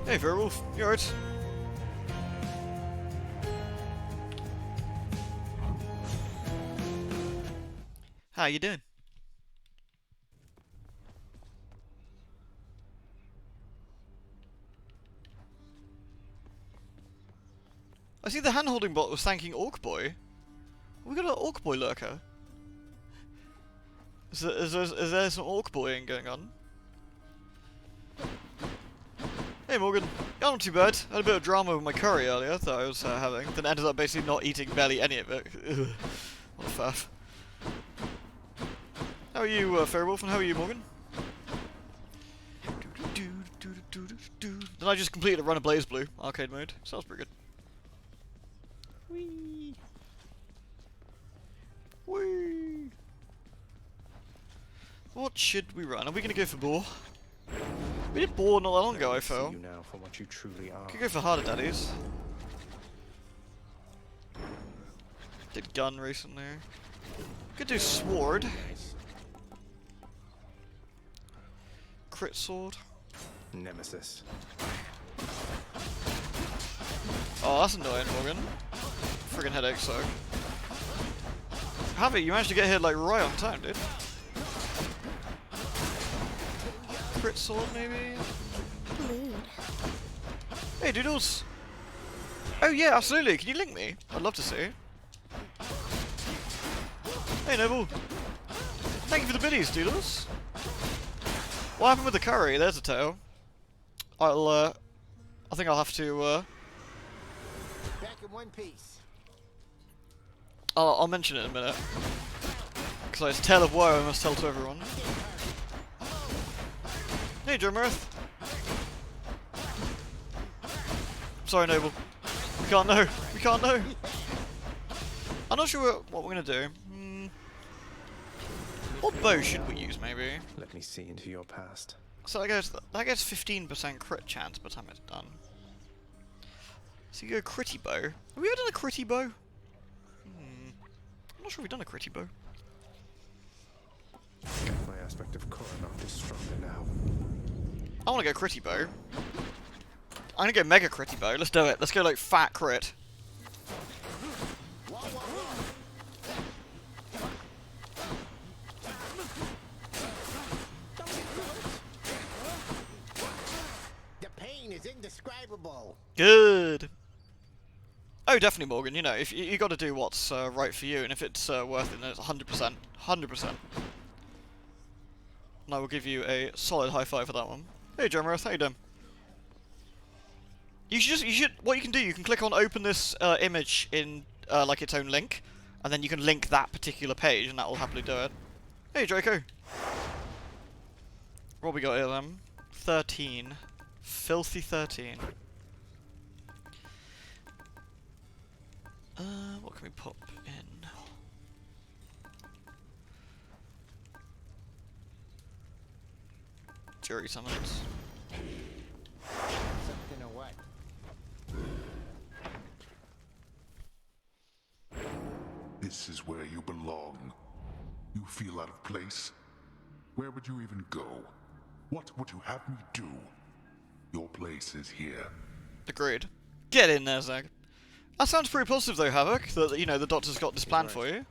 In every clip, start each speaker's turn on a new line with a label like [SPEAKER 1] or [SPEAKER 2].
[SPEAKER 1] Hey, Werewolf, you alright? How you doing? I see the hand-holding bot was thanking Orc Boy. We got an Orc Boy lurker. Is there some Orc Boying going on? Hey Morgan, yeah, not too bad. I had a bit of drama with my curry earlier that I was having, then ended up basically not eating barely any of it. Ugh. What a faff. How are you, Fairwolf, and how are you, Morgan? Then I just completed a run of Blaze Blue arcade mode, so that was pretty good. Whee! Whee! What should we run? Are we gonna go for Boar? We did Boar not that long ago, I felt. Could go for Harder Daddies. Did Gun recently. Could do Sword. Crit Sword.
[SPEAKER 2] Nemesis.
[SPEAKER 1] Oh, that's annoying, Morgan. Friggin' headache suck. Javi, you managed to get here like right on time, dude. Crit Sword, maybe?
[SPEAKER 3] Lewd.
[SPEAKER 1] Hey, Doodles! Oh yeah, absolutely, can you link me? I'd love to see. Hey, Noble! Thank you for the biddies, Doodles! What happened with the curry? There's a tale. I think I'll have to,
[SPEAKER 4] Back in one piece.
[SPEAKER 1] I'll mention it in a minute. Because it's a tale of woe I must tell to everyone. Hey, Drummerth. Sorry, Noble. We can't know. We can't know. I'm not sure what we're gonna do. What bow should we use, maybe?
[SPEAKER 2] Let me see into your past.
[SPEAKER 1] So that gets 15% crit chance by the time it's done. So you go critty bow. Have we ever done a critty bow? I'm not sure we've done a critty bow.
[SPEAKER 2] My aspect of Coronacht is stronger now.
[SPEAKER 1] I want to go critty bow. I'm gonna go mega critty bow. Let's do it. Let's go like fat crit.
[SPEAKER 4] The pain is indescribable.
[SPEAKER 1] Good. Oh, definitely, Morgan. You know, if you got to do what's right for you, and if it's worth it, then it's 100%, 100%. And I will give you a solid high five for that one. Hey, Drummerth, how you doing? You should. What you can do, you can click on open this image in like its own link, and then you can link that particular page, and that will happily do it. Hey, Draco. What we got here then? 13, filthy 13. What can we pop in? Jury summons.
[SPEAKER 4] Something or what?
[SPEAKER 5] This is where you belong. You feel out of place? Where would you even go? What would you have me do? Your place is here.
[SPEAKER 1] Agreed. Get in there, Zag. That sounds pretty positive though, Havoc, that, you know, the Doctor's got this plan for you.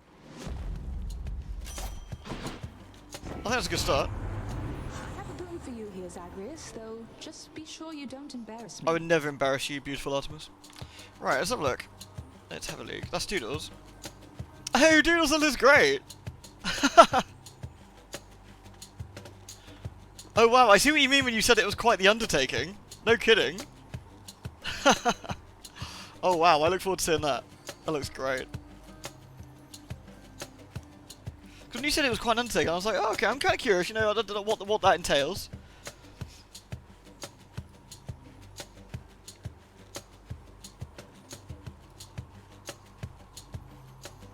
[SPEAKER 1] I think that's a good start.
[SPEAKER 6] I have a boon for you here, Zagreus, though just be sure you don't embarrass me.
[SPEAKER 1] I would never embarrass you, beautiful Artemis. Right, let's have a look. Let's have a look. That's Doodles. Oh, Doodles, that looks great! Oh wow, I see what you mean when you said it was quite the undertaking. No kidding. Oh wow, I look forward to seeing that. That looks great. Because when you said it was quite an undertaking, I was like, oh, okay, I'm kind of curious, you know, I don't know what that entails.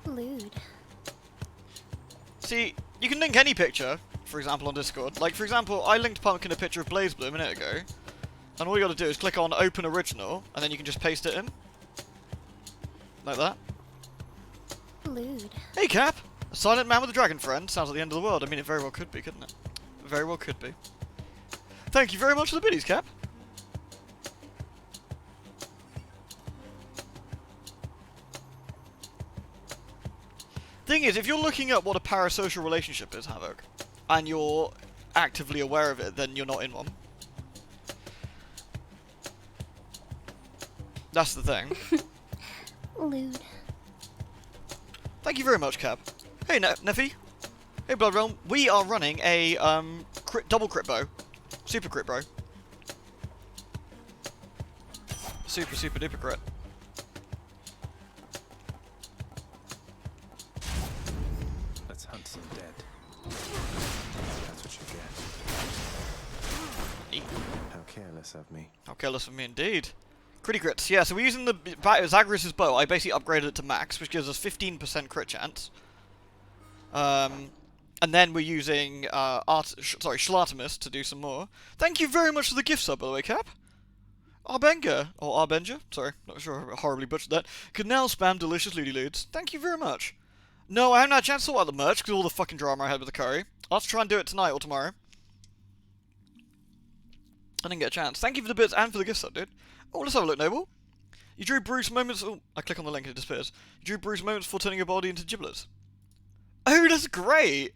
[SPEAKER 3] Lewd.
[SPEAKER 1] See, you can link any picture, for example, on Discord. Like, for example, I linked Pumpkin a picture of Blaze Blue a minute ago. And all you gotta do is click on Open Original, and then you can just paste it in. Like that.
[SPEAKER 3] Lewd.
[SPEAKER 1] Hey, Cap! A silent man with a dragon friend. Sounds like the end of the world. I mean, it very well could be, couldn't it? Very well could be. Thank you very much for the biddies, Cap. Thing is, if you're looking at what a parasocial relationship is, Havoc, and you're actively aware of it, then you're not in one. That's the thing.
[SPEAKER 3] Lewd.
[SPEAKER 1] Thank you very much, Cap. Hey, Neffy. Hey, Blood Realm. We are running a double crit bow. Super crit, bro. Super duper crit.
[SPEAKER 2] Let's hunt some dead. That's what you get. How careless of me.
[SPEAKER 1] How careless of me indeed. Critty crits. Yeah, so we're using the Zagreus' bow. I basically upgraded it to max, which gives us 15% crit chance. And then we're using Shlatimus to do some more. Thank you very much for the gift sub, by the way, Cap. Arbenga, or Arbenja, sorry, not sure I horribly butchered that, can now spam delicious looty loots. Thank you very much. No, I haven't had a chance to sort out the merch because of all the fucking drama I had with the curry. I'll have to try and do it tonight or tomorrow. I didn't get a chance. Thank you for the bits and for the gift sub, dude. Oh, let's have a look, Noble. You drew Bruce moments... Oh, I click on the link and it disappears. You drew Bruce moments before turning your body into giblets. Oh, that's great!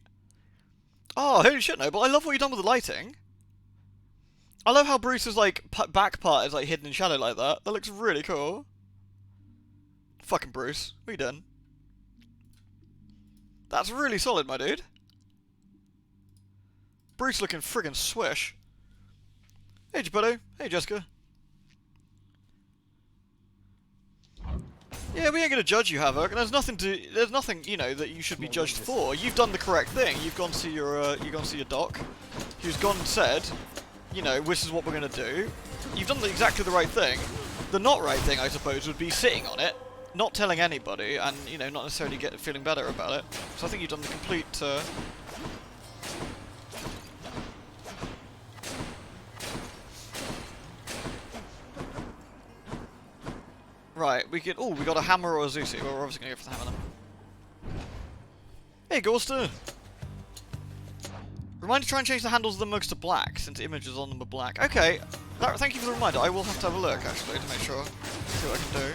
[SPEAKER 1] Oh, holy shit, Noble. I love what you've done with the lighting. I love how Bruce's, like, back part is, like, hidden in shadow like that. That looks really cool. Fucking Bruce. What are you doing? That's really solid, my dude. Bruce looking friggin' swish. Hey, Geppetto. Hey, Jessica. Yeah, we ain't gonna judge you, Havoc. There's nothing, you know, that you should be judged for. You've done the correct thing. You've gone to your doc, who's gone and said, you know, this is what we're gonna do. You've done exactly the right thing. The not right thing, I suppose, would be sitting on it, not telling anybody, and, you know, not necessarily feeling better about it. So I think you've done the complete, Right, we got a hammer or a Zusi. Well, we're obviously gonna go for the hammer then. Hey, Gorster! Reminder to try and change the handles of the mugs to black, since images on them are black. Okay, thank you for the reminder. I will have to have a look, actually, to make sure. See what I can do.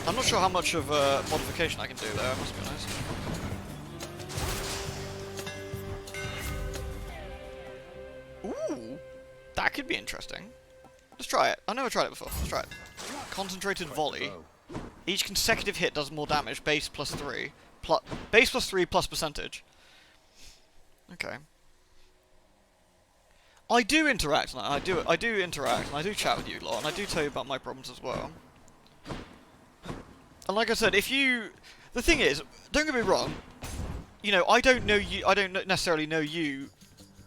[SPEAKER 1] I'm not sure how much of a modification I can do, though, I must be honest. Ooh! That could be interesting. Let's try it. I've never tried it before. Let's try it. Concentrated volley. Each consecutive hit does more damage. Base plus 3. Base plus 3 plus percentage. Okay. I do interact, and I do interact, and I do chat with you a lot, and I do tell you about my problems as well. And like I said, the thing is, don't get me wrong, you know, I don't necessarily know you,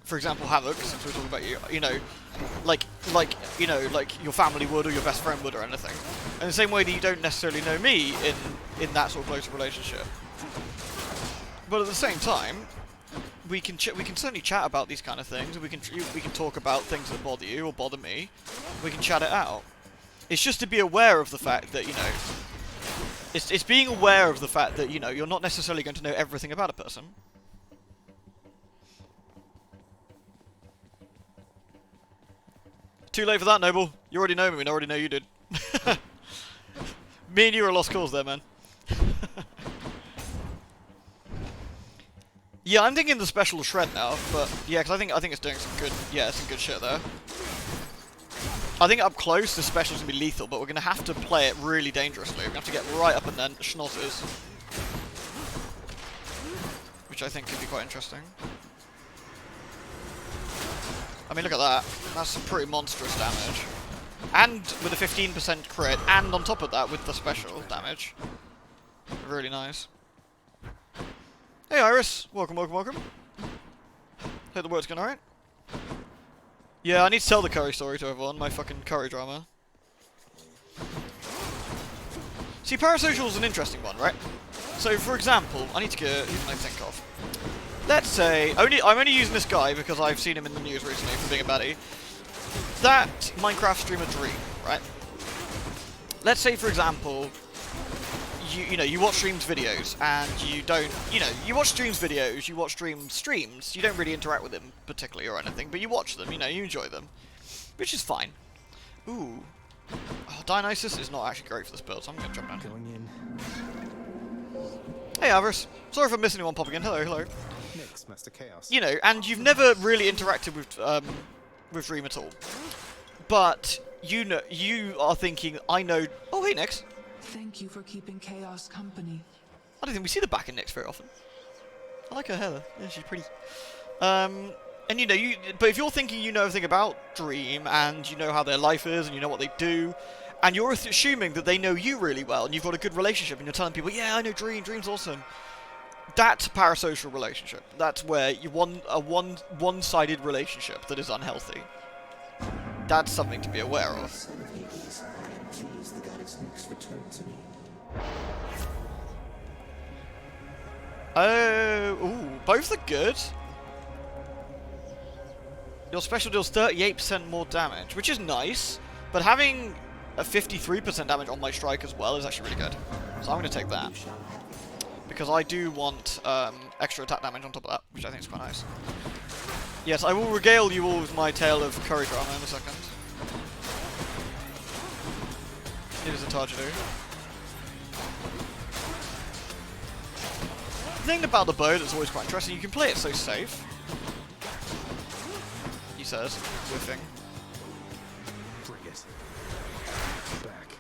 [SPEAKER 1] for example, Havoc, since we're talking about you, you know, like your family would, or your best friend would, or anything. In the same way that you don't necessarily know me in that sort of close relationship. But at the same time, we can certainly chat about these kind of things, and we can talk about things that bother you or bother me. We can chat it out. It's just to be aware of the fact that, you know, it's being aware of the fact that, you know, you're not necessarily going to know everything about a person. Too late for that, Noble. You already know me, and I already know you did. Me and you are a lost cause there, man. Yeah, I'm thinking the special shred now, but yeah, because I think it's doing some good shit there. I think up close the special's gonna be lethal, but we're gonna have to play it really dangerously. We're gonna have to get right up in their schnozzers, which I think could be quite interesting. I mean, look at that. That's some pretty monstrous damage. And with a 15% crit, and on top of that with the special damage. Really nice. Hey Iris! Welcome, welcome, welcome. Hope the work's going alright. Yeah, I need to tell the curry story to everyone, my fucking curry drama. See, parasocial is an interesting one, right? So, for example, I need to get... who can I think of? Let's say... I'm only using this guy because I've seen him in the news recently for being a baddie. That Minecraft streamer Dream, right? Let's say, for example, you know, you watch Dream's videos, and you don't... You know, you watch Dream's videos, you watch Dream's streams, you don't really interact with him particularly or anything, but you watch them, you know, you enjoy them. Which is fine. Ooh. Oh, Dionysus is not actually great for this build, so I'm gonna jump down.
[SPEAKER 2] Going in.
[SPEAKER 1] Hey, Avarice. Sorry for missing anyone popping in. Hello, hello.
[SPEAKER 2] Nyx, Master Chaos.
[SPEAKER 1] You know, and you've never really interacted with Dream at all. But you know, you are thinking, I know. Oh, hey, Nyx.
[SPEAKER 6] Thank you for keeping Chaos company.
[SPEAKER 1] I don't think we see the back of Nyx very often. I like her hair though. Yeah, she's pretty. And you know, but if you're thinking you know everything about Dream and you know how their life is and you know what they do, and you're assuming that they know you really well and you've got a good relationship and you're telling people, yeah, I know Dream. Dream's awesome. That's a parasocial relationship. That's where you want a one-sided relationship that is unhealthy. That's something to be aware of. Oh, ooh, both are good. Your special deals 38% more damage, which is nice, but having a 53% damage on my strike as well is actually really good. So I'm going to take that. Because I do want extra attack damage on top of that, which I think is quite nice. Yes, I will regale you all with my tale of curry drama in a second. It is a Tarjadu. The thing about the bow that's always quite interesting, you can play it so safe. He says, whiffing.
[SPEAKER 2] Bring it. Back.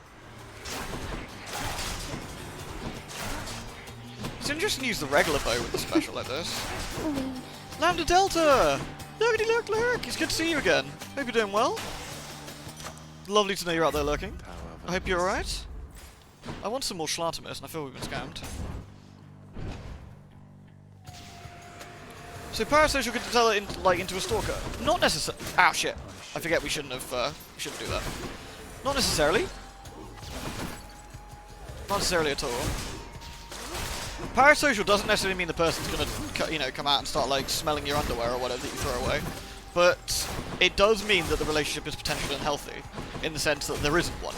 [SPEAKER 1] It's interesting to use the regular bow with the special like this.
[SPEAKER 3] Lewd.
[SPEAKER 1] Lambda Delta! Lookity look, look! It's good to see you again. Hope you're doing well. Lovely to know you're out there lurking.
[SPEAKER 2] Power of
[SPEAKER 1] I hope you're alright. I want some more Schlatamus, and I feel we've been scammed. So parasocial could tell it into a stalker. Not necessarily. Ah, shit. I forget we shouldn't have. We shouldn't do that. Not necessarily. Not necessarily at all. Parasocial doesn't necessarily mean the person's gonna, you know, come out and start like smelling your underwear or whatever that you throw away. But it does mean that the relationship is potentially unhealthy, in the sense that there isn't one.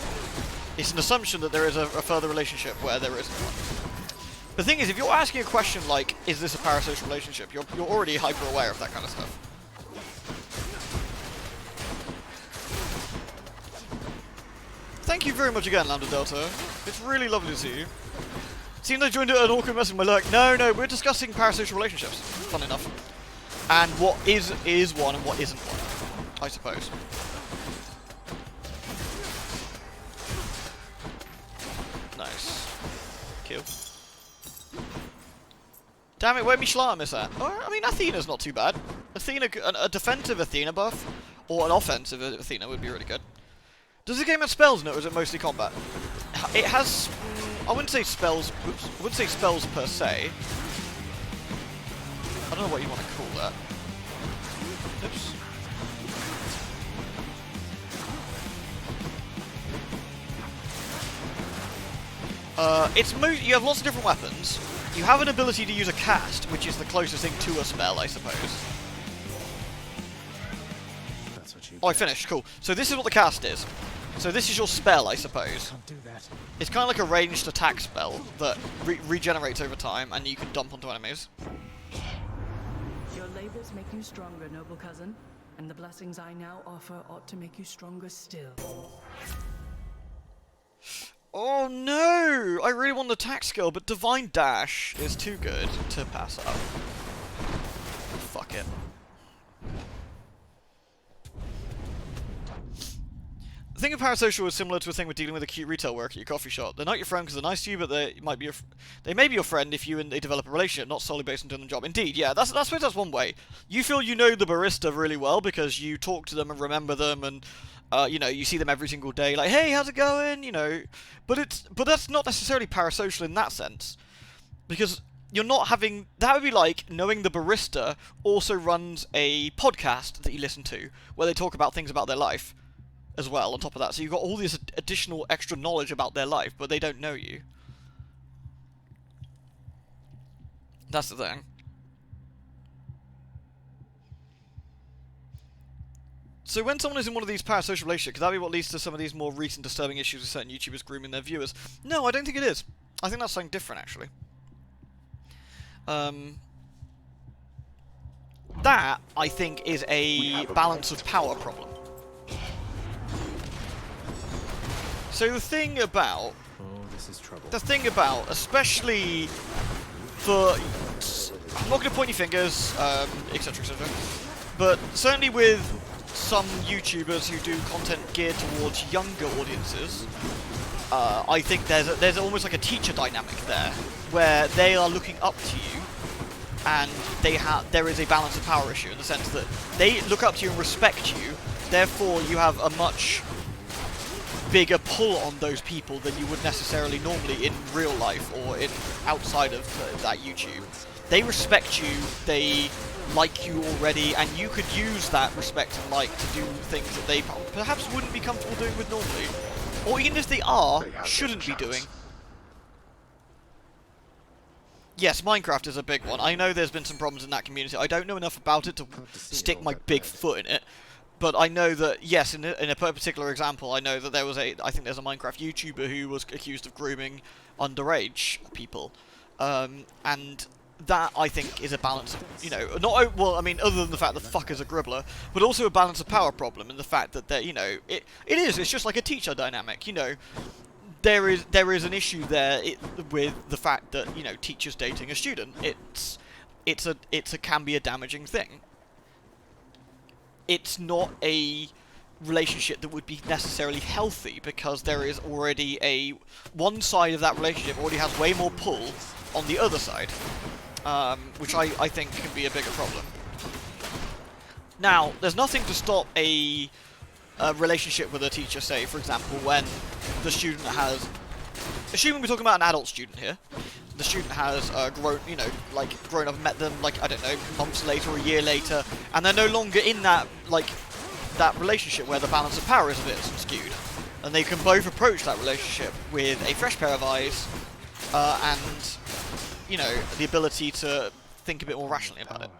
[SPEAKER 1] It's an assumption that there is a further relationship where there isn't one. The thing is, if you're asking a question like, is this a parasocial relationship, you're already hyper aware of that kind of stuff. Thank you very much again, Lambda Delta. It's really lovely to see you. Seemed I joined an awkward mess with my lurk. No, we're discussing parasocial relationships, fun enough. And what is one and what isn't one, I suppose. Nice. Kill. Damn it, where me Schlatamus at? Oh, I mean, Athena's not too bad. Athena, a defensive Athena buff, or an offensive Athena would be really good. Does the game have spells in it, or is it mostly combat? It has... I wouldn't say spells... Oops. I wouldn't say spells per se. I don't know what you want to call that. Oops. You have lots of different weapons. You have an ability to use a cast, which is the closest thing to a spell, I suppose.
[SPEAKER 2] That's what you.
[SPEAKER 1] Oh, I finished. Cool. So this is what the cast is. So this is your spell, I suppose.
[SPEAKER 2] Can't do that.
[SPEAKER 1] It's kind of like a ranged attack spell that regenerates over time, and you can dump onto enemies.
[SPEAKER 7] Your labors make you stronger, noble cousin, and the blessings I now offer ought to make you stronger still.
[SPEAKER 1] Oh no! I really want the attack skill, but Divine Dash is too good to pass up. Fuck it. The thing of parasocial is similar to a thing with dealing with a cute retail worker at your coffee shop. They're not your friend because they're nice to you, but they may be your friend if you and they develop a relationship, not solely based on doing the job. Indeed, yeah, that's one way. You feel you know the barista really well because you talk to them and remember them, and you know, you see them every single day. Like, hey, how's it going? You know, but that's not necessarily parasocial in that sense, because you're not having. That would be like knowing the barista also runs a podcast that you listen to where they talk about things about their life as well, on top of that. So you've got all this additional extra knowledge about their life, but they don't know you. That's the thing. So when someone is in one of these parasocial relationships, could that be what leads to some of these more recent disturbing issues with certain YouTubers grooming their viewers? No, I don't think it is. I think that's something different, actually. That, I think, is a balance of power problem. So the thing about,
[SPEAKER 2] Oh, this is trouble.
[SPEAKER 1] especially for, I'm not going to point your fingers, etc, etc, but certainly with some YouTubers who do content geared towards younger audiences, I think there's almost like a teacher dynamic there, where they are looking up to you, and there is a balance of power issue in the sense that they look up to you and respect you. Therefore, you have a much bigger pull on those people than you would necessarily normally in real life or in outside of that YouTube. They respect you, they like you already, and you could use that respect and like to do things that they perhaps wouldn't be comfortable doing with normally. Or even if they are, shouldn't be doing. Yes, Minecraft is a big one. I know there's been some problems in that community. I don't know enough about it to stick my big foot in it. But I know that, yes, in a particular example, I know that there was I think there's a Minecraft YouTuber who was accused of grooming underage people. And that, I think, is a balance of, you know, well, I mean, other than the fact that fuck is a gribbler, but also a balance of power problem in the fact that, you know, it's just like a teacher dynamic, you know. There is an issue there with the fact that, you know, teachers dating a student. It can be a damaging thing. It's not a relationship that would be necessarily healthy because there is already one side of that relationship already has way more pull on the other side, which I think can be a bigger problem. Now, there's nothing to stop a relationship with a teacher, say, for example, when the student has, assuming we're talking about an adult student here, the student has grown up and met them, like, I don't know, months later or a year later, and they're no longer in that, like, that relationship where the balance of power is a bit skewed. And they can both approach that relationship with a fresh pair of eyes, and, you know, the ability to think a bit more rationally about it.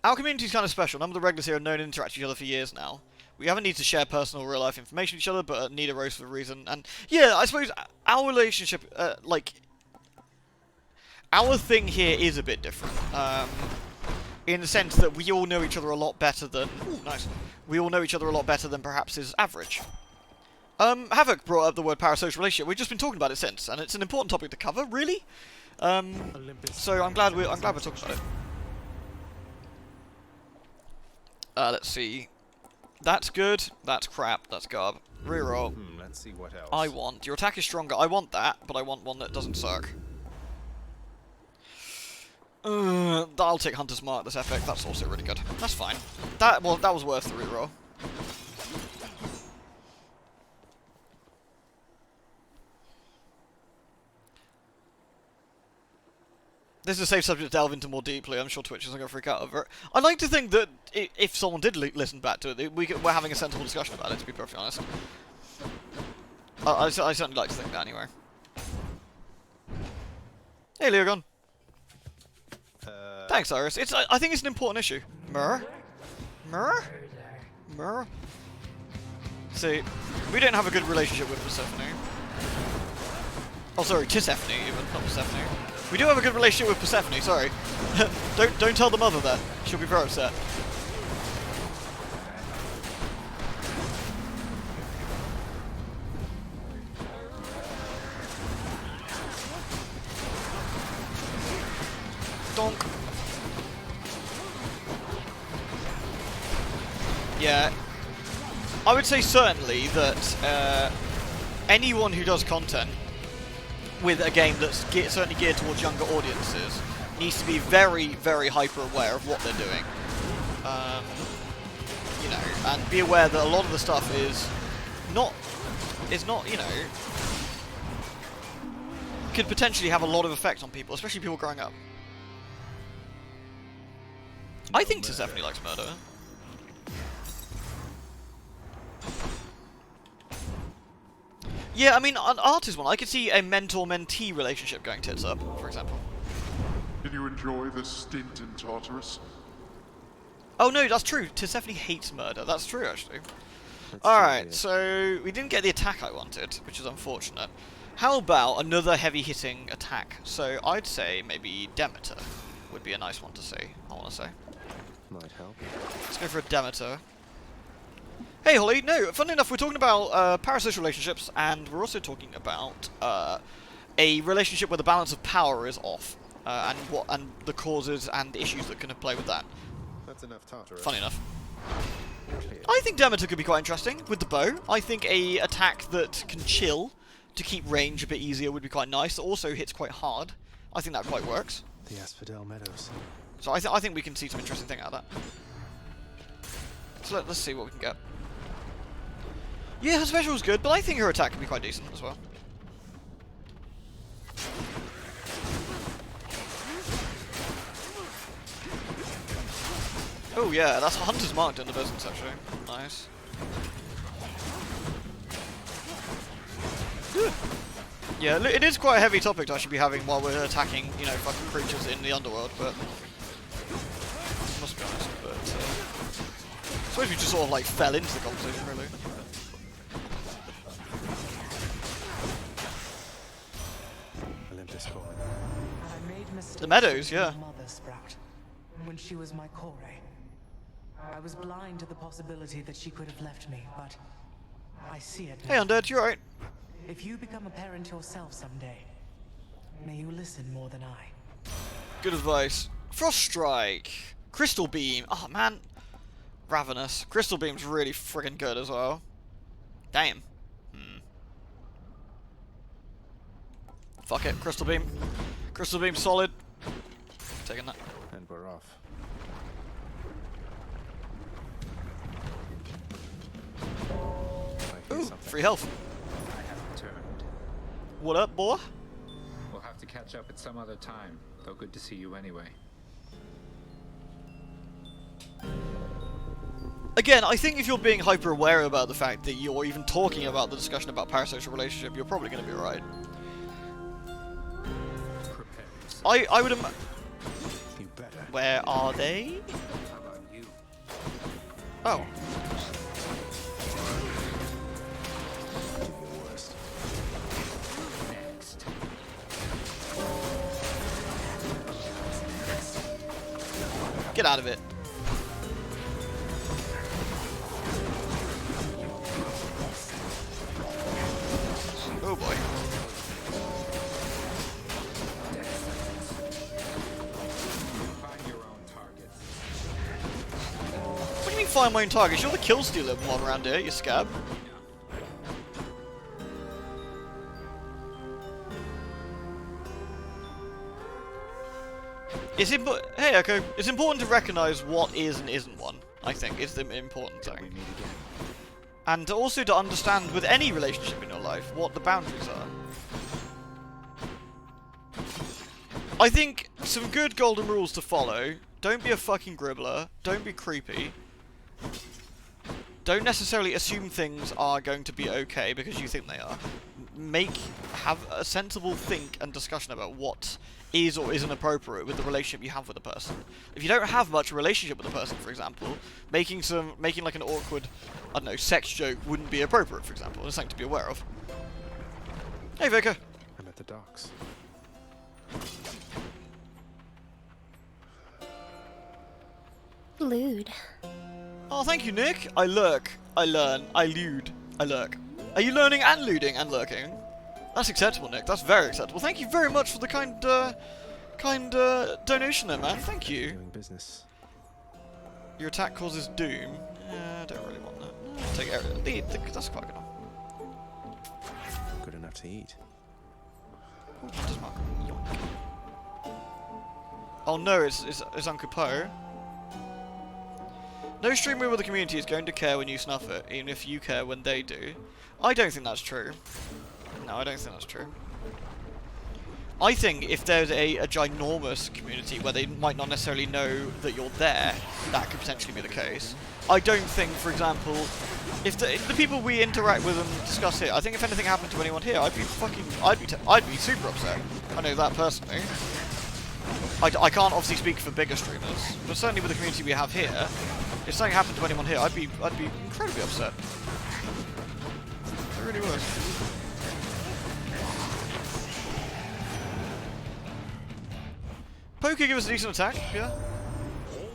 [SPEAKER 1] Our community is kind of special. None of the regulars here have known and interact with each other for years now. We haven't needed to share personal real-life information with each other, but neither rose for a reason. And, yeah, I suppose our relationship, our thing here is a bit different. In the sense that we all know each other a lot better than... Ooh, nice. We all know each other a lot better than perhaps is average. Havoc brought up the word parasocial relationship. We've just been talking about it since, and it's an important topic to cover, really. So I'm glad we're talking about it. Let's see. That's good. That's crap. That's garb. Reroll.
[SPEAKER 2] Let's see what else.
[SPEAKER 1] I want. Your attack is stronger. I want that, but I want one that doesn't suck. I'll take Hunter's Mark, this epic. That's also really good. That's fine. That was worth the reroll. This is a safe subject to delve into more deeply. I'm sure Twitch isn't going to freak out over it. I'd like to think that if someone did listen back to it, we're having a sensible discussion about it, to be perfectly honest. I certainly like to think that, anyway. Hey, Leogon. Thanks, Iris. I think it's an important issue. Mirror? Mirror? Mirror? See, we don't have a good relationship with Persephone. Oh, sorry, Tisephone, even, not Persephone. We do have a good relationship with Persephone, sorry. don't tell the mother that. She'll be very upset. Donk. Yeah. I would say certainly that anyone who does content with a game that's certainly geared towards younger audiences needs to be very, very hyper aware of what they're doing. You know, and be aware that a lot of the stuff is not, you know, could potentially have a lot of effect on people, especially people growing up. I think Persephone likes murder. Yeah, I mean, an art is one. I could see a mentor-mentee relationship going tits up, for example.
[SPEAKER 5] Did you enjoy the stint in Tartarus?
[SPEAKER 1] Oh no, that's true. Persephone hates murder. That's true, actually. Alright, so we didn't get the attack I wanted, which is unfortunate. How about another heavy-hitting attack? So I'd say maybe Demeter would be a nice one to see, I want to say.
[SPEAKER 2] Might help.
[SPEAKER 1] Let's go for a Demeter. Hey Holly, no, funnily enough, we're talking about parasocial relationships, and we're also talking about a relationship where the balance of power is off, and the causes and issues that can play with that.
[SPEAKER 2] That's enough Tartarus.
[SPEAKER 1] Funny enough.
[SPEAKER 2] Clear.
[SPEAKER 1] I think Demeter could be quite interesting with the bow. I think a attack that can chill to keep range a bit easier would be quite nice. That also hits quite hard. I think that quite works.
[SPEAKER 2] The Asphodel Meadows.
[SPEAKER 1] So I think we can see some interesting thing out of that. So let's see what we can get. Yeah, her special was good, but I think her attack can be quite decent as well. Oh yeah, that's Hunter's Marked in the business actually. Nice. Yeah, it is quite a heavy topic to actually be having while we're attacking, you know, fucking creatures in the underworld, but... Must be honest, but... I suppose we just sort of, like, fell into the conversation, really.
[SPEAKER 2] Olympus calling.
[SPEAKER 7] I made mistakes.
[SPEAKER 1] The meadows, yeah.
[SPEAKER 7] with my mother, Sprout, when she was my core. I was blind to the possibility that she could have left me, but I see it now.
[SPEAKER 1] Hey, Undead, you alright?
[SPEAKER 7] If you become a parent yourself someday, may you listen more than I.
[SPEAKER 1] Good advice. Frost Strike. Crystal Beam. Oh, man. Ravenous. Crystal Beam's really friggin' good as well. Damn. Fuck it. Crystal Beam. Crystal Beam solid. Taking that.
[SPEAKER 2] And we're off. I hear
[SPEAKER 1] Ooh,
[SPEAKER 2] something.
[SPEAKER 1] free health.
[SPEAKER 8] I have returned.
[SPEAKER 1] What up, boy?
[SPEAKER 8] We'll have to catch up at some other time, though good to see you anyway.
[SPEAKER 1] Again, I think if you're being hyper aware about the fact that you're even talking about the discussion about parasocial relationship, you're probably going to be alright.
[SPEAKER 8] Prepare yourself.
[SPEAKER 1] I would
[SPEAKER 2] You better.
[SPEAKER 1] Where are they?
[SPEAKER 8] How about you?
[SPEAKER 1] Oh.
[SPEAKER 2] Do your worst.
[SPEAKER 8] Next.
[SPEAKER 1] Get out of it. Oh boy.
[SPEAKER 8] Find your own targets.
[SPEAKER 1] What do you mean find my own targets? You're the kill stealer one around here, you scab. Hey Echo, it's important to recognise what is and isn't one, I think, is the important
[SPEAKER 2] We
[SPEAKER 1] thing.
[SPEAKER 2] meet again.
[SPEAKER 1] And also to understand with any relationship in your life what the boundaries are. I think some good golden rules to follow. Don't be a fucking gribbler. Don't be creepy. Don't necessarily assume things are going to be okay because you think they are. Have a sensible think and discussion about what is or isn't appropriate with the relationship you have with a person. If you don't have much relationship with a person, for example, making like an awkward, I don't know, sex joke wouldn't be appropriate, for example. It's something to be aware of. Hey, Vicar.
[SPEAKER 2] I'm at the docks.
[SPEAKER 3] Lewd.
[SPEAKER 1] Oh, thank you, Nick. I lurk. I learn. I lewd. I lurk. Are you learning and lewding and lurking? That's acceptable, Nick. That's very acceptable. Thank you very much for the kind donation there, man. Thank you.
[SPEAKER 2] Doing business.
[SPEAKER 1] Your attack causes doom. I don't really want that. No, take area. That's quite good.
[SPEAKER 2] Good enough to eat.
[SPEAKER 1] Ooh, Hunter's Mark. Yoink. Oh no, it's Uncle Poe. No streamer with the community is going to care when you snuff it, even if you care when they do. I don't think that's true. No, I don't think that's true. I think if there's a ginormous community where they might not necessarily know that you're there, that could potentially be the case. I don't think, for example, if the people we interact with and discuss here, I think if anything happened to anyone here, I'd be super upset. I know that personally. I can't obviously speak for bigger streamers, but certainly with the community we have here, if something happened to anyone here, I'd be incredibly upset. It really would. Poker give us a decent attack, yeah.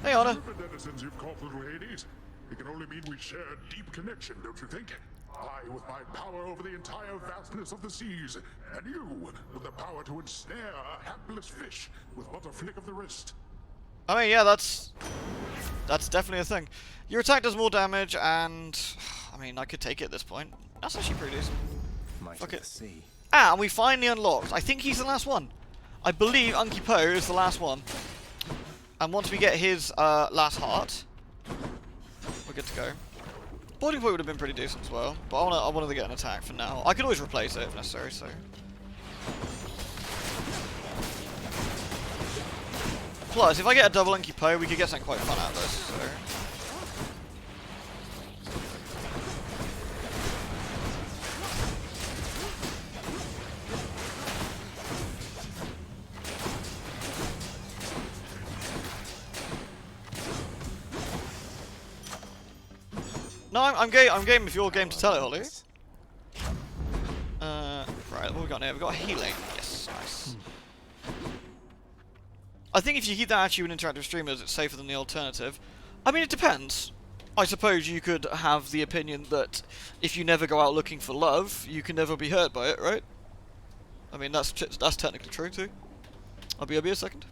[SPEAKER 1] Hey, Anna.
[SPEAKER 5] Since you've caught little Hades, It can only mean we share a deep connection, don't you think? I with my power over the entire vastness of the seas, and you with the power to ensnare a hapless fish with but a flick of the wrist.
[SPEAKER 1] I mean, yeah, that's definitely a thing. Your attack does more damage, and I mean, I could take it at this point. That's actually pretty decent.
[SPEAKER 2] Might
[SPEAKER 1] Fuck
[SPEAKER 2] of
[SPEAKER 1] it.
[SPEAKER 2] the sea.
[SPEAKER 1] Ah, and we finally unlocked. I think he's the last one. I believe Unky Po is the last one. And once we get his last heart, we're good to go. Boarding point would have been pretty decent as well, but I wanted to get an attack for now. I could always replace it if necessary, so. Plus, if I get a double Unky Po, we could get something quite fun out of this, so. No, I'm game if you're game to tell it, Holly. Right, what have we got here? We've got healing. Yes, nice. I think if you keep that at you in interactive streamers, it's safer than the alternative. I mean, it depends. I suppose you could have the opinion that if you never go out looking for love, you can never be hurt by it, right? I mean, that's technically true too. I'll be a second.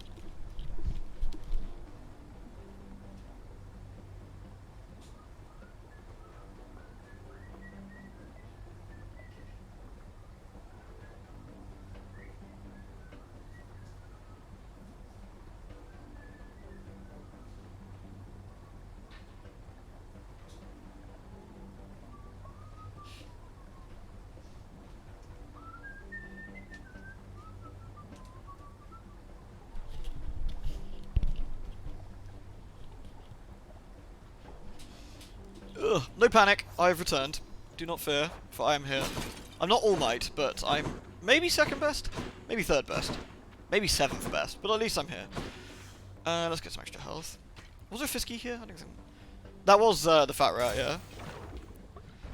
[SPEAKER 1] Ugh, no panic, I have returned. Do not fear, for I am here. I'm not All Might, but I'm maybe second best, maybe third best, maybe seventh best, but at least I'm here. Let's get some extra health. Was there Fisky here? I don't think. That was the fat rat, yeah.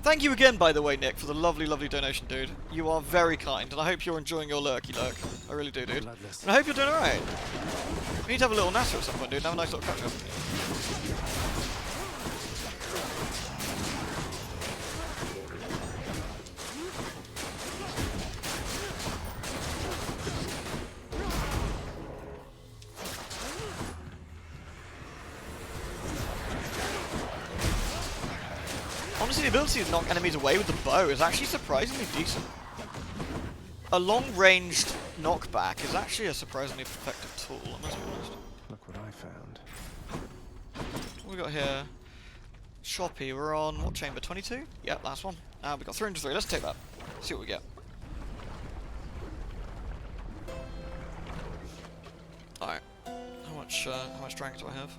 [SPEAKER 1] Thank you again, by the way, Nick, for the lovely, lovely donation, dude. You are very kind, and I hope you're enjoying your lurky lurk. I really do, dude.
[SPEAKER 2] Bloodless.
[SPEAKER 1] And I hope you're doing alright. We need to have a little natter at some point, dude, and have a nice little catch up. Honestly, the ability to knock enemies away with the bow is actually surprisingly decent. A long-ranged knockback is actually a surprisingly effective tool, I must be honest.
[SPEAKER 2] Look what I found.
[SPEAKER 1] What we got here? Shoppy, we're on what chamber? 22? Yep, last one. We got 303, let's take that. See what we get. Alright. How much drink do I have?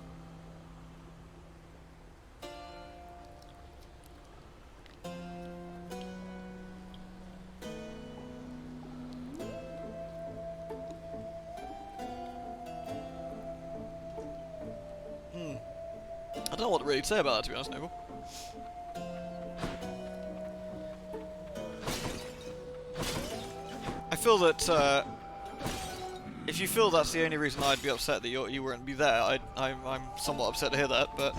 [SPEAKER 1] I don't know what to really say about that, to be honest, Noble. I feel that if you feel that's the only reason I'd be upset that you wouldn't be there, I'm somewhat upset to hear that. But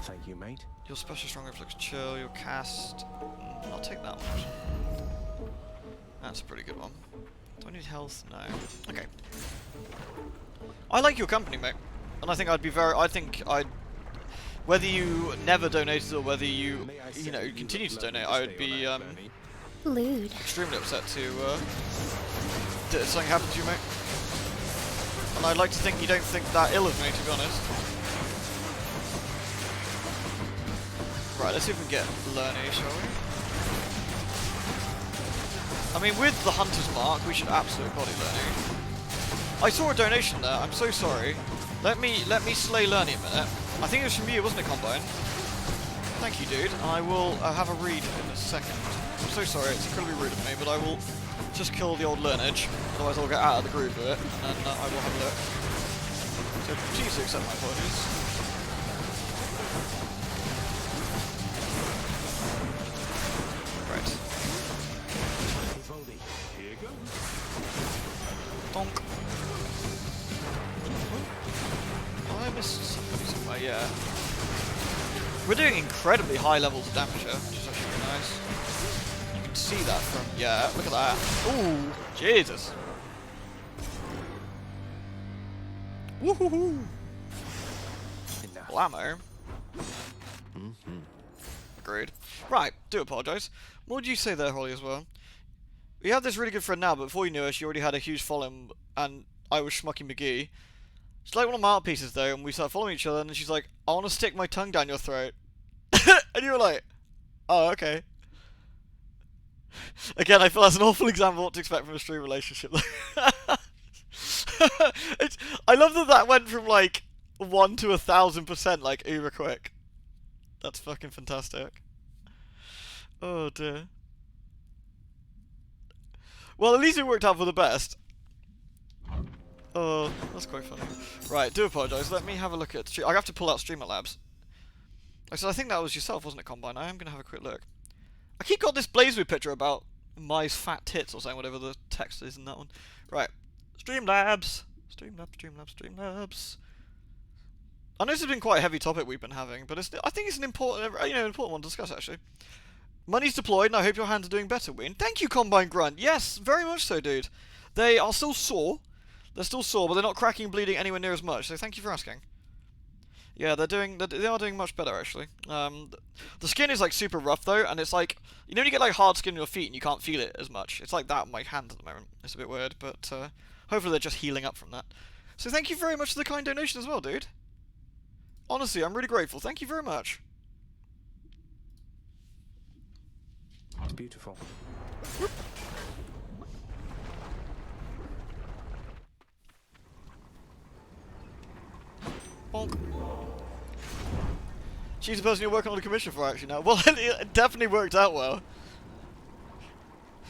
[SPEAKER 2] Thank you, mate.
[SPEAKER 1] your special strong reflex chill, your cast, I'll take that one. That's a pretty good one. Do I need health? No. Okay. I like your company, mate, and I think whether you never donated or whether you continue to donate, I would be
[SPEAKER 3] Lewd.
[SPEAKER 1] extremely upset to something happened to you, mate. And I'd like to think you don't think that ill of me, to be honest. Right, let's see if we can get Lerny, shall we? I mean, with the Hunter's Mark, we should absolutely body Lerny. I saw a donation there, I'm so sorry. Let me slay Lerny a minute. I think it was from you, wasn't it, Combine? Thank you, dude. I will have a read in a second. I'm so sorry, it's incredibly rude of me, but I will just kill the old Learnage, otherwise I'll get out of the groove of it, and then I will have a look. So please accept my apologies. Right.
[SPEAKER 2] Here you go.
[SPEAKER 1] Donk. Oh, I missed somebody somewhere, yeah. We're doing incredibly high levels of damage here, which is actually really nice. You can see that from, yeah, look at that. Ooh, Jesus. Woohoo!
[SPEAKER 2] Enough.
[SPEAKER 1] Blammo. Agreed. Right, do apologise. What would you say there, Holly, as well? We have this really good friend now, but before you knew her, she already had a huge following, and I was Schmucky McGee. She's like one of my art pieces, though, and we started following each other, and she's like, I want to stick my tongue down your throat. And you were like, oh, okay. Again, I feel that's an awful example of what to expect from a stream relationship. I love that that went from, like, 1 to 1,000%, like, uber quick. That's fucking fantastic. Oh, dear. Well, at least it worked out for the best. Oh, that's quite funny. Right, do apologise. Let me have a look at... I have to pull out Streamlabs. I said, I think that was yourself, wasn't it, Combine? I am going to have a quick look. I keep got this Blazewood picture about Mai's fat tits or something, whatever the text is in that one. Right. Streamlabs. Streamlabs. I know this has been quite a heavy topic we've been having, but I think it's an important, important one to discuss, actually. Money's deployed, and I hope your hands are doing better, Ween. Thank you, Combine Grunt. Yes, very much so, dude. They are still sore. They're still sore, but they're not cracking and bleeding anywhere near as much, so thank you for asking. Yeah, they are doing much better, actually. The skin is, like, super rough, though, and it's like, you know when you get, like, hard skin on your feet and you can't feel it as much? It's like that on my hand at the moment. It's a bit weird, but hopefully they're just healing up from that. So thank you very much for the kind donation as well, dude. Honestly, I'm really grateful. Thank you very much.
[SPEAKER 2] It's beautiful.
[SPEAKER 1] Bonk. She's the person you're working on the commission for, actually, now. Well, it definitely worked out well.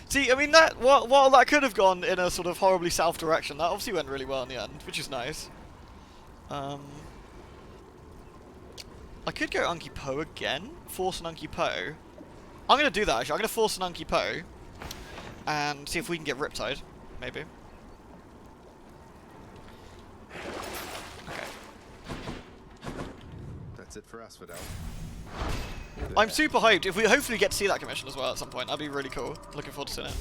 [SPEAKER 1] See, I mean, while that could have gone in a sort of horribly south direction, that obviously went really well in the end, which is nice. I could go Unky Po again. Force an Unky Po. I'm going to do that, actually. I'm going to force an Unky Po. And see if we can get Riptide. Maybe. Okay.
[SPEAKER 2] That's it for us, Fidel.
[SPEAKER 1] I'm super hyped. If we hopefully get to see that commission as well at some point, that'd be really cool. Looking forward to seeing it.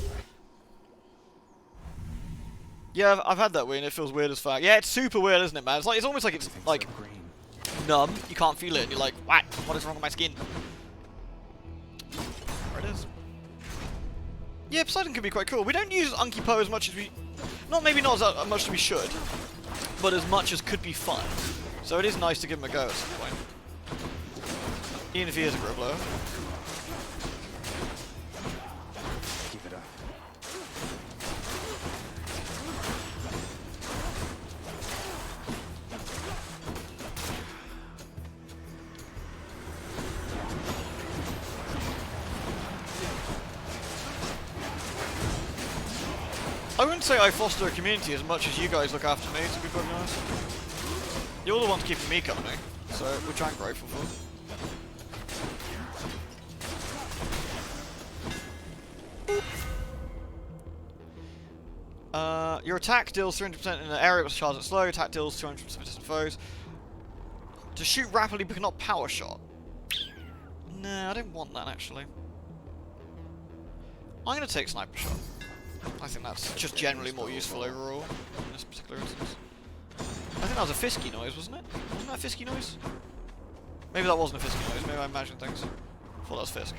[SPEAKER 1] Yeah, I've had that win. It feels weird as fuck. Yeah, it's super weird, isn't it, man? It's almost like it's like numb. You can't feel it, and you're like, what is wrong with my skin? There it is. Yeah, Poseidon could be quite cool. We don't use Unky Po as much as we... maybe not as much as we should, but as much as could be fun. So it is nice to give him a go at some point. Even if he is a gribbler.
[SPEAKER 2] Give it up.
[SPEAKER 1] I wouldn't say I foster a community as much as you guys look after me, to be perfectly honest. You're the ones keeping me company, so which I'm grateful for. Your attack deals 300% in an area which charges slow. Attack deals 200% to distant foes. To shoot rapidly but not power shot. Nah, I don't want that actually. I'm going to take sniper shot. I think that's just generally more useful overall in this particular instance. I think that was a Fisky noise, wasn't it? Wasn't that a Fisky noise? Maybe that wasn't a Fisky noise. Maybe I imagined things. I thought that was Fisk.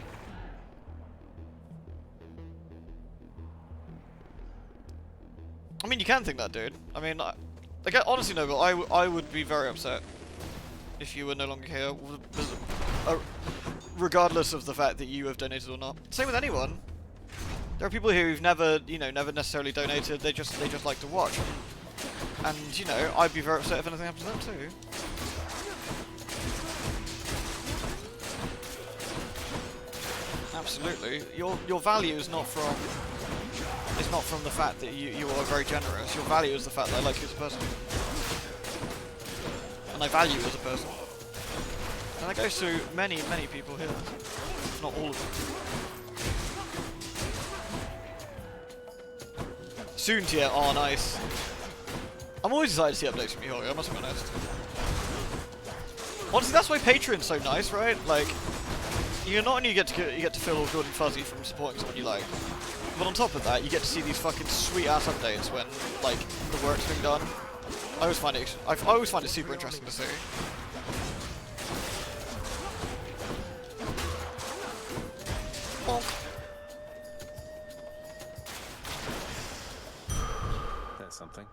[SPEAKER 1] I mean, you can think that, dude. I mean, honestly, no, but I would be very upset if you were no longer here, regardless of the fact that you have donated or not. Same with anyone. There are people here who've never, never necessarily donated. They just like to watch. And I'd be very upset if anything happened to them too. Absolutely. Your value is not from. It's not from the fact that you are very generous. Your value is the fact that I like you as a person. And I value you as a person. And that goes to many, many people here. Not all of them. Soon tier, oh nice. I'm always excited to see updates from you, Holly, I must be honest. Honestly, that's why Patreon's so nice, right? Like, you not only get to feel all good and fuzzy from supporting someone you like, but on top of that, you get to see these fucking sweet ass updates when like the work's being done. I always find it super interesting to see. Bonk.
[SPEAKER 2] That's something.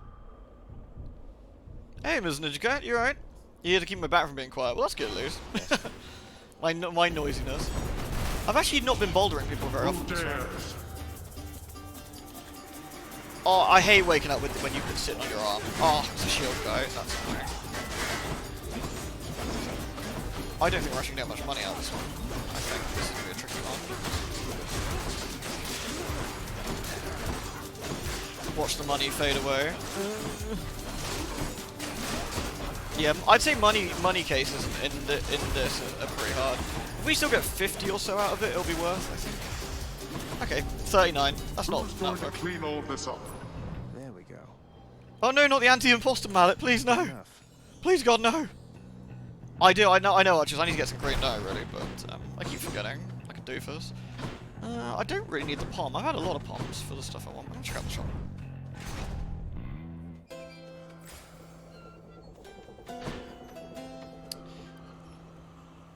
[SPEAKER 1] Hey, Ms. Ninja Cat, you alright? You here to keep my back from being quiet. Well, that's good, at least. my noisiness. I've actually not been bouldering people very often. So. Oh, I hate waking up with when you've been sitting on your arm. Oh, it's a shield guy. That's annoying. I don't think we're actually going to get much money out of this one. I think this is going to be a tricky one. Watch the money fade away. Yeah, I'd say money cases in this are pretty hard. If we still get 50 or so out of it, it'll be worth, I think. Okay, 39. That's not
[SPEAKER 5] going to
[SPEAKER 1] much.
[SPEAKER 5] clean all this up?
[SPEAKER 2] There we go.
[SPEAKER 1] Oh no, not the anti-imposter mallet, please no.
[SPEAKER 2] Enough.
[SPEAKER 1] Please God no. I know archers, I need to get some green dye really, but I keep forgetting. Like a doofus. I don't really need the pom. I've had a lot of poms for the stuff I want. I'm gonna check out the shop.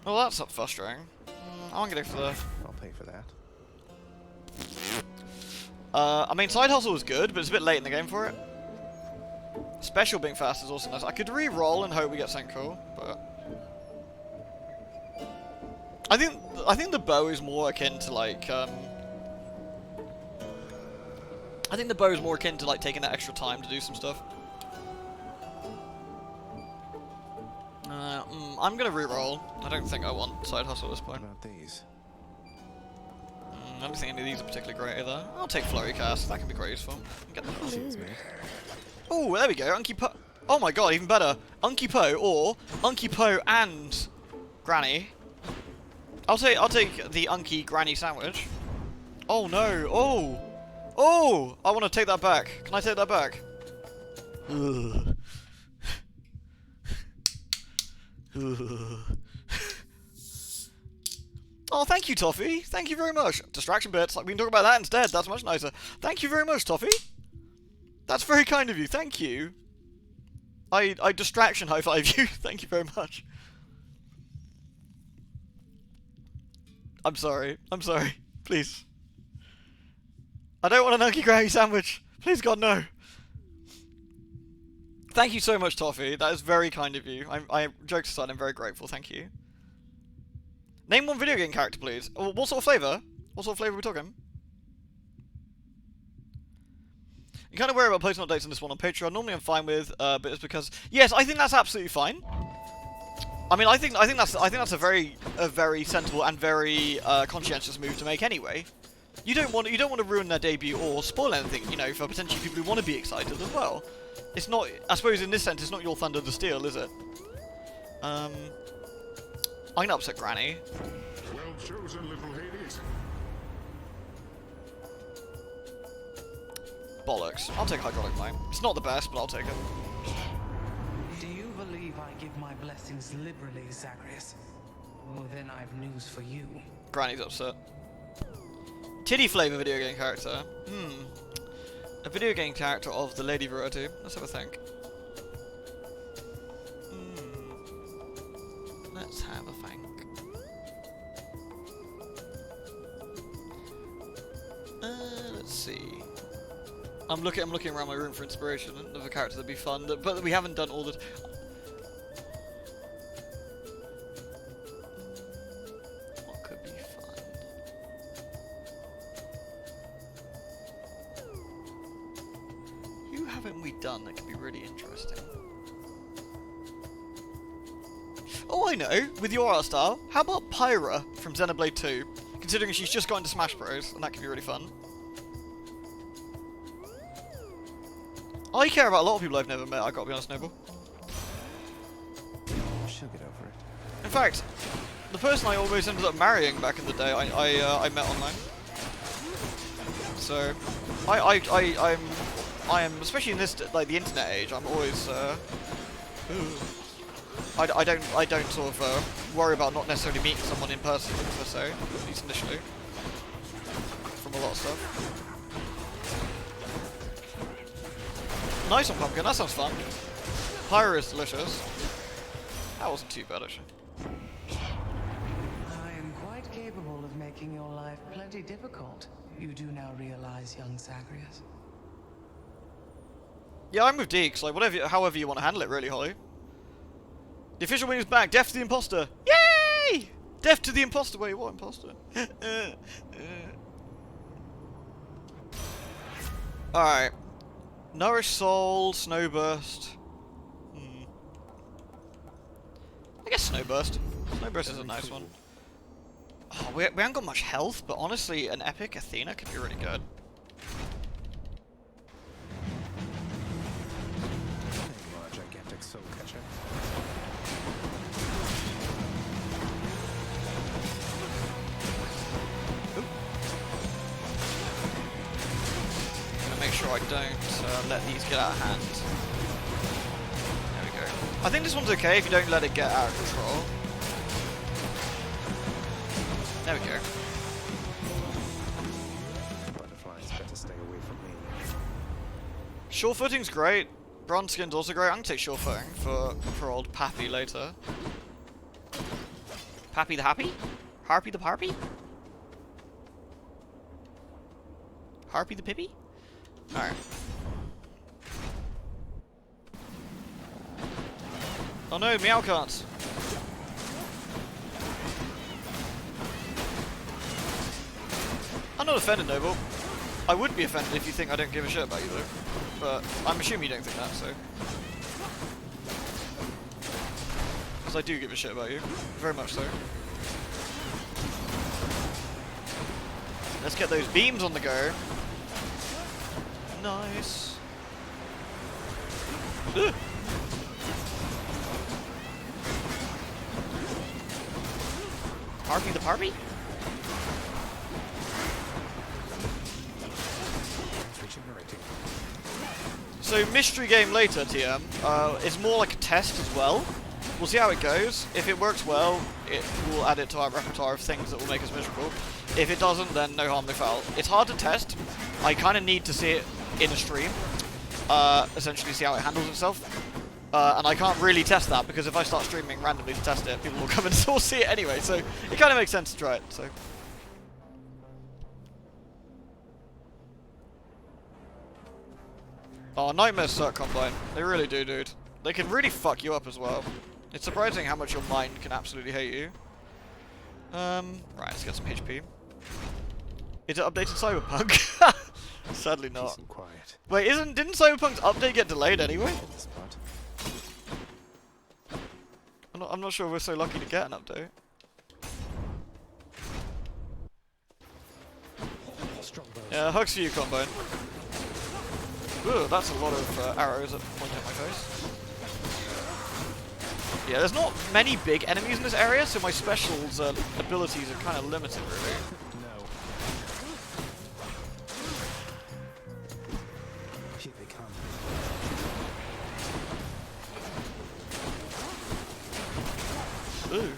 [SPEAKER 1] Well, that's frustrating. I want to go for the...
[SPEAKER 2] I'll pay for that.
[SPEAKER 1] I mean, side hustle was good, but it's a bit late in the game for it. Special being fast is also nice. I could re-roll and hope we get something cool, but... I think the bow is more akin to, like, I think the bow is more akin to, like, taking that extra time to do some stuff. I'm gonna re-roll. I don't think I want side hustle at this point.
[SPEAKER 2] What about these?
[SPEAKER 1] I don't think any of these are particularly great either. I'll take Flurry Cast. That can be quite useful. Get that.
[SPEAKER 2] Excuse me.
[SPEAKER 1] Oh, there we go. Unky Po. Oh my god, even better. Unky Po or Unky Po and Granny. I'll take the Unky Granny sandwich. Oh no. Oh. Oh. I want to take that back. Can I take that back? Ugh. Oh, thank you, Toffee. Thank you very much. Distraction bits. We can talk about that instead. That's much nicer. Thank you very much, Toffee. That's very kind of you. Thank you. I distraction high five you. Thank you very much. I'm sorry. I'm sorry. Please. I don't want an Unky Granny sandwich. Please, God, no. Thank you so much, Toffee. That is very kind of you. Jokes aside, I'm very grateful. Thank you. Name one video game character, please. What sort of flavour? What sort of flavour are we talking? You kind of worry about posting updates on this one on Patreon. Normally I'm fine with, but it's because yes, I think that's absolutely fine. I mean, I think that's a very sensible and very conscientious move to make anyway. You don't want to ruin their debut or spoil anything, you know, for potentially people who want to be excited as well. It's not, I suppose in this sense, it's not your thunder to steal, is it? I'm gonna upset Granny.
[SPEAKER 5] Well chosen, little Hades.
[SPEAKER 1] Bollocks. I'll take Hydraulic Mine. It's not the best, but I'll take it.
[SPEAKER 7] Do you believe I give my blessings liberally, Zagreus? Well, then I've news for you.
[SPEAKER 1] Granny's upset. Titty flavor video game character. A video game character of the lady variety. Let's have a think. Let's have a think. Let's see. I'm looking around my room for inspiration of a character that'd be fun, but we haven't done all the. What could be fun? Who haven't we done that could be really interesting? Oh, I know! With your art style, how about Pyra from Xenoblade 2? Considering she's just got into Smash Bros, and that could be really fun. I care about a lot of people I've never met, I gotta be honest, Noble.
[SPEAKER 2] She'll get over it.
[SPEAKER 1] In fact, the person I almost ended up marrying back in the day, I met online. So, I am, especially in this, like, the internet age, I'm always, I don't sort of worry about not necessarily meeting someone in person per se, at least initially. From a lot of stuff. Nice on pumpkin, that sounds fun. Pyro is delicious. That wasn't too bad actually.
[SPEAKER 7] I am quite capable of making your life plenty difficult. You do now realize, young Zagreus.
[SPEAKER 1] Yeah, I'm with Deeks, like whatever, however you want to handle it really, Holly. The official winner's back, death to the imposter! Yay! Death to the imposter, wait, what imposter? Alright. Nourish Soul, Snowburst. I guess Snowburst. Snowburst is a nice one. Oh, we haven't got much health, but honestly, an epic Athena could be really good.
[SPEAKER 2] Gigantic soul catcher.
[SPEAKER 1] Gonna make sure I don't let these get out of hand. There we go. I think this one's okay if you don't let it get out of control. There we go.
[SPEAKER 2] Butterflies better stay away from me.
[SPEAKER 1] Sure footing's great. Bronze skin's also great. I'm gonna take sure footing for old Pappy later. Pappy the Happy? Harpy the Harpy? Harpy the Pippy? Alright. Oh no, meow carts. I'm not offended, Noble. I would be offended if you think I don't give a shit about you, though. But I'm assuming you don't think that, so. Because I do give a shit about you. Very much so. Let's get those beams on the go. Nice. Ugh. Harpy the Parpy? So mystery game later, TM, is more like a test as well. We'll see how it goes. If it works well, it will add it to our repertoire of things that will make us miserable. If it doesn't, then no harm, no foul. It's hard to test. I kind of need to see it in a stream, essentially see how it handles itself. And I can't really test that because if I start streaming randomly to test it, people will come and see it anyway. So it kind of makes sense to try it. So. Oh, nightmares suck, Combine. They really do, dude. They can really fuck you up as well. It's surprising how much your mind can absolutely hate you. Right, let's get some HP. Is it updated Cyberpunk? Sadly not.
[SPEAKER 2] Peace and quiet.
[SPEAKER 1] Wait, didn't Cyberpunk's update get delayed anyway?
[SPEAKER 2] In this spot.
[SPEAKER 1] I'm not sure we're so lucky to get an update. Yeah, hugs for you, Combine. Ooh, that's a lot of arrows that point at my face. Yeah, there's not many big enemies in this area, so my specials abilities are kind of limited, really.
[SPEAKER 2] No. Here they come.
[SPEAKER 1] Ooh.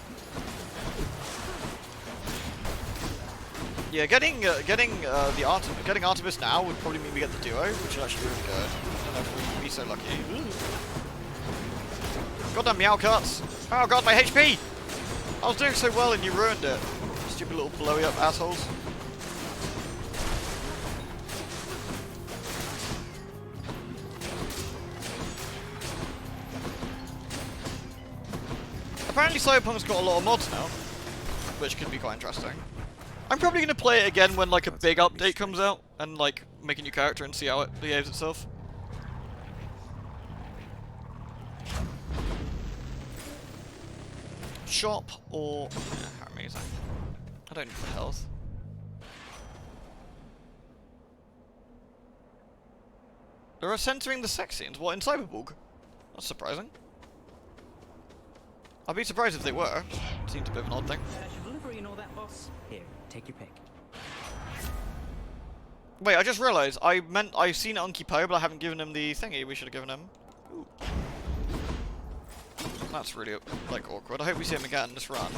[SPEAKER 1] Yeah, getting Artemis now would probably mean we get the duo, which is actually really good. I don't know if we'd be so lucky. Ooh. Goddamn meow carts! Oh god, my HP! I was doing so well and you ruined it. Stupid little blowy up assholes. Apparently Cyberpunk's got a lot of mods now, which could be quite interesting. I'm probably going to play it again when like a big update comes out and like make a new character and see how it behaves itself. Shop or... yeah, how amazing. I don't need the health. They're censoring the sex scenes. What, in Cyberpunk? That's surprising. I'd be surprised if they were. Seems a bit of an odd thing.
[SPEAKER 9] Delivery and all that, boss. Here, take your pick.
[SPEAKER 1] Wait, I just realised I've seen Unky Poe, but I haven't given him the thingy we should have given him. Ooh. That's really, like, awkward. I hope we see him again in this run.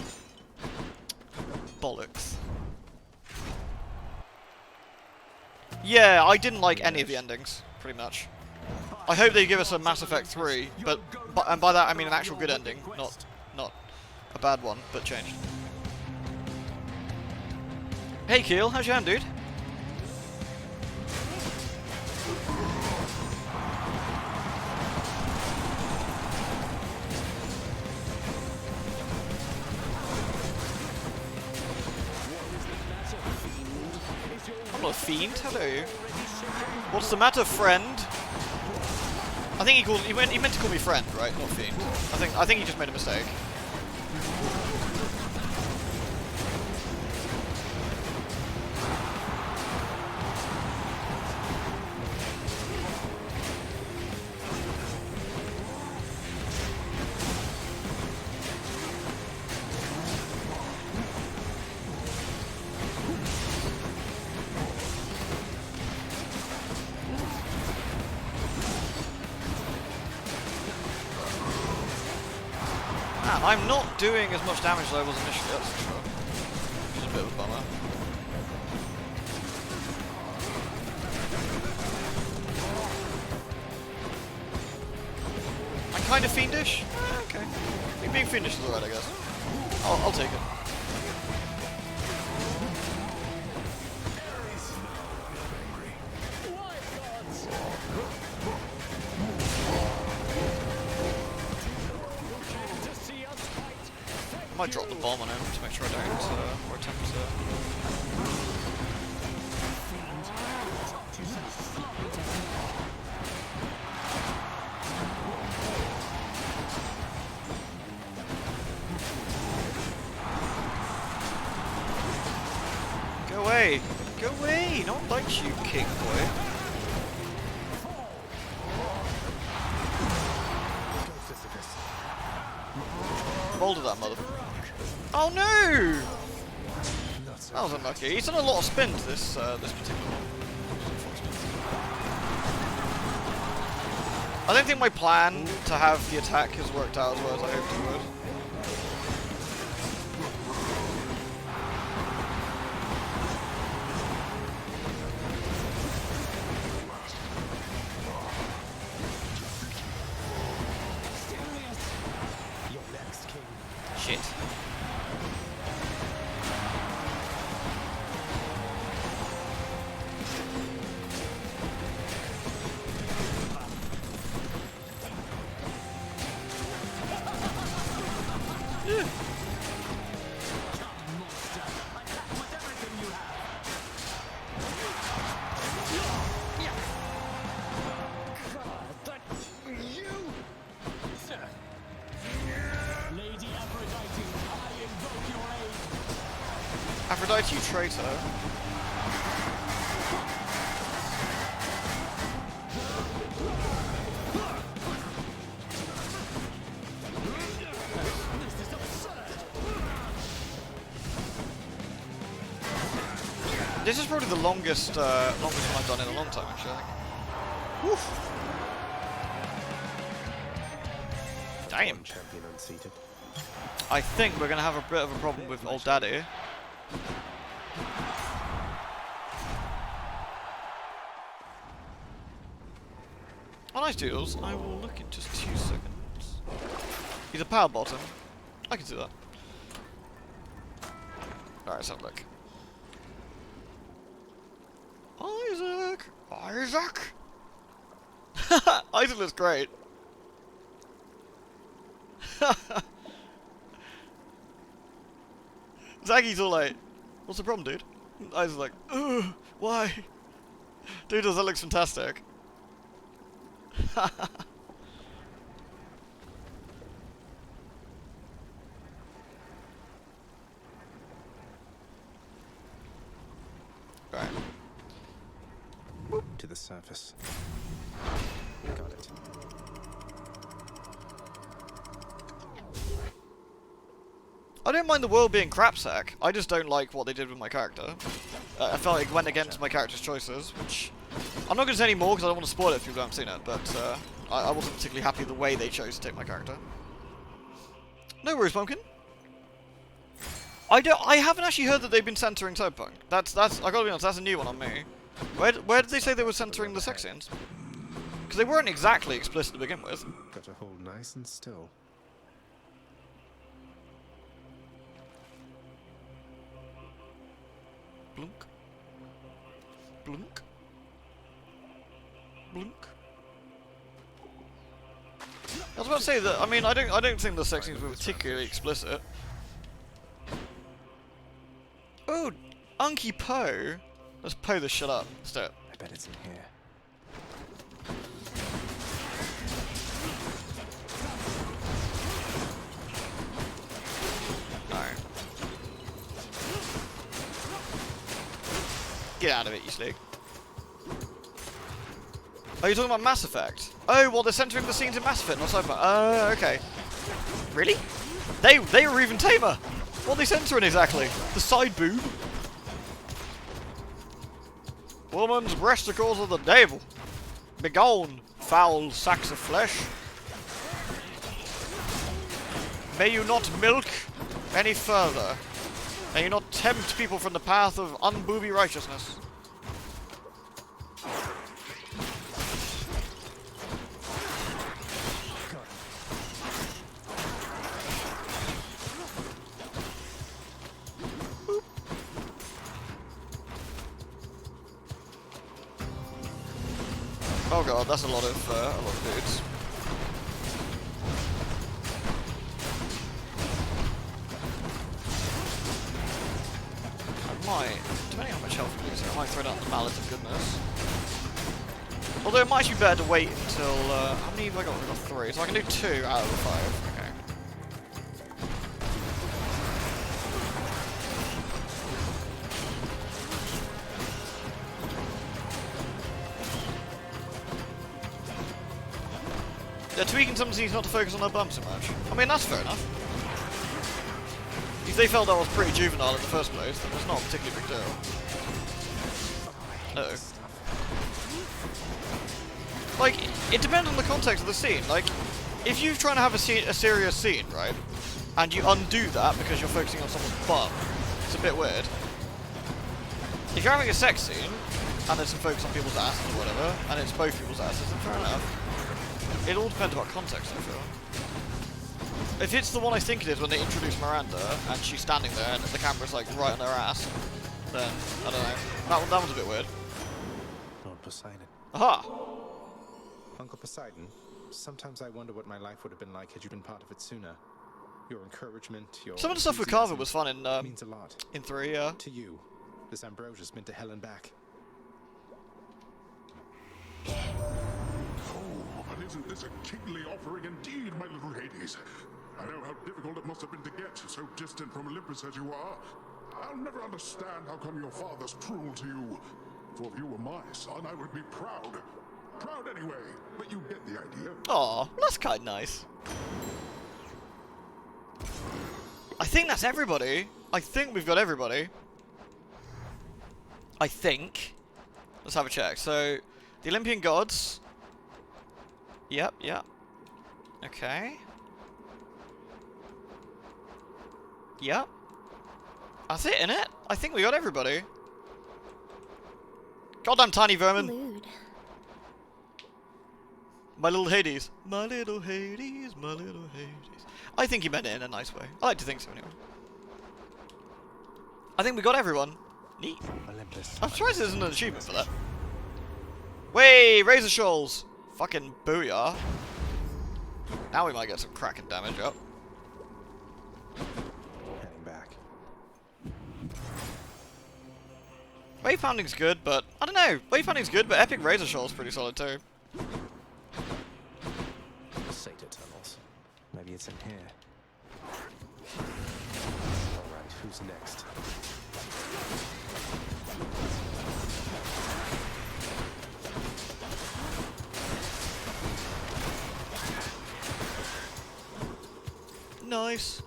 [SPEAKER 1] Bollocks. Yeah, I didn't like any of the endings, pretty much. I hope they give us a Mass Effect 3, and by that I mean an actual good ending, not a bad one, but changed. Hey Keel, how's your hand, dude? I'm not a fiend, hello. What's the matter, friend? I think he meant to call me friend, right? Not fiend. I think he just made a mistake. I'm not doing as much damage as I was initially, that's for sure. Which is a bit of a bummer. I'm kind of fiendish? Okay. I think being fiendish is alright, I guess. I'll take it. I might drop the bomb on him to make sure I don't, or attempt to... Go away! Go away! No one likes you, king boy. Boulder that motherfucker. Oh no! That was unlucky. He's done a lot of spins this particular one. I don't think my plan to have the attack has worked out as well as I hoped it would. Shit. Aphrodite, you traitor. This is probably the longest one I've done in a long time, actually, I think. Woof. Damn.
[SPEAKER 2] Champion unseated.
[SPEAKER 1] I think we're going to have a bit of a problem with old daddy. Oh, nice doodles. I will look in just 2 seconds. He's a power bottom. I can do that. Alright, let's have a look. Isaac! Isaac! Isaac looks great. Zaggy's all like, what's the problem, dude? Isaac's like, ugh, why? Doodles, that looks fantastic. Right.
[SPEAKER 2] To the surface. Got it.
[SPEAKER 1] I don't mind the world being crapsack. I just don't like what they did with my character. I felt like it went against my character's choices, which I'm not going to say any more because I don't want to spoil it if you haven't seen it, but I wasn't particularly happy with the way they chose to take my character. No worries, Pumpkin. I haven't actually heard that they've been censoring Cyberpunk. That's I gotta be honest, that's a new one on me. Where did they say they were censoring the sex scenes? Because they weren't exactly explicit to begin with.
[SPEAKER 2] Got to hold nice and still.
[SPEAKER 1] Blunk. Blunk. Blunk. I was about to say that. I mean, I don't think the sex scenes were particularly explicit. Oh, Unky Poe. Let's Poe this shit up. Let's do it.
[SPEAKER 2] I bet it's in here.
[SPEAKER 1] Alright. Get out of it, you slick. Oh, you're talking about Mass Effect? Oh, well, they're centering the scenes in Mass Effect, not Cyberpunk. Oh, okay. Really? They were even tamer. What are they censoring exactly? The side boob? Woman's breasticles of the devil. Begone, foul sacks of flesh. May you not milk any further. May you not tempt people from the path of unbooby righteousness. Oh god, that's a lot of dudes. I might, depending on how much health we lose, I might throw down the Mallet of Goodness. Although it might be better to wait until, how many have I got? I've got 3, so I can do 2 out of the 5. Okay. They're tweaking some scenes not to focus on their bumps so much. I mean, that's fair enough. If they felt that was pretty juvenile in the first place, then it's not a particularly big deal. No. Like, it depends on the context of the scene. Like, if you're trying to have a serious scene, right, and you undo that because you're focusing on someone's bum, it's a bit weird. If you're having a sex scene, and there's some focus on people's asses or whatever, and it's both people's asses, then fair enough. It all depends about context, I feel. If it's the one I think it is when they introduce Miranda, and she's standing there, and the camera's like right on her ass, then, I don't know. That one's a bit weird.
[SPEAKER 2] Lord Poseidon.
[SPEAKER 1] Aha!
[SPEAKER 2] Uncle Poseidon, sometimes I wonder what my life would have been like had you been part of it sooner. Your encouragement, your
[SPEAKER 1] Some of the stuff with Cavia was fun in,
[SPEAKER 2] means a lot.
[SPEAKER 1] in 3, yeah.
[SPEAKER 2] To you, this Ambrosia's been to hell and back.
[SPEAKER 5] But isn't this a kingly offering indeed, my little Hades? I know how difficult it must have been to get, so distant from Olympus as you are. I'll never understand how come your father's cruel to you. For if you were my son, I would be proud. Proud anyway, but you get the idea.
[SPEAKER 1] Aw, that's kind of nice. I think that's everybody. I think we've got everybody. I think. Let's have a check. So, the Olympian gods. Yep, yep. Okay. Yep. That's it, innit? I think we got everybody. Goddamn tiny vermin.
[SPEAKER 3] Lewd.
[SPEAKER 1] My little Hades. My little Hades, my little Hades. I think he meant it in a nice way. I like to think so, anyway. I think we got everyone. Neat.
[SPEAKER 2] Olympus.
[SPEAKER 1] I'm surprised there's an achievement for that. Way, Razor Shoals. Fucking booyah. Now we might get some cracking damage up.
[SPEAKER 2] Heading back.
[SPEAKER 1] Wave Pounding's good, but I don't know. Wave Pounding's good, but Epic Razor Shoal's pretty solid too.
[SPEAKER 2] Satyr tunnels. Maybe it's in here. Alright, who's next?
[SPEAKER 1] Nice.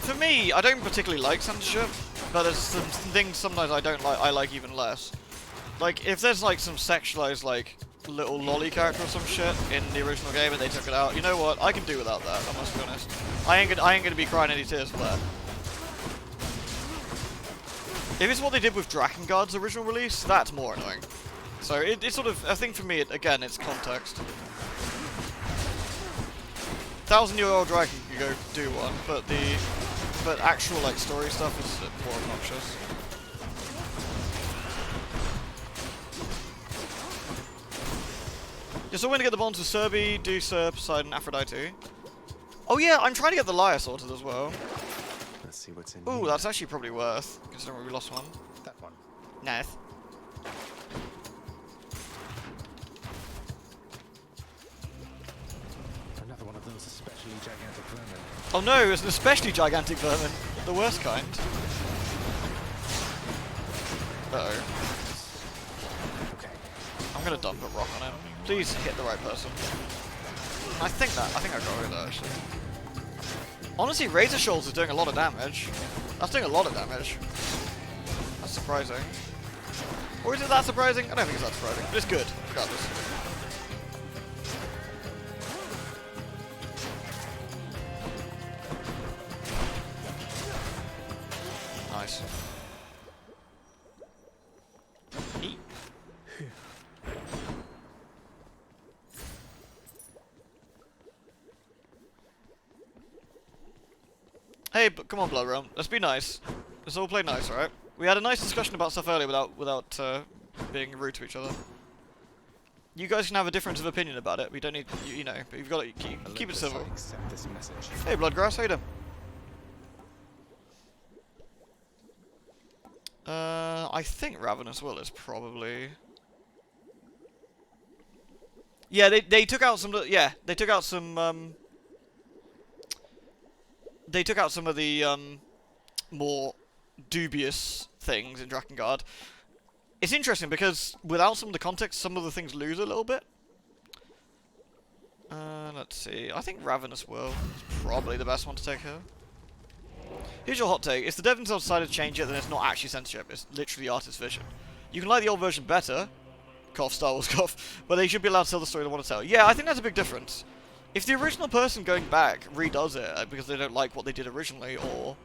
[SPEAKER 1] For me, I don't particularly like censorship, but there's some things sometimes I don't like. I like even less. Like, if there's like some sexualized like little lolly character or some shit in the original game and they took it out, you know what? I can do without that. I must be honest. I ain't gonna be crying any tears for that. If it's what they did with Drakengard's original release, that's more annoying. So it's sort of, I think for me, again, it's context. 1,000-year-old dragon can go do one, but actual like story stuff is more obnoxious. Yeah, so we're gonna get the bonds with Serbi, Dusa, Poseidon, Aphrodite. Oh yeah, I'm trying to get the Lyre sorted as well.
[SPEAKER 2] Let's see what's in
[SPEAKER 1] Ooh,
[SPEAKER 2] here.
[SPEAKER 1] that's actually probably worth, considering we lost one.
[SPEAKER 2] That one.
[SPEAKER 1] Nice.
[SPEAKER 2] Another one of those especially gigantic vermin.
[SPEAKER 1] Oh no, it's an especially gigantic vermin. The worst kind. Uh-oh.
[SPEAKER 2] Okay.
[SPEAKER 1] I'm gonna dump a rock on him. Please hit the right person. I think I got rid of that actually. Honestly, Razor Shoals is doing a lot of damage. That's doing a lot of damage. That's surprising. Or is it that surprising? I don't think it's that surprising, but it's good, regardless. Nice. Eat. Hey, come on, Blood Realm. Let's be nice. Let's all play nice, alright? We had a nice discussion about stuff earlier without being rude to each other. You guys can have a difference of opinion about it. We don't need, you know, but you've got to keep it civil.
[SPEAKER 2] Accept this message.
[SPEAKER 1] Hey, Bloodgrass, how you doing? I think Ravenous Will is probably... Yeah, they took out some... Yeah, they took out some... They took out some of the more dubious things in Drakengard. It's interesting because without some of the context, some of the things lose a little bit. Let's see. I think Ravenous Will is probably the best one to take here. Here's your hot take. If the dev themselves decided to change it, then it's not actually censorship. It's literally artist vision. You can like the old version better. Cough, Star Wars cough. But they should be allowed to tell the story they want to tell. Yeah, I think that's a big difference. If the original person going back redoes it because they don't like what they did originally, or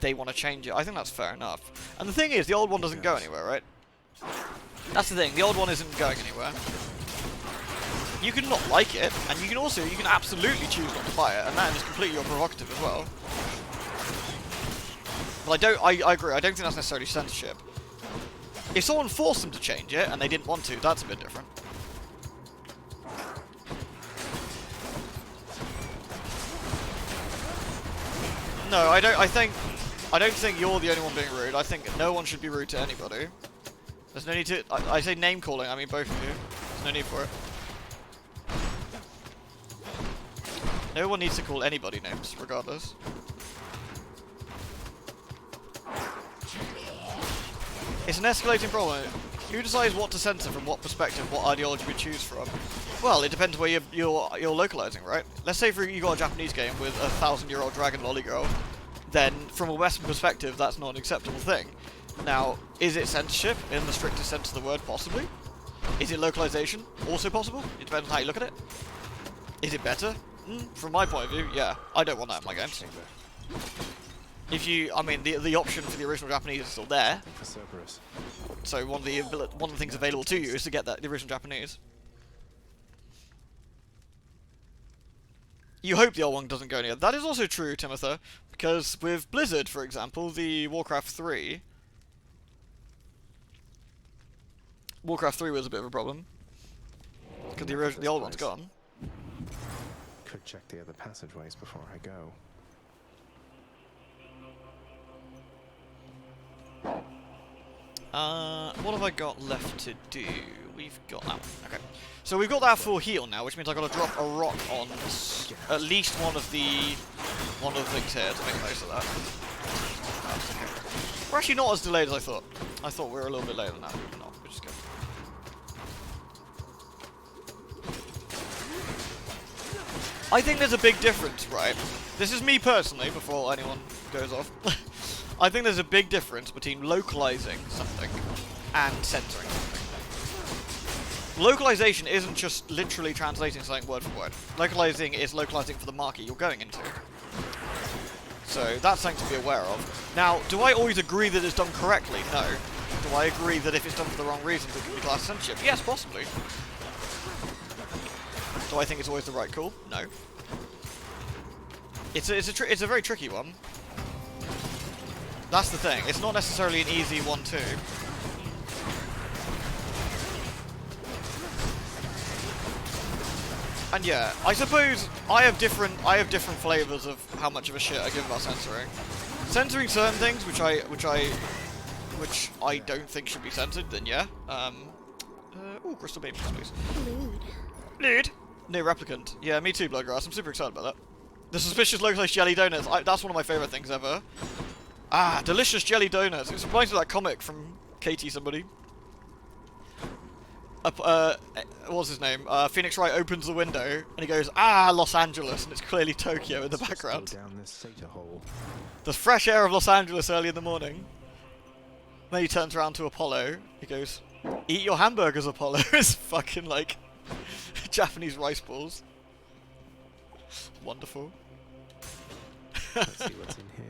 [SPEAKER 1] they want to change it, I think that's fair enough. And the thing is, the old one doesn't go anywhere, right? That's the thing, the old one isn't going anywhere. You can not like it, and you can absolutely choose not to buy it, and that is completely your prerogative as well. But I agree, I don't think that's necessarily censorship. If someone forced them to change it, and they didn't want to, that's a bit different. No, I don't think you're the only one being rude. I think no one should be rude to anybody. There's no need to... I say name calling, I mean both of you. There's no need for it. No one needs to call anybody names, regardless. It's an escalating problem. Who decides what to censor from what perspective, what ideology we choose from? Well, it depends where you're localizing, right? Let's say you got a Japanese game with a 1,000-year-old dragon lolly girl, then from a Western perspective, that's not an acceptable thing. Now, is it censorship in the strictest sense of the word? Possibly. Is it localization? Also possible. It depends on how you look at it. Is it better? From my point of view, yeah. I don't want that in my games. If you, I mean, the option for the original Japanese is still there. So one of the things available to you is to get the original Japanese. You hope the old one doesn't go anywhere. That is also true, Timothy, because with Blizzard, for example, the Warcraft 3 was a bit of a problem because the old one's gone.
[SPEAKER 2] Could check the other passageways before I go.
[SPEAKER 1] What have I got left to do? We've got that one. Okay. So we've got that full heal now, which means I've got to drop a rock on at least one of the things here to make the most of that. We're actually not as delayed as I thought. I thought we were a little bit later than that. We're not. We're just good. I think there's a big difference, right? This is me personally, before anyone goes off. I think there's a big difference between localizing something and censoring something. Localization isn't just literally translating something word for word. Localizing is localizing for the market you're going into. So that's something to be aware of. Now, do I always agree that it's done correctly? No. Do I agree that if it's done for the wrong reasons it can be class censorship? Yes, possibly. Do I think it's always the right call? No. It's a very tricky one. That's the thing. It's not necessarily an easy one too. And yeah, I suppose I have different flavors of how much of a shit I give about censoring. Censoring certain things, which I don't think should be censored, then yeah. Ooh, crystal baby, please.
[SPEAKER 3] Lewd.
[SPEAKER 1] Lewd. No replicant. Yeah, me too, Bloodgrass. I'm super excited about that. The suspicious localized jelly donuts. That's one of my favorite things ever. Ah, delicious jelly donuts. It's reminds me of that comic from Katie somebody. What's his name? Phoenix Wright opens the window and he goes, "Ah, Los Angeles," and it's clearly Tokyo in the background.
[SPEAKER 2] Down this Sata hole.
[SPEAKER 1] The fresh air of Los Angeles early in the morning. Then he turns around to Apollo. He goes, "Eat your hamburgers, Apollo." It's fucking like Japanese rice balls. Wonderful.
[SPEAKER 2] Let's see what's in here.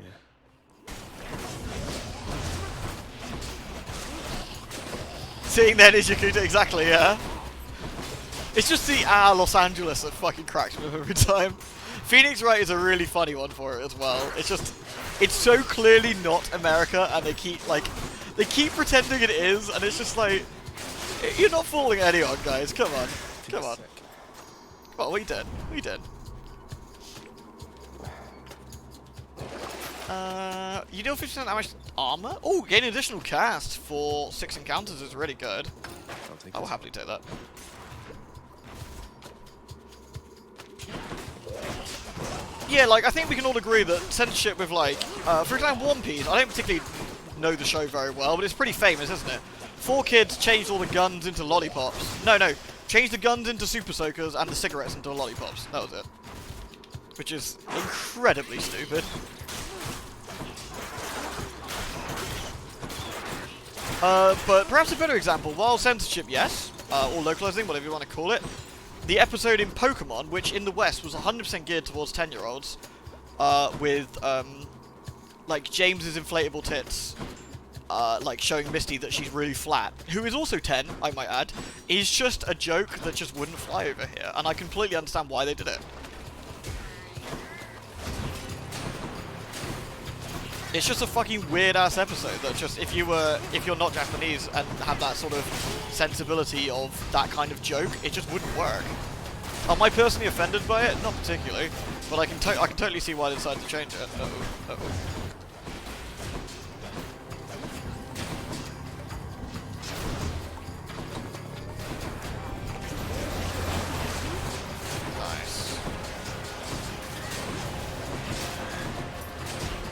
[SPEAKER 1] Seeing then is Yakuta, exactly, yeah. It's just the Los Angeles that fucking cracks me up every time. Phoenix Wright is a really funny one for it as well. It's just, it's so clearly not America, and they keep pretending it is, and it's just like, you're not fooling anyone, guys. Come on, come on. Come on, what you did? What you did? You deal 50% damage armor? Oh, gain additional cast for 6 encounters is really good. I will happily take that. Yeah, like, I think we can all agree that censorship with, like, for example, One Piece, I don't particularly know the show very well, but it's pretty famous, isn't it? 4 kids changed all the guns into lollipops. No, changed the guns into super soakers and the cigarettes into lollipops. That was it. Which is incredibly stupid. But perhaps a better example, while censorship, yes, or localizing, whatever you want to call it, the episode in Pokemon, which in the West was 100% geared towards 10-year-olds, with, like, James's inflatable tits, like, showing Misty that she's really flat, who is also 10, I might add, is just a joke that just wouldn't fly over here, and I completely understand why they did it. It's just a fucking weird-ass episode that just, if you're not Japanese and have that sort of sensibility of that kind of joke, it just wouldn't work. Am I personally offended by it? Not particularly, but I can totally see why they decided to change it. Uh-oh, uh-oh.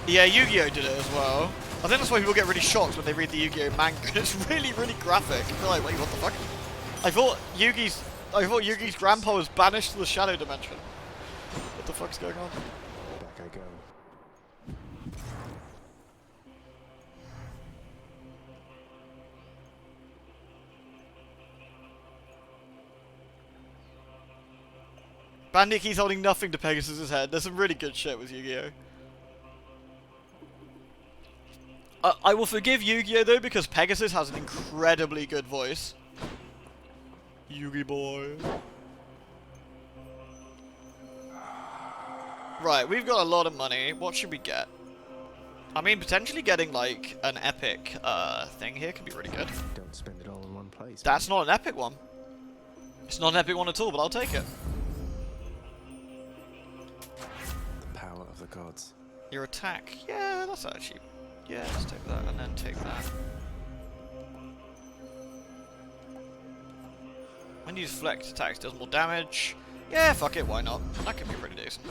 [SPEAKER 1] Yeah, Yu-Gi-Oh! Did it as well. I think that's why people get really shocked when they read the Yu-Gi-Oh! Manga. It's really, really graphic. They're like, wait, what the fuck? I thought Yugi's grandpa was banished to the Shadow Dimension. What the fuck's going on?
[SPEAKER 2] Back I go.
[SPEAKER 1] Bandit keeps holding nothing to Pegasus' head. There's some really good shit with Yu-Gi-Oh! I will forgive Yu-Gi-Oh! Though, because Pegasus has an incredibly good voice. Yugi boy. Right, we've got a lot of money. What should we get? I mean, potentially getting, like, an epic thing here could be really good.
[SPEAKER 2] Don't spend it all in one place.
[SPEAKER 1] That's not an epic one. It's not an epic one at all, but I'll take it.
[SPEAKER 2] The power of the gods.
[SPEAKER 1] Your attack. Yeah, that's actually... Yeah, let's take that and then take that. When you deflect attacks, does more damage. Yeah, fuck it, why not? That could be pretty decent.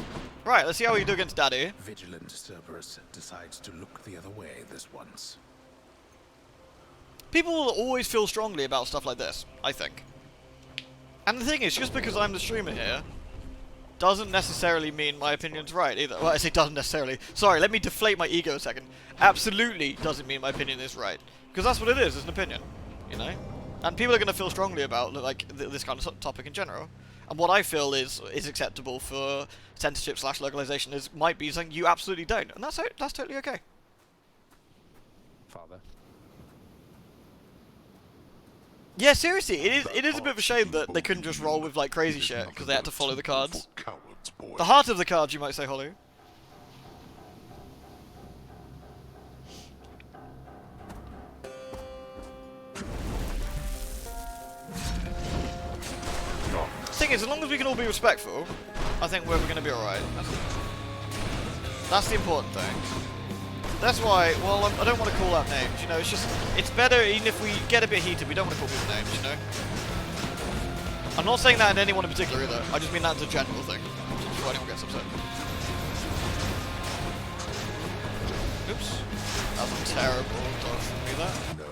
[SPEAKER 1] Right, let's see how we do against Daddy.
[SPEAKER 10] Vigilant Cerberus decides to look the other way this once.
[SPEAKER 1] People will always feel strongly about stuff like this, I think. And the thing is, just because I'm the streamer here, doesn't necessarily mean my opinion's right either. Well, I say doesn't necessarily. Sorry, let me deflate my ego a second. Absolutely doesn't mean my opinion is right. Because that's what it is, it's an opinion. You know? And people are going to feel strongly about like this kind of topic in general. And what I feel is acceptable for censorship / localization might be something you absolutely don't, and that's totally okay.
[SPEAKER 2] Father.
[SPEAKER 1] Yeah, seriously, it is a bit of a shame that they couldn't just roll with like crazy shit because they had to follow the cards. The heart of the cards, you might say, Holly. The thing is, as long as we can all be respectful, I think we're going to be alright. That's the important thing. That's why, well, I don't want to call out names, you know, it's better even if we get a bit heated, we don't want to call people names, you know? I'm not saying that in anyone in particular either, I just mean that as a general thing, just before anyone gets upset. Oops. That was a terrible dodge from me, that. No.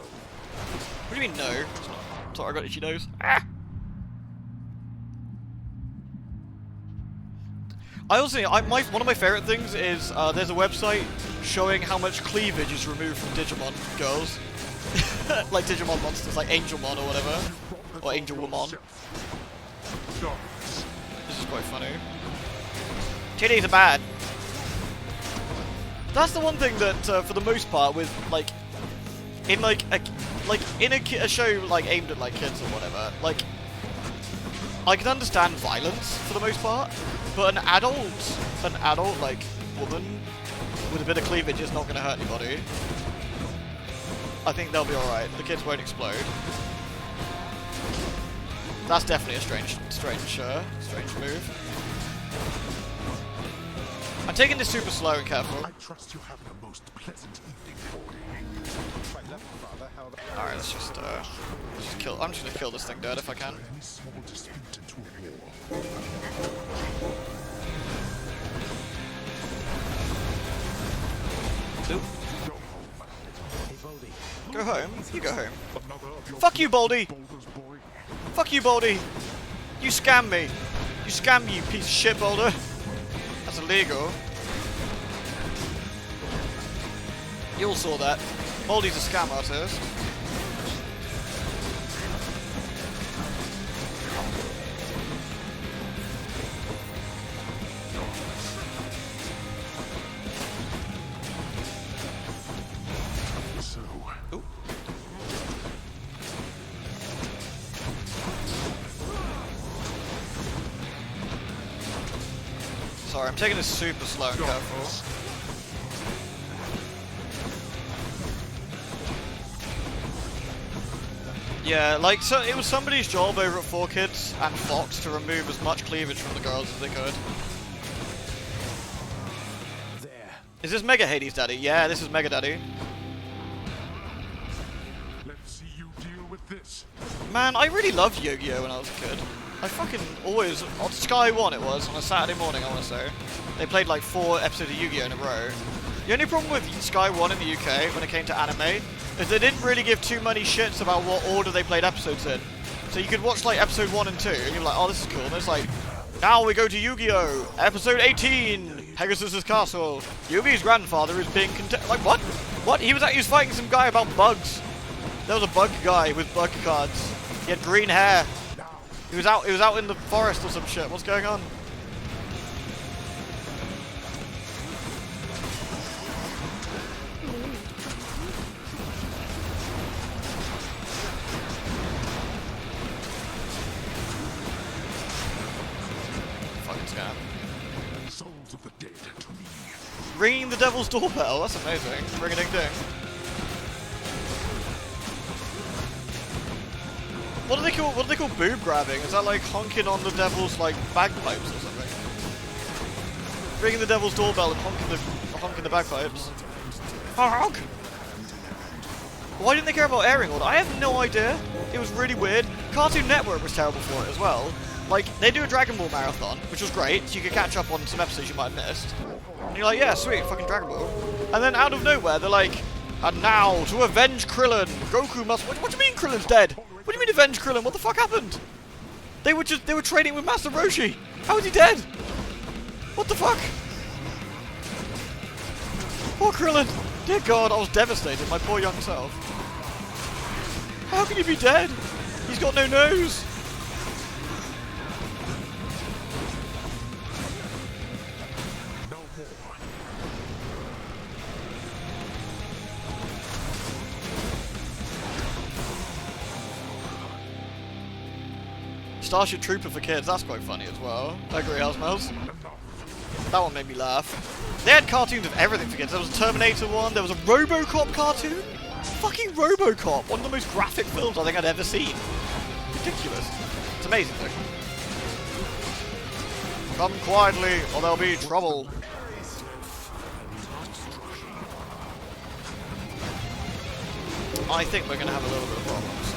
[SPEAKER 1] What do you mean, no? Sorry, I got itchy nose. Ah! I also, one of my favourite things is there's a website showing how much cleavage is removed from Digimon girls. Like Digimon monsters, like Angelmon or whatever. Or Angelwoman. This is quite funny. Titties are bad. That's the one thing that, for the most part, with, like, in, a show, like, aimed at, like, kids or whatever, like, I can understand violence, for the most part, but an adult, like, woman with a bit of cleavage is not going to hurt anybody. I think they'll be alright. The kids won't explode. That's definitely a strange move. I'm taking this super slow and careful.
[SPEAKER 5] I trust you having a most pleasant evening, Baldy.
[SPEAKER 1] Alright, let's just kill. I'm just gonna kill this thing dead if I can.
[SPEAKER 5] Any small dispute into a war.
[SPEAKER 1] Oop.
[SPEAKER 4] Hey, Baldy.
[SPEAKER 1] Go home. You go home. Fuck you, Baldy. Fuck you, Baldy. You scam me. You scam me, you piece of shit, Boulder. That's illegal. You all saw that. Baldy's a scam artist. Ooh. Sorry, I'm taking this super slow and careful. Yeah, like, so it was somebody's job over at 4Kids and Fox to remove as much cleavage from the girls as they could.
[SPEAKER 4] There.
[SPEAKER 1] Is this Mega Hades Daddy? Yeah, this is Mega Daddy.
[SPEAKER 5] Let's see you deal with this.
[SPEAKER 1] Man, I really loved Yu-Gi-Oh when I was a kid. I fucking always, on Sky 1 it was, on a Saturday morning I want to say. They played like 4 episodes of Yu-Gi-Oh in a row. The only problem with Sky 1 in the UK when it came to anime is they didn't really give too many shits about what order they played episodes in. So you could watch like episode 1 and 2 and you're like, oh this is cool. And it's like, now we go to Yu-Gi-Oh! Episode 18! Pegasus' Castle. Yugi's grandfather is being like what? What? He was fighting some guy about bugs. There was a bug guy with bug cards. He had green hair. He was out in the forest or some shit. What's going on? Fucking scam.
[SPEAKER 5] Souls of the dead to me.
[SPEAKER 1] Ringing the devil's doorbell. That's amazing. Ring a ding ding. What do they call boob grabbing? Is that like honking on the devil's like bagpipes or something? Ringing the devil's doorbell and honking the bagpipes. Honk! Why didn't they care about airing order? I have no idea. It was really weird. Cartoon Network was terrible for it as well. Like, they do a Dragon Ball marathon, which was great, so you could catch up on some episodes you might have missed. And you're like, yeah, sweet, fucking Dragon Ball. And then out of nowhere, they're like, and now, to avenge Krillin, Goku must... What do you mean Krillin's dead? What do you mean avenge Krillin? What the fuck happened? They were training with Master Roshi. How is he dead? What the fuck? Poor Krillin. Dear God, I was devastated, my poor young self. How can he be dead? He's got no nose.
[SPEAKER 4] No more.
[SPEAKER 1] Starship Trooper for kids, that's quite funny as well. I agree, House Mouse. That one made me laugh. They had cartoons of everything for kids. There was a Terminator one, there was a RoboCop cartoon. Fucking RoboCop, one of the most graphic films I think I'd ever seen. Ridiculous. It's amazing though. Come quietly or there'll be trouble. I think we're going to have a little bit of problems.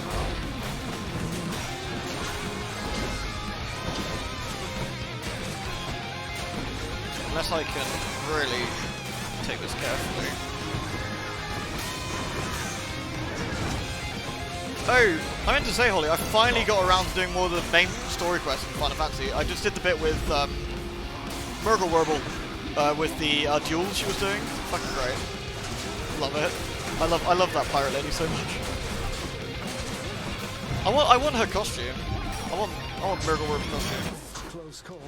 [SPEAKER 1] Unless I can really take this carefully. Oh, I meant to say, Holly, I finally got around to doing more of the main story quests in Final Fantasy. I just did the bit with Murgle Werble, with the duels she was doing. Fucking great. Love it. I love that pirate lady so much. I want her costume. I want Murgle Werble's costume.
[SPEAKER 2] Close call.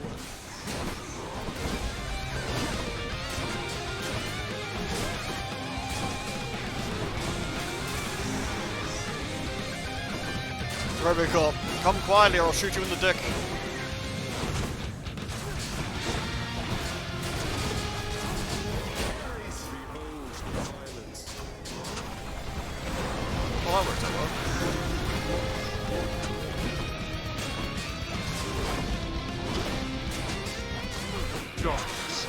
[SPEAKER 1] Robocop, come quietly or I'll shoot you in the dick. Well, that worked out well.
[SPEAKER 5] Darkness.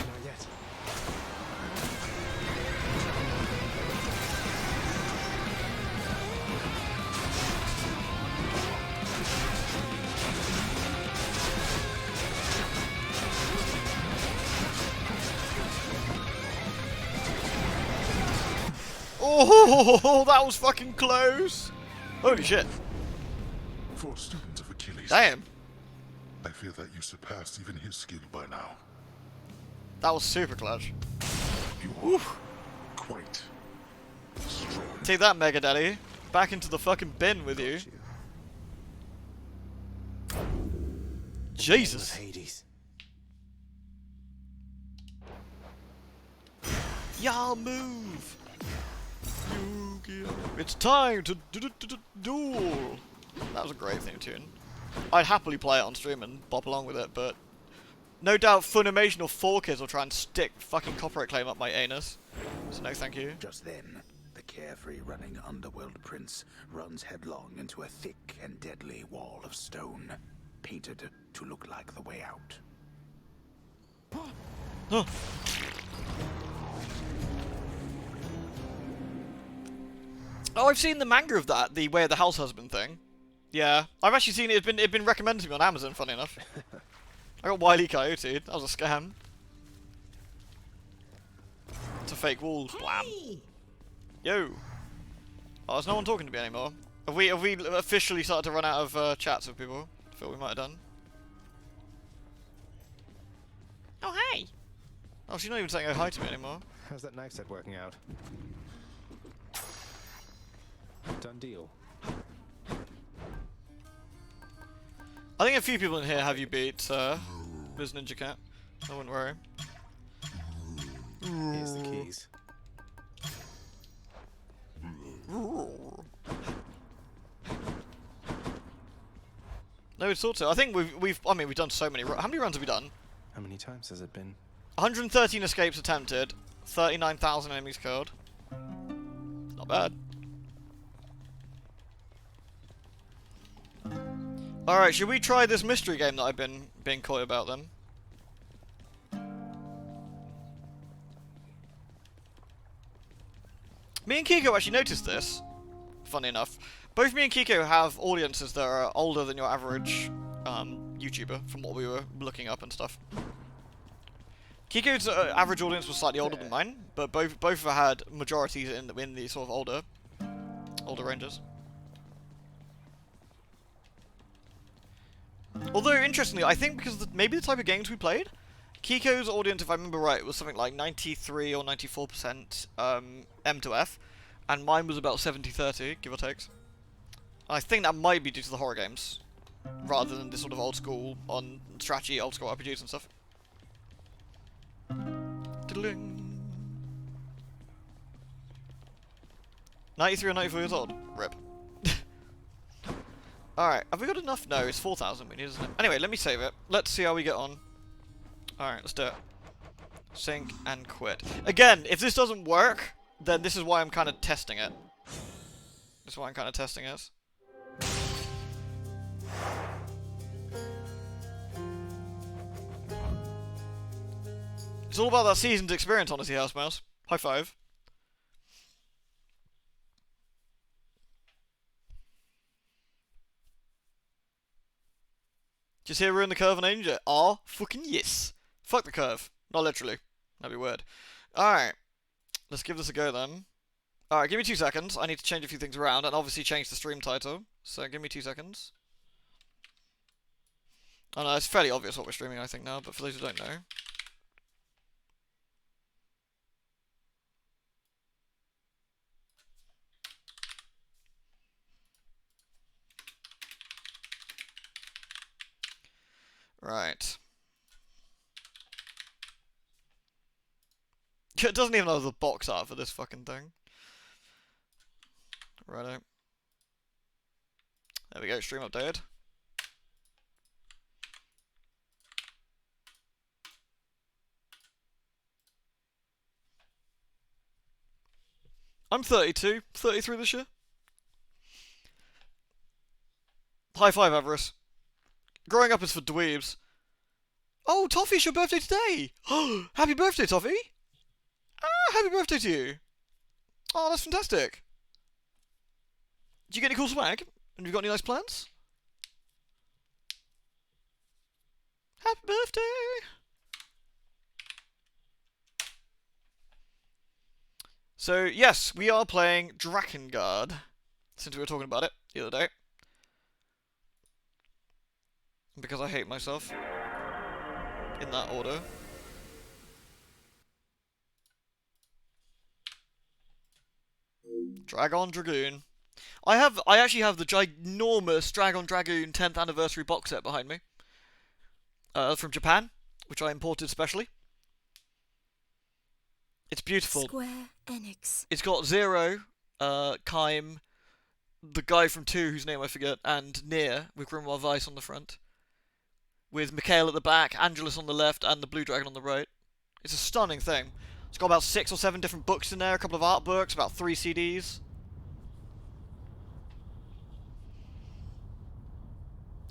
[SPEAKER 2] Not yet.
[SPEAKER 1] Oh, that was fucking close. Holy shit.
[SPEAKER 5] For students of Achilles,
[SPEAKER 1] Damn.
[SPEAKER 5] I fear that you surpassed even his skill by now.
[SPEAKER 1] That was super clutch.
[SPEAKER 5] You are quite strong.
[SPEAKER 1] Take that, Mega Daddy. Back into the fucking bin with you. Jesus.
[SPEAKER 4] Hades.
[SPEAKER 1] Y'all move. It's time to duel. That was a great theme tune. I'd happily play it on stream and bop along with it, but no doubt Funimation or 4Kids will try and stick fucking copyright claim up my anus. So no thank you.
[SPEAKER 10] Just then, the carefree running underworld prince runs headlong into a thick and deadly wall of stone, painted to look like the way out.
[SPEAKER 1] Huh. Oh, I've seen the manga of that, the Way of the House Husband thing. Yeah, I've actually seen it. It'd been recommended to me on Amazon. Funny enough, I got Wile E. Coyote. That was a scam. It's a fake wall. Blam. Yo. Oh, there's no one talking to me anymore. Have we officially started to run out of chats with people? I feel we might have done. Oh hey. Oh, she's not even saying oh hi to me anymore.
[SPEAKER 2] How's that knife set working out? Done deal.
[SPEAKER 1] I think a few people in here have you beat, Biz Ninja Cat. I wouldn't worry.
[SPEAKER 2] Here's the keys.
[SPEAKER 1] No, it's thought so. I think we've done so many. How many runs have we done?
[SPEAKER 2] How many times has it been?
[SPEAKER 1] 113 escapes attempted, 39,000 enemies killed. Not bad. Alright, should we try this mystery game that I've been being coy about then? Me and Kiko actually noticed this, funny enough. Both me and Kiko have audiences that are older than your average YouTuber, from what we were looking up and stuff. Kiko's average audience was slightly older than mine, but both have had majorities in the sort of older ranges. Although, interestingly, I think because maybe the type of games we played, Kiko's audience, if I remember right, was something like 93 or 94% M to F, and mine was about 70-30, give or take. I think that might be due to the horror games, rather than this sort of old school on strategy, old school RPGs and stuff. 93 or 94 years old. Rip. Alright, have we got enough? No, it's 4,000 we need, isn't it? Anyway, let me save it. Let's see how we get on. Alright, let's do it. Sync and quit. Again, if this doesn't work, then this is why I'm kind of testing it. This is why I'm kind of testing it. It's all about that seasoned experience, honestly, House Mouse. High five. Just here ruin the curve on Angel? Oh, fucking yes. Fuck the curve. Not literally. That'd be weird. Alright. Let's give this a go then. Alright, give me 2 seconds. I need to change a few things around and obviously change the stream title. So give me 2 seconds. Oh no, it's fairly obvious what we're streaming, I think, now, but for those who don't know. Right. It doesn't even have the box art for this fucking thing. Righto. There we go, stream updated. I'm 32, 33 this year. High five, Avarice. Growing up is for dweebs. Oh, Toffee, it's your birthday today! Happy birthday, Toffee! Ah, happy birthday to you! Oh, that's fantastic! Did you get any cool swag? And have you got any nice plans? Happy birthday! So, yes, we are playing Drakengard, since we were talking about it the other day. Because I hate myself. In that order. Dragon Dragoon. I actually have the ginormous Dragon Dragoon 10th anniversary box set behind me. From Japan, which I imported specially. It's beautiful.
[SPEAKER 3] Square Enix.
[SPEAKER 1] It's got Zero, Kaim, the guy from 2 whose name I forget, and Nier with Grimoire Weiss on the front. With Mikhail at the back, Angelus on the left, and the Blue Dragon on the right. It's a stunning thing. It's got about 6 or 7 different books in there, a couple of art books, about 3 CDs.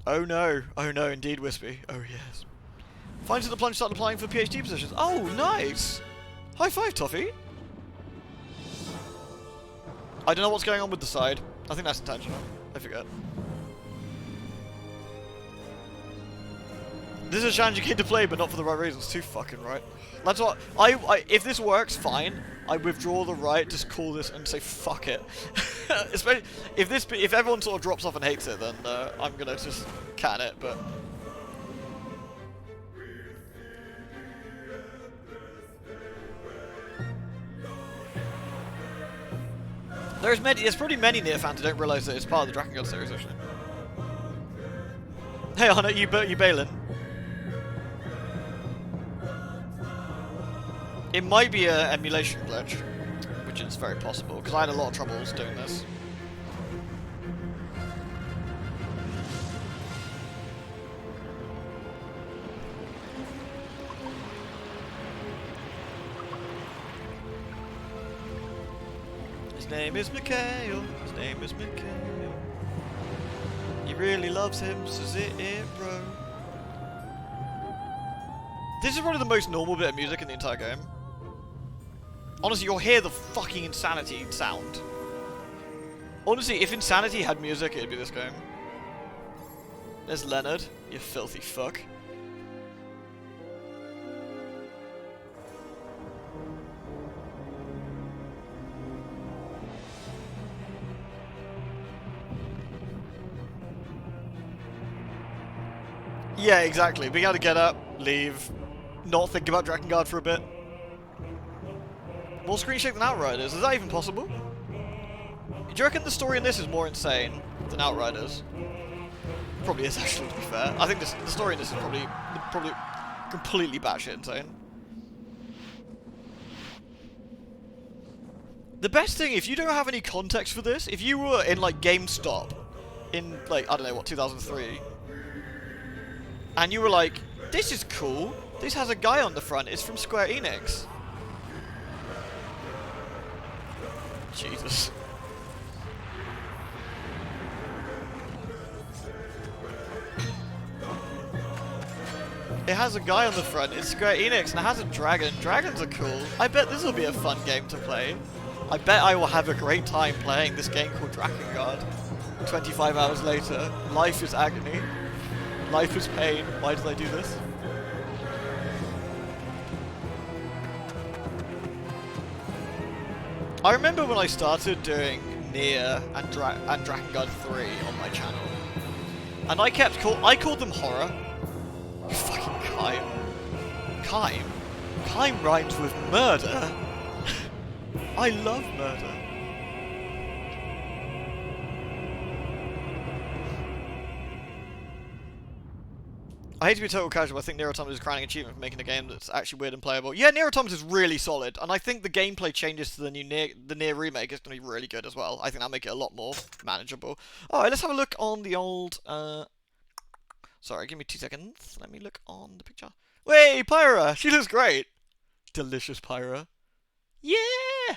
[SPEAKER 1] Oh no, indeed, Wispy. Oh yes. Finds that the plunge started applying for PhD positions. Oh, nice! High five, Toffee! I don't know what's going on with the side. I think that's intentional. I forget. This is a challenging game to play, but not for the right reasons. Too fucking right. That's what if this works, fine. I withdraw the right. Just call this and say fuck it. Especially if everyone sort of drops off and hates it, then I'm gonna just can it. But there's probably many Nier fans who don't realise that it's part of the Drakengard series, actually. Hey, Anna, you bailing? It might be an emulation glitch, which is very possible, because I had a lot of troubles doing this. His name is Mikhail, his name is Mikhail. He really loves him, says it, bro. This is probably the most normal bit of music in the entire game. Honestly, you'll hear the fucking Insanity sound. Honestly, if Insanity had music, it'd be this game. There's Leonard, you filthy fuck. Yeah, exactly. We gotta get up, leave, not think about Drakengard for a bit. More screen shake than Outriders. Is that even possible? Do you reckon the story in this is more insane than Outriders? Probably is, actually, to be fair. I think the story in this is probably completely batshit insane. The best thing, if you don't have any context for this, if you were in, like, GameStop in, like, I don't know, what, 2003, and you were like, this is cool, this has a guy on the front, it's from Square Enix. Jesus. It has a guy on the front, it's Square Enix, and it has a dragon. Dragons are cool. I bet this will be a fun game to play. I bet I will have a great time playing this game called Drakengard. 25 hours later, life is agony. Life is pain. Why did I do this? I remember when I started doing Nier and Drakengard 3 on my channel. And I called them horror. You fucking Kime. Kime? Kime rhymes with murder? I love murder. I hate to be total casual, I think Nier Automata is a crowning achievement for making a game that's actually weird and playable. Yeah, Nier Automata is really solid, and I think the gameplay changes to the new Nier remake is going to be really good as well. I think that'll make it a lot more manageable. Alright, let's have a look on the old, sorry, give me 2 seconds. Let me look on the picture. Wait, Pyra! She looks great! Delicious Pyra. Yeah!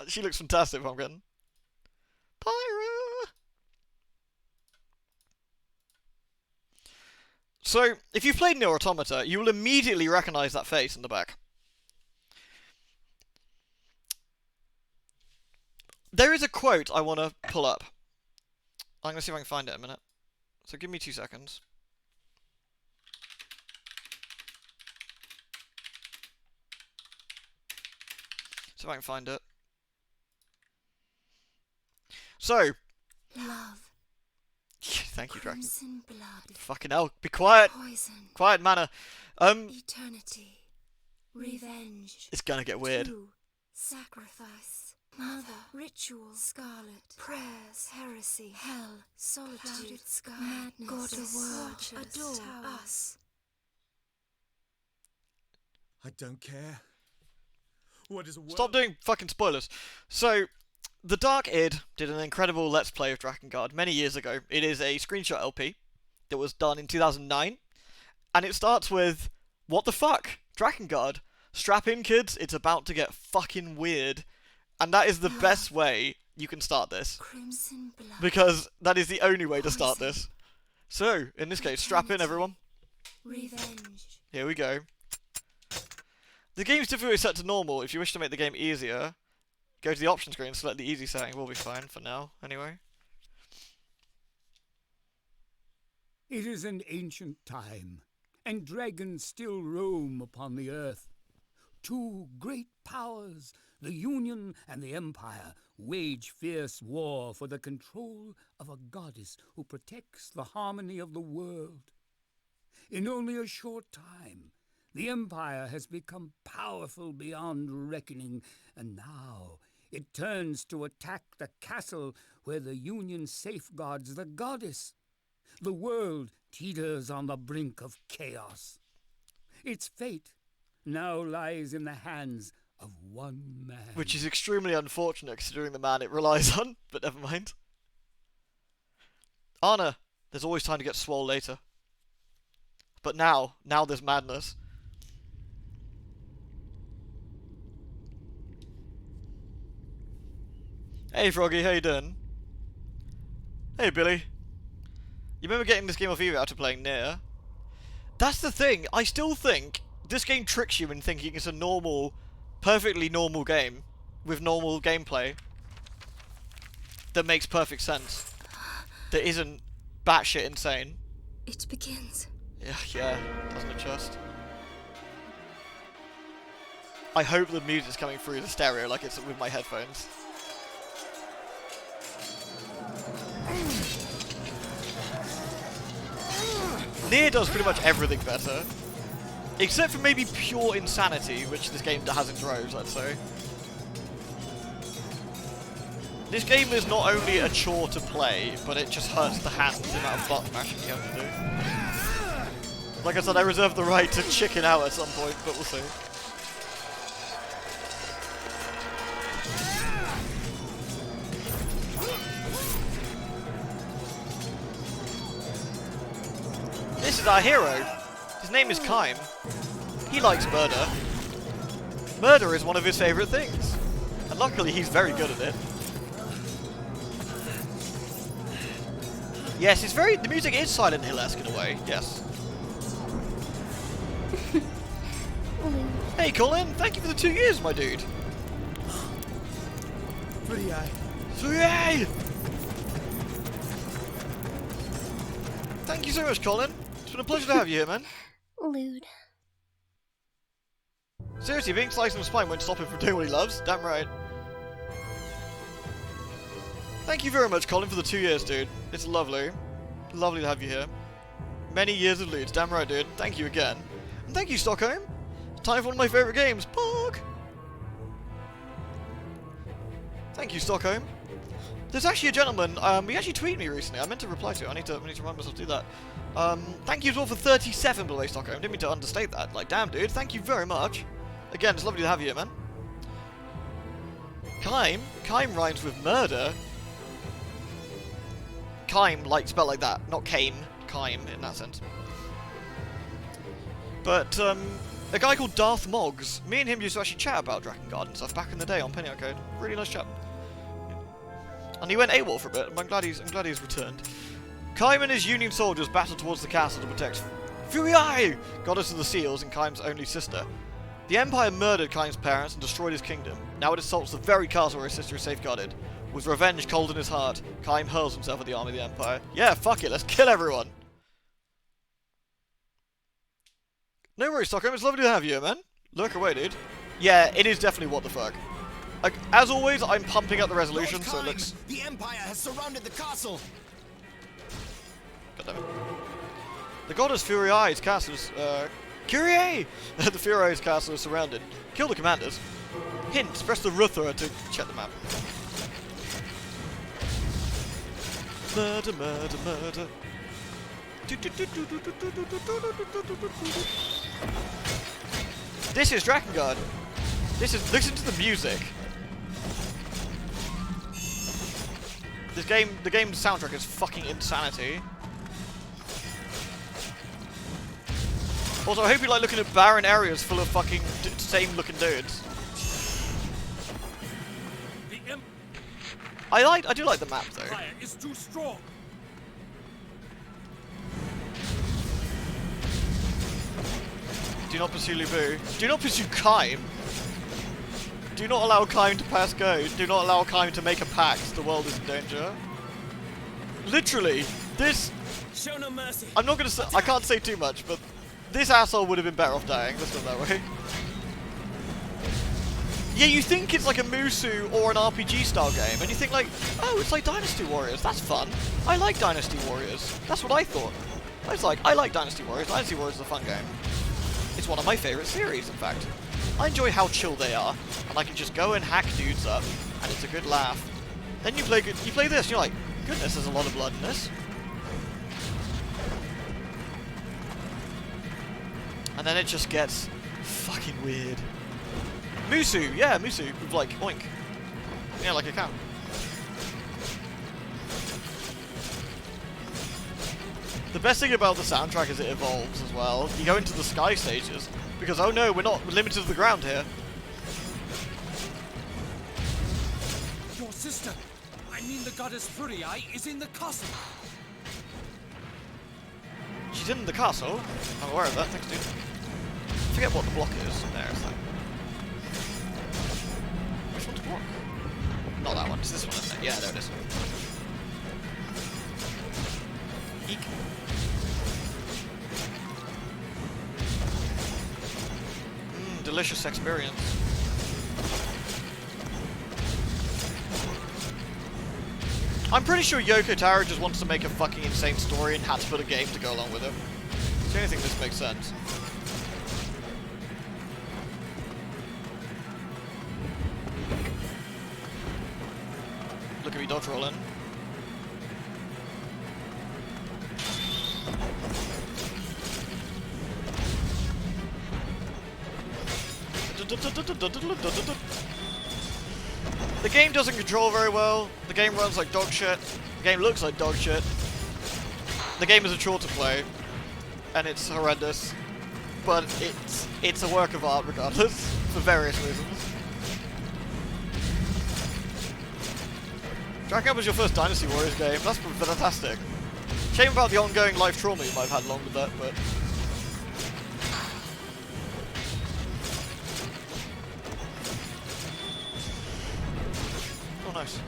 [SPEAKER 1] She looks fantastic, Pumpkin. Pyra! So, if you've played Nier Automata, you will immediately recognise that face in the back. There is a quote I want to pull up. I'm going to see if I can find it in a minute. So give me 2 seconds. See if I can find it. So.
[SPEAKER 3] Love.
[SPEAKER 1] Thank you, Dragon.
[SPEAKER 3] Crimson blood.
[SPEAKER 1] Fucking hell. Be quiet.
[SPEAKER 3] Poison.
[SPEAKER 1] Quiet manner.
[SPEAKER 3] Eternity. Revenge.
[SPEAKER 1] It's gonna get weird.
[SPEAKER 3] True. Sacrifice. Mother. Ritual. Scarlet. Prayers. Heresy. Hell. Solitude. Clouded sky. Madness. God of world. Adore us.
[SPEAKER 4] I don't care. What is a world?
[SPEAKER 1] Stop doing fucking spoilers. So, The Dark Id did an incredible Let's Play of Drakengard many years ago. It is a screenshot LP that was done in 2009. And it starts with, what the fuck? Drakengard. Strap in, kids. It's about to get fucking weird. And that is the best way you can start this.
[SPEAKER 3] Crimson blood.
[SPEAKER 1] Because that is the only way to start this. So, in this case, strap in, everyone.
[SPEAKER 3] Revenge. Here
[SPEAKER 1] we go. The game's difficulty is set to normal. If you wish to make the game easier, go to the options screen and select the easy setting. We'll be fine for now, anyway.
[SPEAKER 11] It is an ancient time, and dragons still roam upon the earth. Two great powers, the Union and the Empire, wage fierce war for the control of a goddess who protects the harmony of the world. In only a short time, the Empire has become powerful beyond reckoning, and now it turns to attack the castle where the Union safeguards the goddess. The world teeters on the brink of chaos. Its fate now lies in the hands of one man.
[SPEAKER 1] Which is extremely unfortunate considering the man it relies on, but never mind. Anna, there's always time to get swole later. But now there's madness. Hey Froggy, how you doing? Hey Billy. You remember getting this game off eBay after playing Nier? That's the thing, I still think this game tricks you in thinking it's a normal, perfectly normal game with normal gameplay that makes perfect sense. That isn't batshit insane.
[SPEAKER 3] It begins.
[SPEAKER 1] Yeah, doesn't it just? I hope the music's coming through the stereo like it's with my headphones. Nier does pretty much everything better. Except for maybe pure insanity, which this game has in droves, I'd say. This game is not only a chore to play, but it just hurts the hands the amount of button mashing you have to do. Like I said, I reserve the right to chicken out at some point, but we'll see. This is our hero. His name is Kaim. He likes murder. Murder is one of his favourite things. And luckily he's very good at it. Yes, it's very... the music is Silent Hill-esque in a way, yes. Hey Colin, thank you for the 2 years, my dude.
[SPEAKER 4] 3A.
[SPEAKER 1] 3A! Thank you so much, Colin. It's been a pleasure to have you here, man.
[SPEAKER 12] Lewd.
[SPEAKER 1] Seriously, being sliced in the spine won't stop him from doing what he loves. Damn right. Thank you very much, Colin, for the 2 years, dude. It's lovely. Lovely to have you here. Many years of lewds. Damn right, dude. Thank you again. And thank you, Stockholm. Time for one of my favourite games. Pog! Thank you, Stockholm. There's actually a gentleman, he actually tweeted me recently. I meant to reply to it. I need to remind myself to do that. Thank you as well for 37, by the way, Stockholm. Didn't mean to understate that. Like, damn, dude. Thank you very much. Again, it's lovely to have you here, man. Kaim? Kaim rhymes with murder. Kaim, like, spelled like that. Not Kaim. Kaim, in that sense. But, a guy called Darth Moggs. Me and him used to actually chat about Drakengard and stuff back in the day on Penny Arcade. Really nice chap. And he went AWOL for a bit, but I'm glad he's returned. Kaim and his Union soldiers battled towards the castle to protect Furii, goddess of the seals and Kaim's only sister. The Empire murdered Kaim's parents and destroyed his kingdom. Now it assaults the very castle where his sister is safeguarded. With revenge cold in his heart, Kaim hurls himself at the army of the Empire. Yeah, fuck it, let's kill everyone! No worries, Stockholm, it's lovely to have you here, man. Lurk away, dude. Yeah, it is definitely what the fuck. Like, as always, I'm pumping up the resolution, so it looks...
[SPEAKER 13] The Empire has surrounded the castle!
[SPEAKER 1] God damn it. The goddess Furiai's castle is, Kyrie! The Furiai's castle is surrounded. Kill the commanders. Hint, press the Ruther to check the map. Murder, murder, murder. This is Drakengard. Listen to the music. The game's soundtrack is fucking insanity. Also, I hope you like looking at barren areas full of fucking same-looking dudes. I do like the map though.
[SPEAKER 11] Fire is too strong.
[SPEAKER 1] Do not pursue Lubu. Do not pursue Kaim. Do not allow Kaim to pass go. Do not allow Kaim to make a pact. The world is in danger. Literally, this...
[SPEAKER 13] Show no mercy.
[SPEAKER 1] I'm not gonna say... I can't say too much, but this asshole would have been better off dying. Let's go that way. Yeah, you think it's like a Musu or an RPG style game, and you think like, oh, it's like Dynasty Warriors. That's fun. I like Dynasty Warriors. That's what I thought. I was like, I like Dynasty Warriors. Dynasty Warriors is a fun game. It's one of my favourite series, in fact. I enjoy how chill they are, and I can just go and hack dudes up, and it's a good laugh. Then you play this, and you're like, goodness, there's a lot of blood in this. And then it just gets fucking weird. Musu, yeah, Musu, with like, oink. Yeah, like a cow. The best thing about the soundtrack is it evolves as well. You go into the sky stages, because oh no, we're not limited to the ground here.
[SPEAKER 11] Your sister, I mean the goddess Furii, is in the castle.
[SPEAKER 1] She's in the castle? I'm aware of that, thanks dude. I forget what the block is. There, it's like... Which one's block? Not that one, it's this one, isn't it? Yeah, there it is. Eek. Delicious experience. I'm pretty sure Yoko Taro just wants to make a fucking insane story and had to put a game to go along with it. So anything this makes sense. Look at me dodge rolling. The game doesn't control very well. The game runs like dog shit. The game looks like dog shit. The game is a chore to play, and it's horrendous. But it's a work of art regardless, for various reasons. Dragon Cup was your first Dynasty Warriors game. That's fantastic. Shame about the ongoing life trauma you might have had along with that, but. Oh, nice.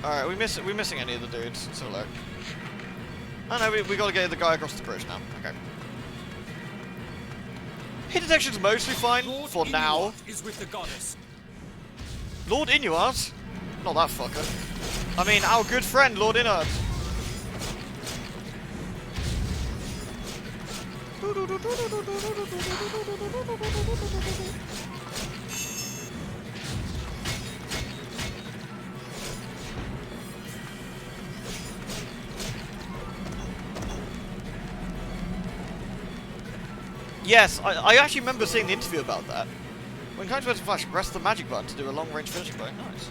[SPEAKER 1] Alright, we missing any of the dudes? So look. Oh no, we gotta get the guy across the bridge now. Okay. Hit detection's mostly fine for now.
[SPEAKER 13] Is with the goddess.
[SPEAKER 1] Lord Inuart? Not that fucker. I mean, our good friend, Lord Inuart. Yes, I actually remember seeing the interview about that. When Counter Flash, press the magic button to do a long-range finishing blow. Nice.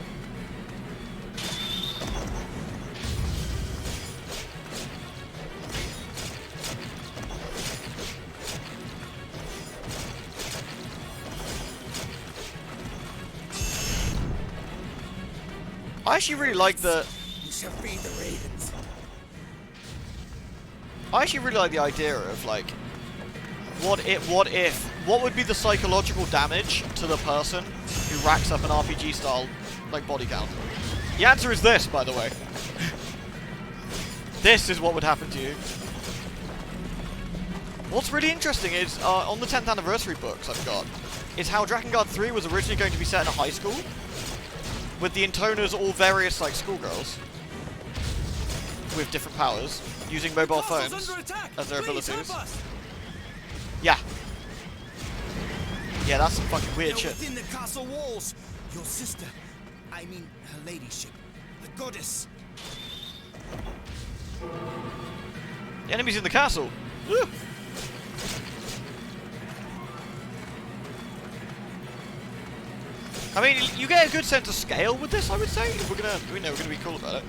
[SPEAKER 1] I actually really like the.
[SPEAKER 13] You shall feed the ravens.
[SPEAKER 1] I actually really like the idea of like, what would be the psychological damage to the person who racks up an RPG style like body count? The answer is this, by the way. This is what would happen to you. What's really interesting is on the 10th anniversary books I've got is how Drakengard 3 was originally going to be set in a high school with the intoners all various like schoolgirls with different powers using mobile phones as their abilities. Yeah. Yeah, that's some fucking weird shit.
[SPEAKER 13] Within the castle walls, your sister, I mean her ladyship, the goddess.
[SPEAKER 1] The enemy's in the castle. Woo. I mean, you get a good sense of scale with this, I would say. If we're gonna be cool about it.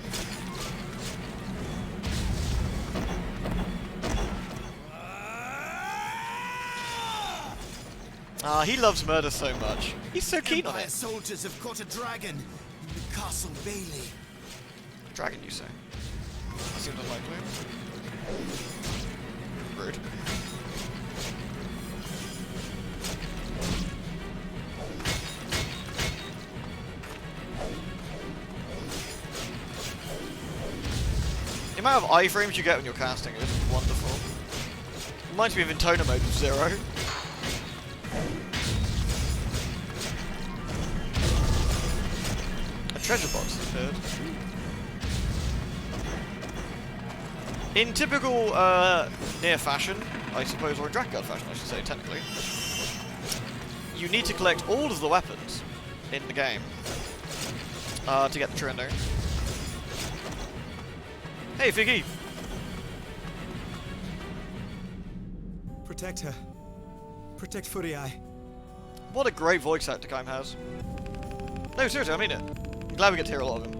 [SPEAKER 1] Ah, he loves murder so much. He's so keen on it.
[SPEAKER 13] Soldiers have caught a dragon in the castle Bailey.
[SPEAKER 1] Dragon, you say? That seems unlikely. Rude. The amount of iframes you get when you're casting is wonderful. Reminds me of Intoner mode of 0. A treasure box has appeared. In typical near fashion, I suppose, or in Drakengard fashion I should say technically, you need to collect all of the weapons in the game to get the Trendo. Hey, Figgy!
[SPEAKER 13] Protect her. Protect Furii.
[SPEAKER 1] What a great voice actor Kaim has. No, seriously, I mean it. I'm glad we get to hear a lot of him.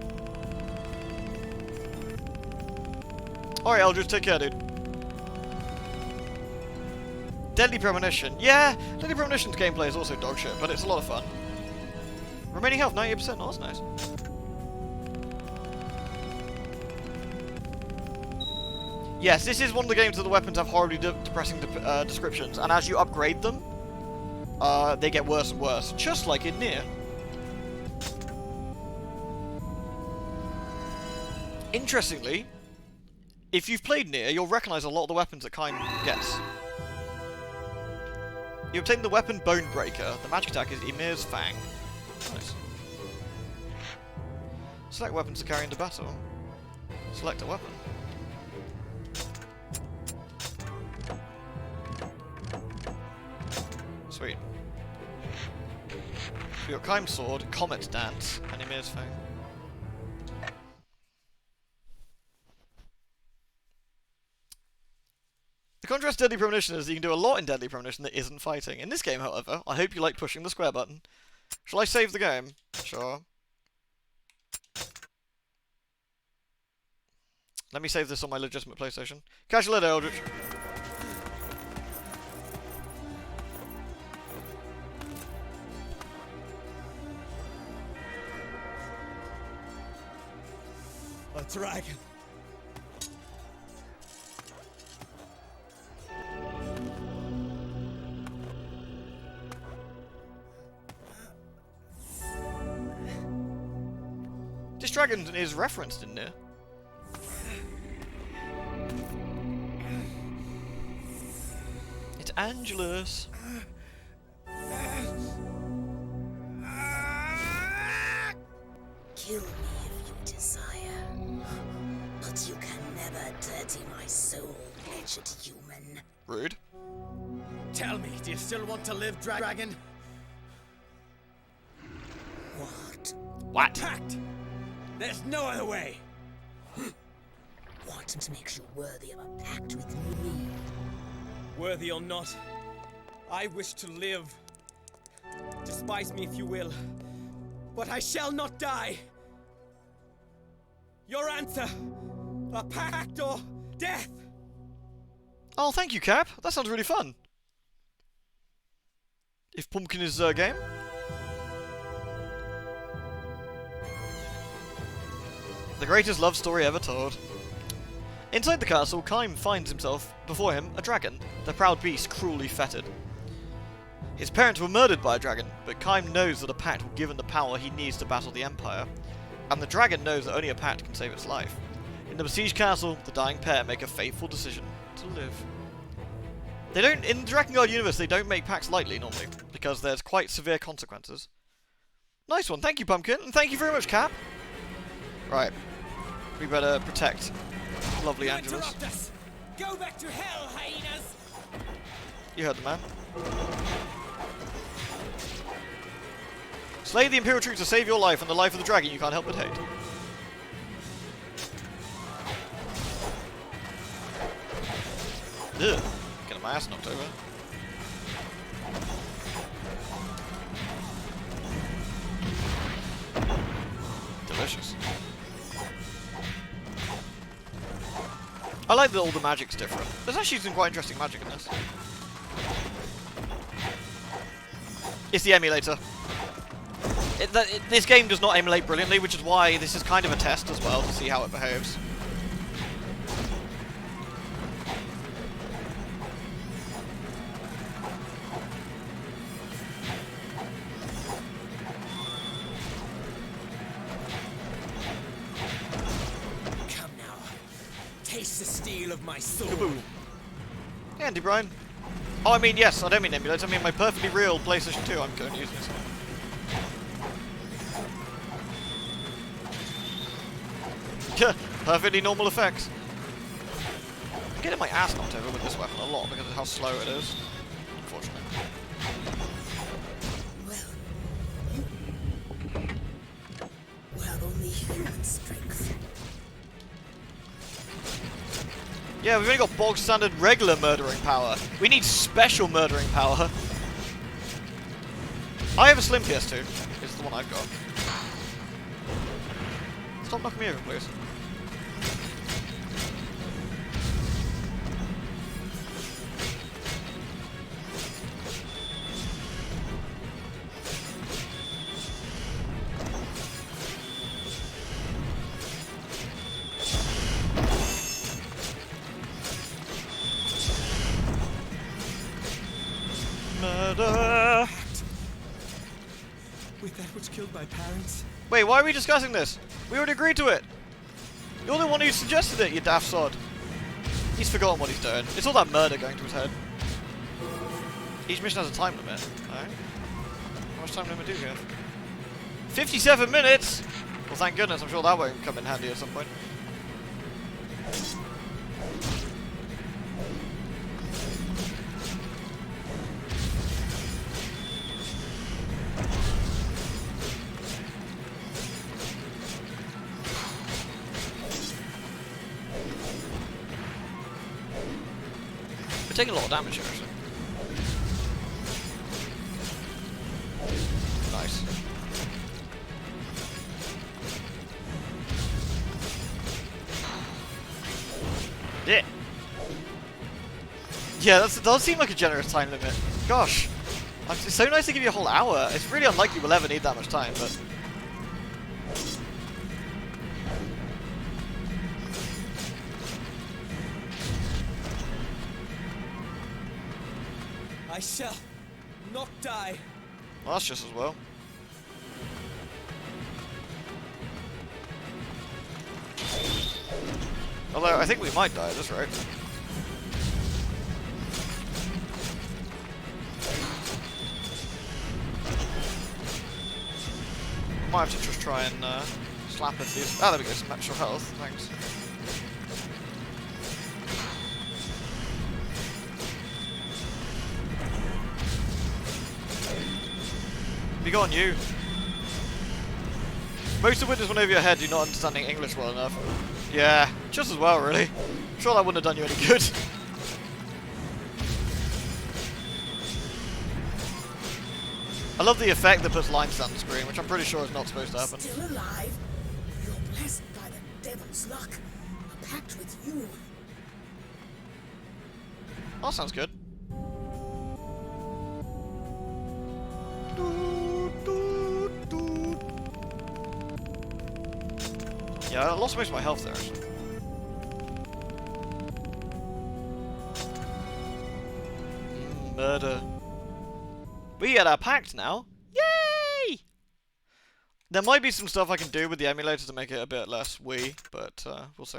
[SPEAKER 1] Alright, Eldridge, take care, dude. Deadly Premonition. Yeah, Deadly Premonition's gameplay is also dog shit, but it's a lot of fun. Remaining health, 98%. Oh, that's nice. Yes, this is one of the games that the weapons have horribly depressing descriptions, and as you upgrade them, they get worse and worse, just like in Nier. Interestingly, if you've played Nier, you'll recognise a lot of the weapons that Kaim gets. You obtain the weapon Bonebreaker. The magic attack is Ymir's Fang. Nice. Select weapons to carry into battle. Select a weapon. Sweet. We got Kime's sword, Comet Dance, and Ymir's Fang. The contrast to Deadly Premonition is that you can do a lot in Deadly Premonition that isn't fighting. In this game, however, I hope you like pushing the square button. Shall I save the game? Sure. Let me save this on my legitimate PlayStation. Catch you later, Eldritch.
[SPEAKER 13] A dragon.
[SPEAKER 1] This dragon is referenced in there. It's Angelus.
[SPEAKER 12] Kill me if you desire, but you can never dirty my soul, wretched human.
[SPEAKER 1] Rude.
[SPEAKER 13] Tell me, do you still want to live, dragon?
[SPEAKER 12] What?
[SPEAKER 1] What?
[SPEAKER 13] Pact! There's no other way!
[SPEAKER 12] What makes you worthy of a pact with me?
[SPEAKER 13] Worthy or not, I wish to live. Despise me if you will, but I shall not die. Your answer, a pact or death?
[SPEAKER 1] Oh, thank you, Cap. That sounds really fun. If Pumpkin is game. The greatest love story ever told. Inside the castle, Kime finds himself, before him, a dragon, the proud beast cruelly fettered. His parents were murdered by a dragon, but Kime knows that a pact will give him the power he needs to battle the Empire, and the dragon knows that only a pact can save its life. In the besieged castle, the dying pair make a fateful decision to live. They don't, in the Drakengard universe, they don't make pacts lightly normally, because there's quite severe consequences. Nice one, thank you, Pumpkin, and thank you very much, Cap. Right, we better protect lovely Angelus.
[SPEAKER 13] Go back to hell, hyenas!
[SPEAKER 1] You heard the man. Slay the Imperial troops to save your life and the life of the dragon you can't help but hate. Ugh. Getting my ass knocked over. Delicious. I like that all the magic's different. There's actually some quite interesting magic in this. It's the emulator. This game does not emulate brilliantly, which is why this is kind of a test as well to see how it behaves.
[SPEAKER 13] Come now. Taste the steel of my sword.
[SPEAKER 1] Kaboom. Yeah, Andy Bryan. Oh, I mean, yes, I don't mean emulate, I mean my perfectly real PlayStation 2 I'm currently using this. Yeah, perfectly normal effects. I'm getting my ass knocked over with this weapon a lot because of how slow it is, unfortunately.
[SPEAKER 12] We have only human strength.
[SPEAKER 1] Yeah, we've only got bog standard regular murdering power. We need special murdering power. I have a slim PS2. It's the one I've got. Stop knocking me over, please. Murder!
[SPEAKER 13] With that which killed my parents?
[SPEAKER 1] Wait, why are we discussing this? We already agreed to it! You're the one who suggested it, you daft sod. He's forgotten what he's doing. It's all that murder going to his head. Each mission has a time limit. Alright. How much time limit do we have? 57 minutes! Well, thank goodness, I'm sure that won't come in handy at some point. taking a lot of damage here, actually. Nice. Yeah. Yeah, that does seem like a generous time limit. Gosh. It's so nice to give you a whole hour. It's really unlikely we'll ever need that much time, but...
[SPEAKER 13] I shall not die.
[SPEAKER 1] Well, that's just as well. Although, I think we might die at this rate. Might have to just try and slap at these. Ah, there we go, some extra health, thanks. Be gone, you! Most of windows went over your head, you're not understanding English well enough. Yeah, just as well, really. I'm sure that wouldn't have done you any good. I love the effect that puts lines down the screen, which I'm pretty sure is not supposed to happen.
[SPEAKER 12] Still alive? You're blessed by the devil's luck. A pact with you.
[SPEAKER 1] That sounds good. Yeah, I lost most of my health there, actually. Murder. We get our pact now. Yay! There might be some stuff I can do with the emulator to make it a bit less wee, but we'll see.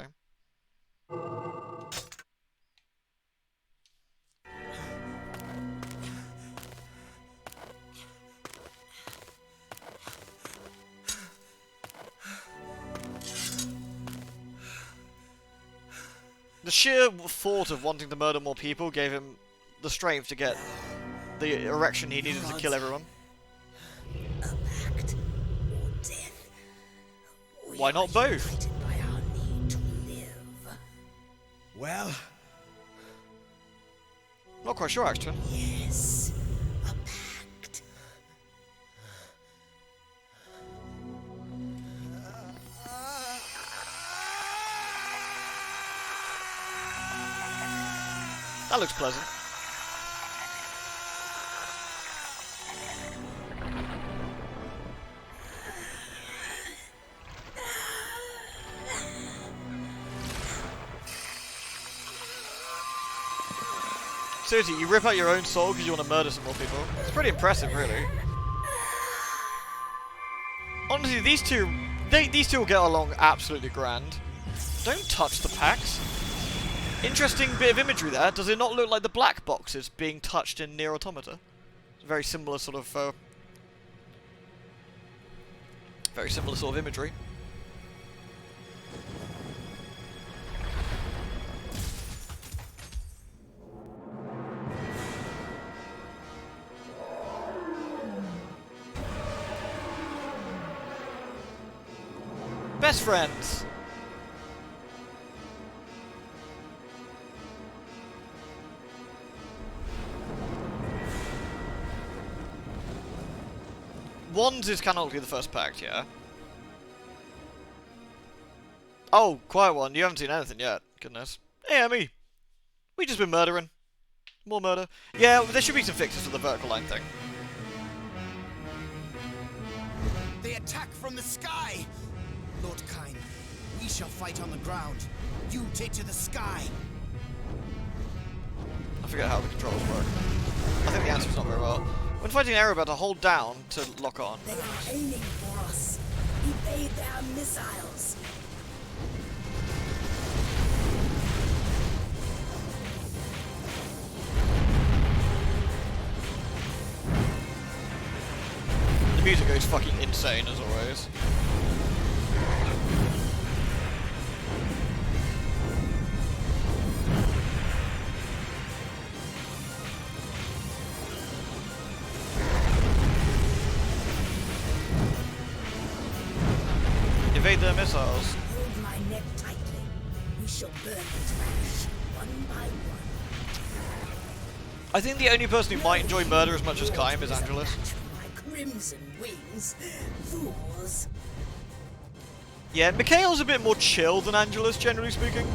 [SPEAKER 1] The sheer thought of wanting to murder more people gave him the strength to get the erection he needed to kill everyone.
[SPEAKER 12] A pact or death.
[SPEAKER 1] Why not both?
[SPEAKER 12] United by our need to live.
[SPEAKER 13] Well,
[SPEAKER 1] Not quite sure, actually.
[SPEAKER 12] Yes, a pact.
[SPEAKER 1] That looks pleasant. Seriously, you rip out your own soul because you want to murder some more people. It's pretty impressive, really. Honestly, these two will get along absolutely grand. Don't touch the packs. Interesting bit of imagery there. Does it not look like the black boxes being touched in Nier Automata? It's a very similar sort of imagery. Best friends. Wands is canonically the first pact, yeah. Oh, quiet one, you haven't seen anything yet. Goodness. Hey, Emmy. We just been murdering. More murder. Yeah, there should be some fixes to the vertical line thing.
[SPEAKER 14] They attack from the sky! Lord Kyne, we shall fight on the ground. You take to the sky.
[SPEAKER 1] I forget how the controls work. I think the answer's not very well. When fighting Erebet, to hold down to lock on.
[SPEAKER 12] They are aiming for us. Evade their missiles.
[SPEAKER 1] The music goes fucking insane as always. Evade their missiles.
[SPEAKER 12] Hold my neck tightly. We shall burn them to ash, one by one.
[SPEAKER 1] I think the only person who might enjoy murder as much as Kaim is Angelus.
[SPEAKER 12] My crimson wings, fools.
[SPEAKER 1] Yeah, Mikhail's a bit more chill than Angelus, generally speaking.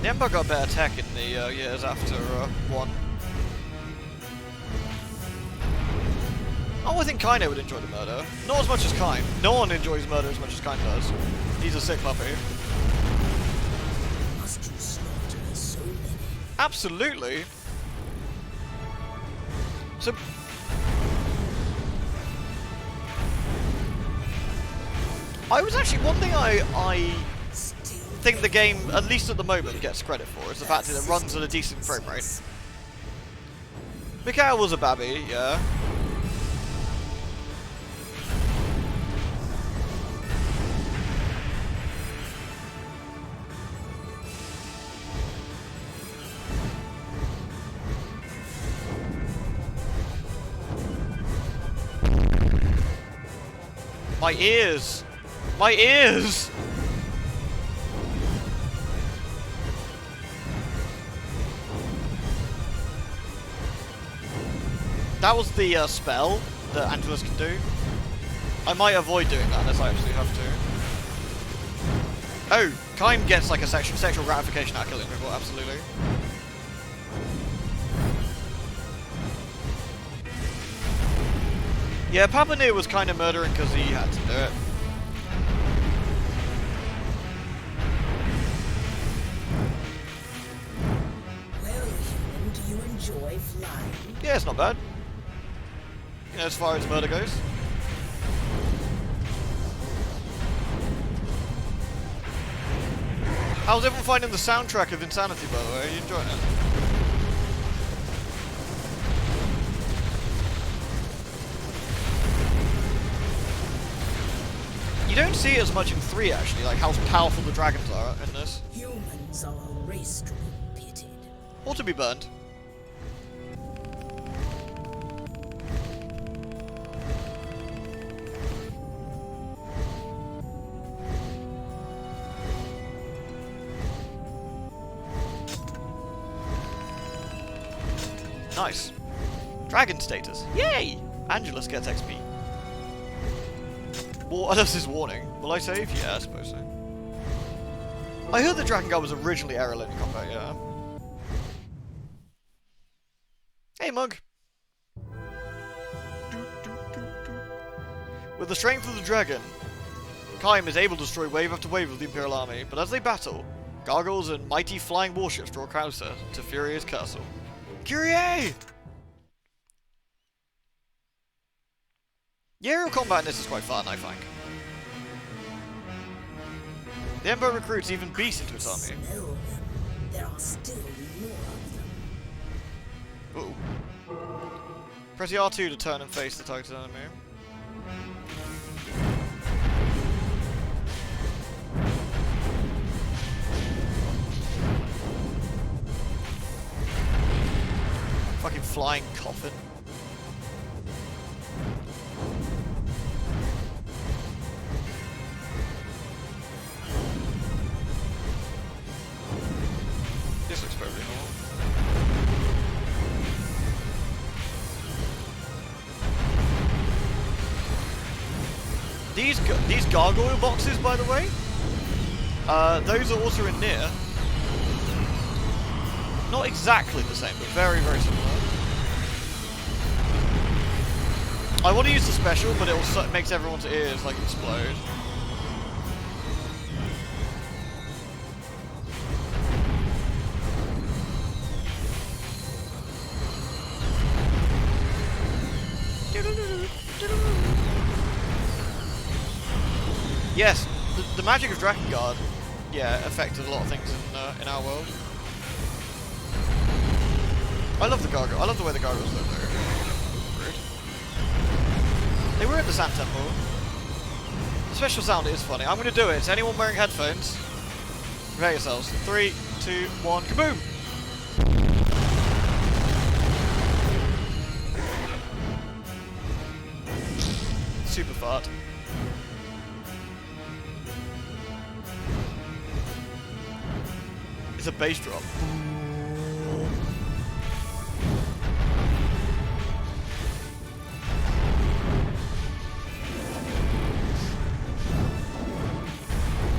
[SPEAKER 1] The Empire got better tech in the years after 1. Oh, I think Kaino would enjoy the murder. Not as much as Kaim. No one enjoys murder as much as Kaim does. He's a sick puppy.
[SPEAKER 12] Must you slaughter so many?
[SPEAKER 1] Absolutely. So... I was actually... One thing I think the game, at least at the moment, gets credit for is the fact that it runs at a decent frame rate. Mikhail was a babby, yeah. My ears! My ears! That was the spell that Angelus can do. I might avoid doing that unless I absolutely have to. Oh, Kaim gets like a sexual gratification out of killing people, absolutely. Yeah, Papanir was kind of murdering because he had to do it.
[SPEAKER 12] Well, human, do you enjoy flying?
[SPEAKER 1] Yeah, it's not bad. You know, as far as murder goes. How's everyone finding the soundtrack of Insanity, by the way? Are you enjoying it? You don't see it as much in 3, actually, like how powerful the dragons are in this.
[SPEAKER 12] Humans are a race to be pitied.
[SPEAKER 1] Or to be burned. Nice. Dragon status. Yay! Angelus gets XP. What else is warning? Will I save? Yeah, I suppose so. I heard the Dragon Guard was originally error-led in combat, yeah. Hey, Mug! With the strength of the dragon, Kaim is able to destroy wave after wave of the Imperial Army, but as they battle, gargoyles and mighty flying warships draw closer to Furia's castle. Kyrie! The aerial combat in this is quite fun, I think. The Emperor recruits even beasts into his army.
[SPEAKER 12] Smell them. There are still more of them.
[SPEAKER 1] Ooh. Press the R2 to turn and face the targeted enemy. Fucking flying coffin. This looks perfectly normal. These gargoyle boxes, by the way, those are also in Nier. Not exactly the same, but very, very similar. I want to use the special, but it also makes everyone's ears like explode. Yes, the magic of Drakengard, yeah, affected a lot of things in our world. I love the gargoyle. I love the way the gargoyles look there. Rude. They were in the Sand Temple. special sound is funny. I'm gonna do it. Is anyone wearing headphones? Prepare yourselves. 3, 2, 1, kaboom! Super fart. It's a bass drop.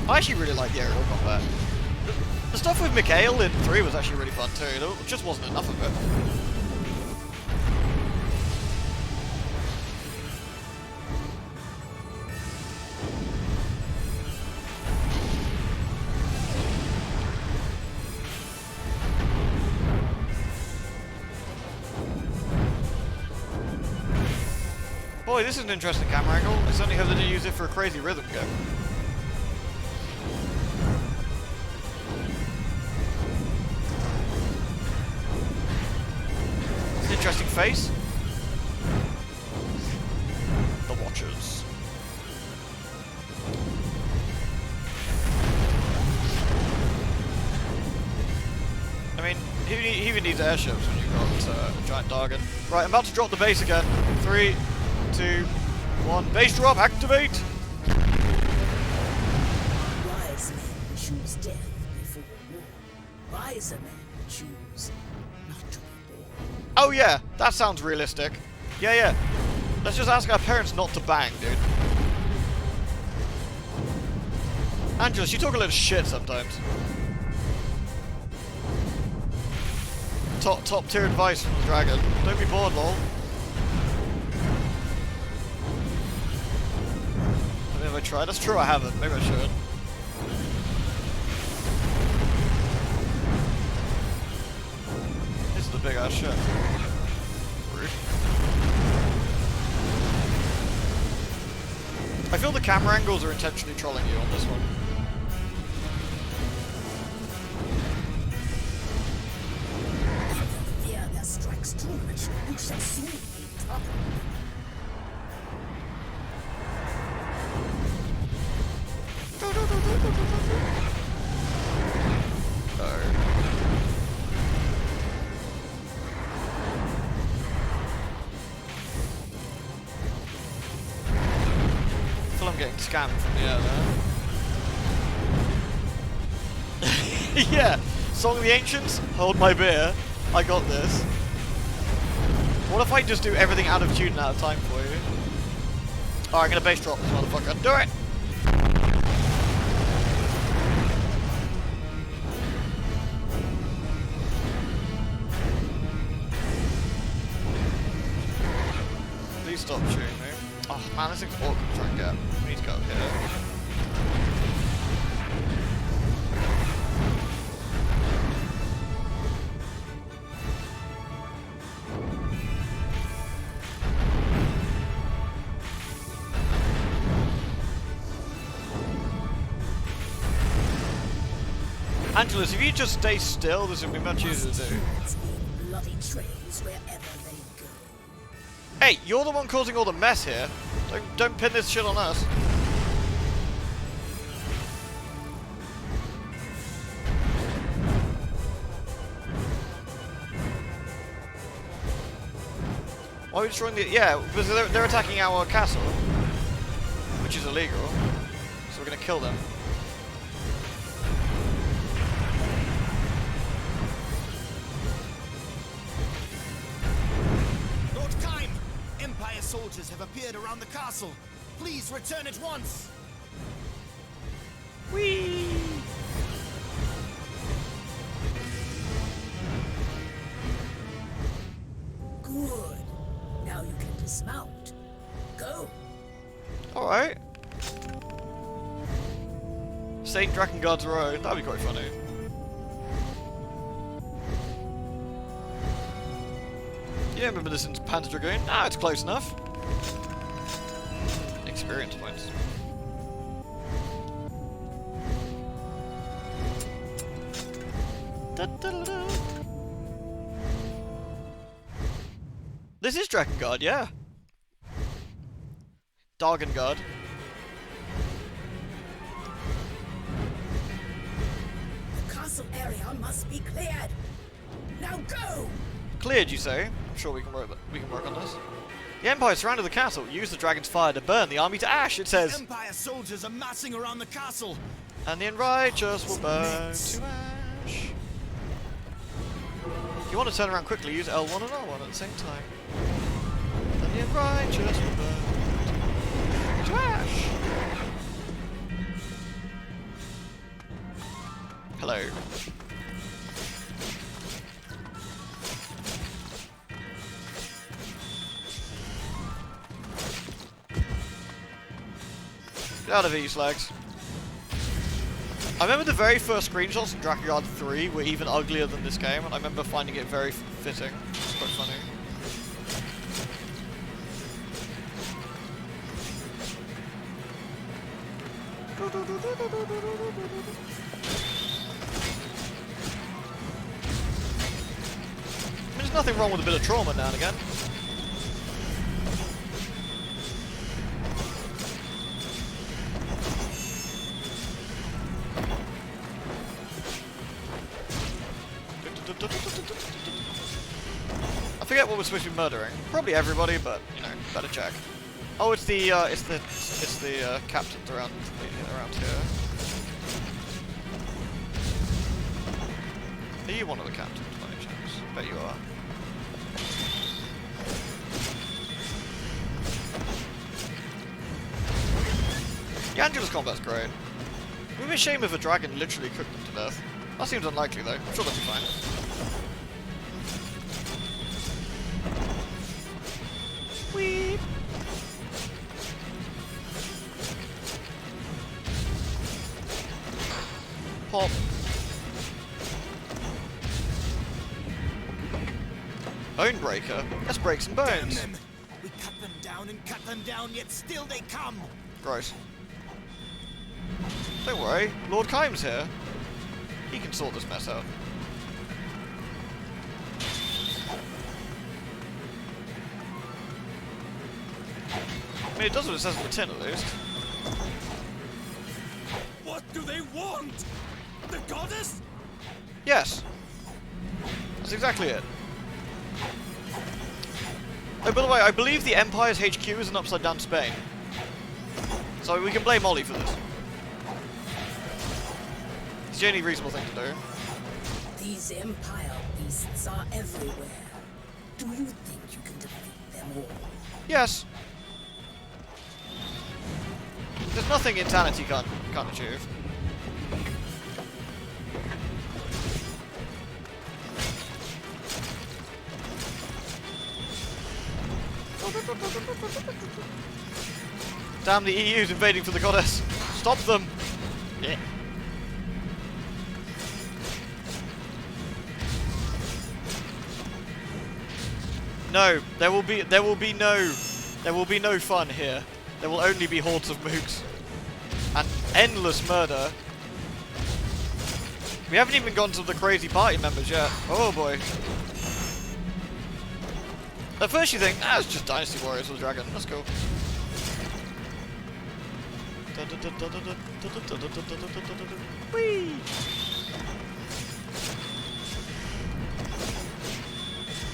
[SPEAKER 1] I actually really like the aerial combat. The stuff with Mikhail in 3 was actually really fun too. There just wasn't enough of it. Boy, this is an interesting camera angle. I certainly hope they didn't use it for a crazy rhythm go. It's an interesting face. The Watchers. I mean, who even needs airships when you've got a giant Dargon? Right, I'm about to drop the base again. 3, 2, 1. Base drop, activate!
[SPEAKER 12] Wise men choose death before war. Wiser men choose not to be born.
[SPEAKER 1] Oh yeah, that sounds realistic. Yeah. Let's just ask our parents not to bang, dude. Angelus, you talk a little shit sometimes. Top tier advice from the dragon. Don't be bored, lol. I mean, have I tried? That's true, I haven't. Maybe I should. This is a big ass ship. Rude. I feel the camera angles are intentionally trolling you on this one.
[SPEAKER 12] Fear that strikes too much, you shall soon be toppled.
[SPEAKER 1] I feel I'm getting scammed from the air there. Yeah! Song of the Ancients, hold my beer. I got this. What if I just do everything out of tune and out of time for you? Alright, I'm gonna base drop this motherfucker. Do it! Please stop shooting me. Oh man, this thing's awkward to try and get. We need to go up here. Angelus, if you just stay still, this would be much easier to do.
[SPEAKER 12] Bloody trails wherever they go.
[SPEAKER 1] Hey, you're the one causing all the mess here. Don't pin this shit on us. Why are we destroying the... Yeah, because they're attacking our castle. Which is illegal. So we're gonna kill them.
[SPEAKER 14] Lord Kaim! Empire soldiers have appeared around the castle. Please return at once!
[SPEAKER 1] Whee!
[SPEAKER 12] Good. Now you can dismount. Go.
[SPEAKER 1] Alright. Saint Drakengard's Road. That'd be quite funny. You don't remember this in Panzer Dragoon? Ah, it's close enough. Experience points. This is Drakengard, yeah. Dargengard.
[SPEAKER 12] castle area must be cleared. Now go!
[SPEAKER 1] Cleared, you say? I'm sure we can work on this. The Empire surrounded the castle. Use the dragon's fire to burn the army to ash, it says.
[SPEAKER 14] Empire soldiers are massing around the castle.
[SPEAKER 1] And the unrighteous will burn to ash. If you want to turn around quickly, use L1 and R1 at the same time. And the unrighteous will burn to ash. Hello. Get out of here, you slags. I remember the very first screenshots in Drakengard 3 were even uglier than this game, and I remember finding it very fitting. It's quite funny. I mean, there's nothing wrong with a bit of trauma now and again. I forget what we're supposed to be murdering. Probably everybody, but you know, better check. Oh, it's the captains around here. Are you one of the captains, by any chance? Bet you are. The Angela's combat's great. It would be a shame if a dragon literally cooked them to death. That seems unlikely though. I'm sure they'll be fine. Whee! Pop. Bone breaker? Let's break some bones.
[SPEAKER 14] Damn them. We cut them down, yet still they come.
[SPEAKER 1] Gross. Don't worry, Lord Kym's here. He can sort this mess out. I mean, it does what it says on the tin, at least.
[SPEAKER 14] What do they want? The goddess?
[SPEAKER 1] Yes. That's exactly it. Oh, by the way, I believe the Empire's HQ is in upside-down Spain. So we can blame Ollie for this. It's the only reasonable thing to do.
[SPEAKER 12] These Empire beasts are everywhere. Do you think you can defeat them all?
[SPEAKER 1] Yes. There's nothing insanity can't achieve. Damn, the EU's invading for the goddess. Stop them. Yeah. No, there will be no fun here. There will only be hordes of mooks and endless murder. We haven't even gone to the crazy party members yet. Oh boy. At first you think, it's just Dynasty Warriors with a dragon. That's cool. Whee!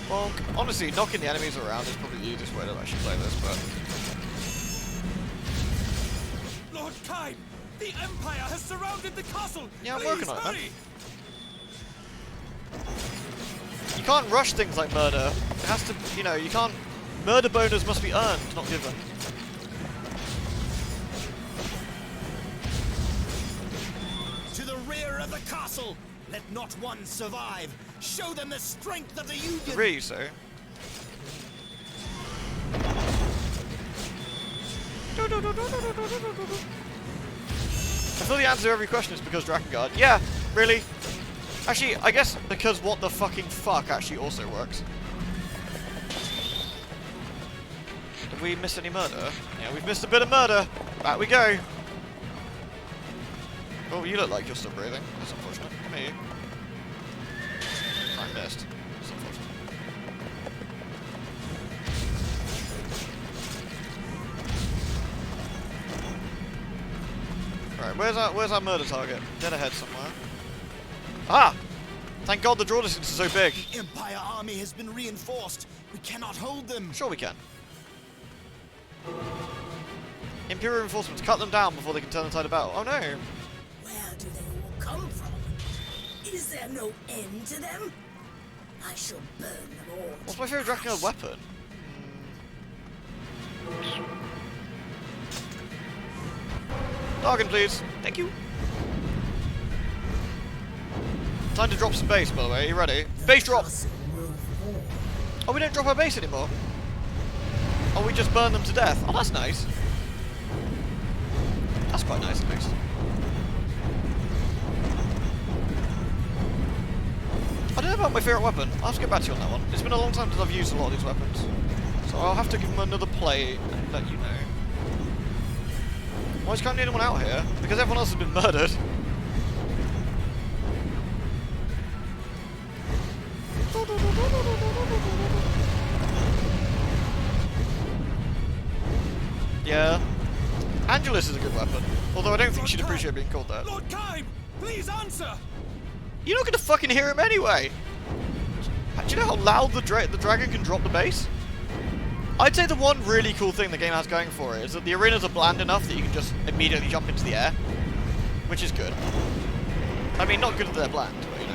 [SPEAKER 1] Bonk. Honestly, knocking the enemies around is probably the easiest way to actually play this, but...
[SPEAKER 14] Lord Kym! The Empire has surrounded the castle!
[SPEAKER 1] Yeah, I'm
[SPEAKER 14] Please,
[SPEAKER 1] working on it, man.
[SPEAKER 14] hurry!
[SPEAKER 1] You can't rush things like murder. It has to, you know, you can't... Murder bonus must be earned, not given.
[SPEAKER 14] To the rear of the castle! Let not one survive! Show them the strength of the Union!
[SPEAKER 1] Really, so? I feel the answer to every question is because Drakengard. Yeah, really? Actually, I guess because what the fucking fuck actually also works. Did we miss any murder? Yeah, we've missed a bit of murder. Back we go. Oh, you look like you're still breathing. That's unfortunate. Me. I missed. That's unfortunate. Right, where's our murder target? Dead ahead somewhere. Ah! Thank God the draw distance is so big.
[SPEAKER 14] The Empire army has been reinforced. We cannot hold them.
[SPEAKER 1] Sure we can. Imperial reinforcements, cut them down before they can turn the tide of battle. Oh no!
[SPEAKER 12] Where do they all come from? Is there no end to them? I shall burn them all.
[SPEAKER 1] What's my favourite Drakenard weapon? Bargain, please. Thank you. Time to drop some base, by the way. Are you ready? Base drop! Oh, we don't drop our base anymore. Oh, we just burn them to death. Oh, that's nice. That's quite nice, at least. I don't know about my favourite weapon. I'll have to get back to you on that one. It's been a long time since I've used a lot of these weapons. So I'll have to give them another play and let you know. Why can't anyone out here? Because everyone else has been murdered. Yeah. Angelus is a good weapon. Although I don't think she'd appreciate being called that.
[SPEAKER 4] Lord Kime, please answer!
[SPEAKER 1] You're not going to fucking hear him anyway! Do you know how loud the dragon can drop the bass? I'd say the one really cool thing the game has going for it is that the arenas are bland enough that you can just immediately jump into the air. Which is good. I mean, not good that they're bland, but you know.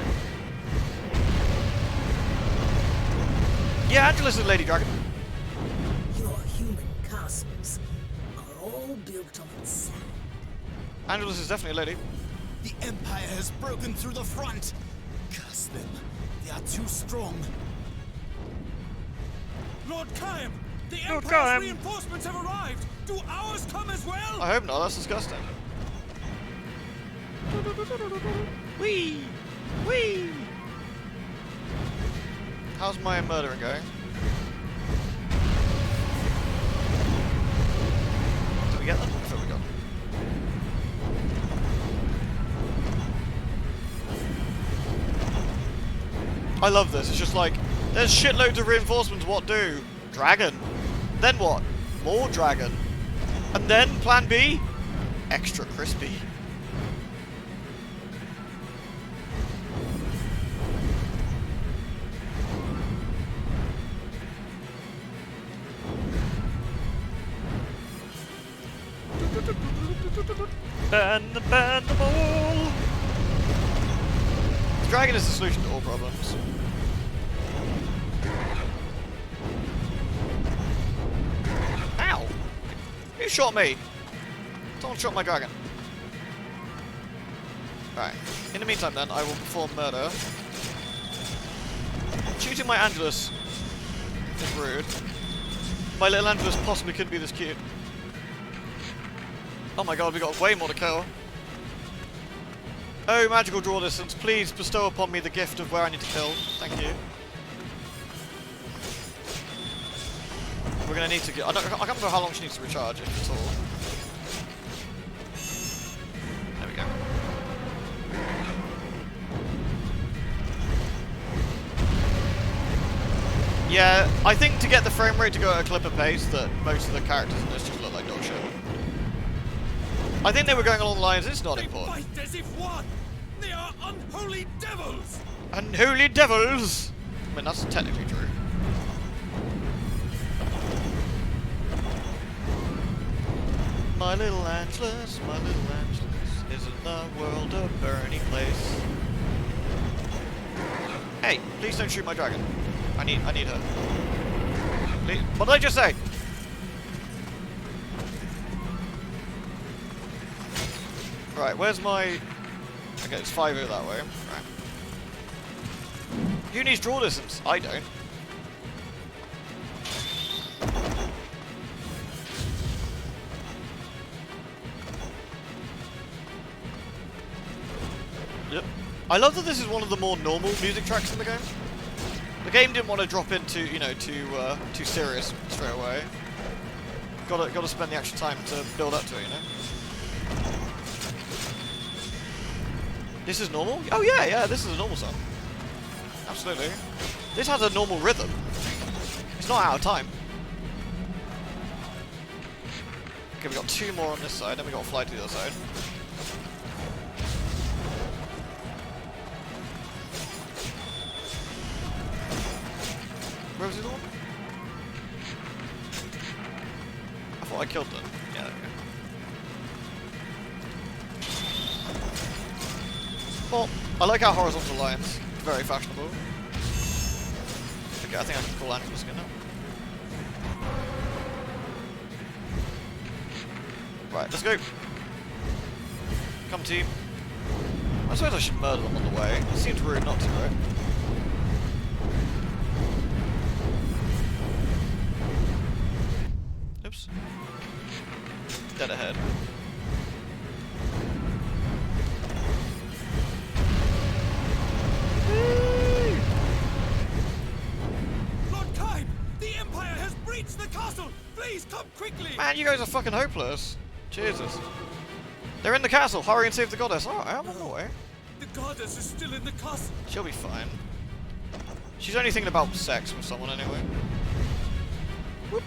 [SPEAKER 1] Yeah, Angelus is Lady Dragon.
[SPEAKER 12] Your human castles are all built on sand.
[SPEAKER 1] Angelus is definitely a lady.
[SPEAKER 14] The Empire has broken through the front. Curse them. They are too strong.
[SPEAKER 4] Lord Kime, the
[SPEAKER 1] Lord
[SPEAKER 4] Empire's
[SPEAKER 1] Kime.
[SPEAKER 4] reinforcements have arrived. Do ours come as well?
[SPEAKER 1] I hope not, that's disgusting. Whee! Whee! How's my murdering going? Did we get them? I thought we got them. I love this. It's just like, there's shitloads of reinforcements. What do? Dragon. Then what? More dragon. And then plan B? Extra crispy. Ban them all! The dragon is the solution to all problems. Ow! Who shot me? Someone shot my dragon. Right. In the meantime then, I will perform murder. Shooting my Angelus is rude. My little Angelus possibly couldn't be this cute. Oh my god, we got way more to kill. Oh, magical draw distance, please bestow upon me the gift of where I need to kill. Thank you. We're gonna need to get. I can't remember how long she needs to recharge, if at all. There we go. Yeah, I think to get the frame rate to go at a clipper pace, that most of the characters in this just look like dog shit. I think they were going along the lines, it's not important.
[SPEAKER 4] Fight as if one! They are unholy devils!
[SPEAKER 1] Unholy devils! I mean, that's technically true. My little Angelus is in the world a burning place. Hey, please don't shoot my dragon. I need her. Please. What did I just say? Right, where's my... Okay, it's 5-0 that way. Right. Who needs draw distance? I don't. Yep. I love that this is one of the more normal music tracks in the game. The game didn't want to drop into, you know, too serious straight away. Gotta spend the extra time to build up to it, you know? This is normal? Oh yeah, this is a normal song. Absolutely. This has a normal rhythm. It's not out of time. Okay, we got 2 more on this side, then we got to fly to the other side. Where was the other one? I thought I killed them. Yeah, there we go. Well, I like our horizontal lines. Very fashionable. Okay, I think I can call Angela skin now. Right, let's go. Come team. I suppose I should murder them on the way. It seems rude not to, right? Oops. Dead ahead.
[SPEAKER 4] Lord Kime! The Empire has breached the castle! Please come quickly!
[SPEAKER 1] Man, you guys are fucking hopeless. Jesus. They're in the castle. Hurry and save the goddess. Alright, I'm on the way.
[SPEAKER 4] The goddess is still in the castle.
[SPEAKER 1] She'll be fine. She's only thinking about sex with someone anyway. Whoop.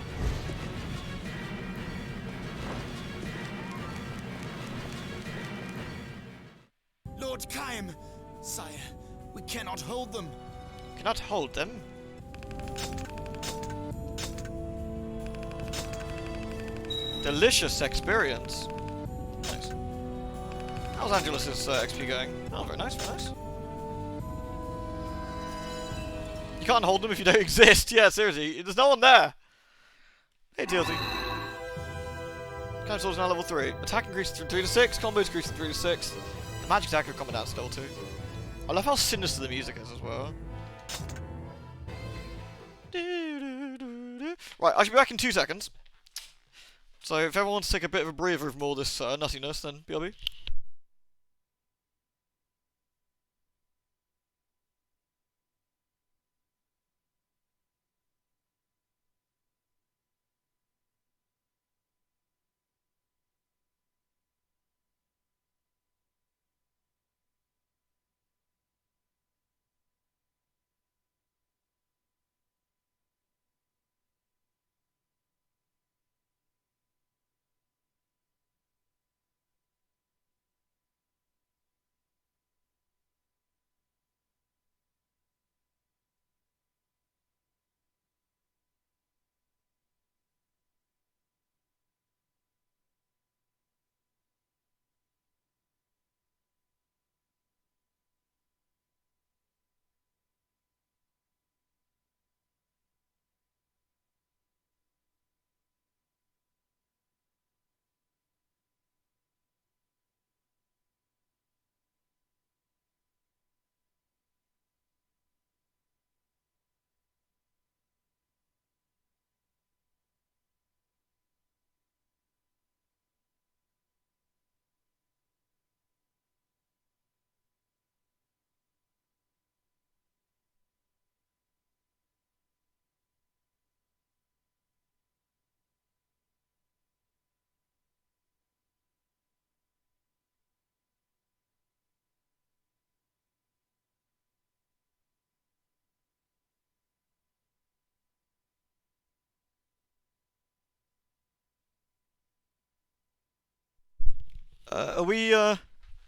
[SPEAKER 14] Lord Kime! Sire, we cannot hold them.
[SPEAKER 1] Cannot hold them? Delicious experience. Nice. How's Angelus's XP going? Oh, very nice, very nice. You can't hold them if you don't exist. Yeah, seriously. There's no one there. Hey, TLC. Counter Sword's now level 3. Attack increases from 3 to 6. Combo increases from 3 to 6. The magic attack will come down still too. I love how sinister the music is as well. Right, I should be back in 2 seconds. So if everyone wants to take a bit of a breather from all this nuttiness, then BRB.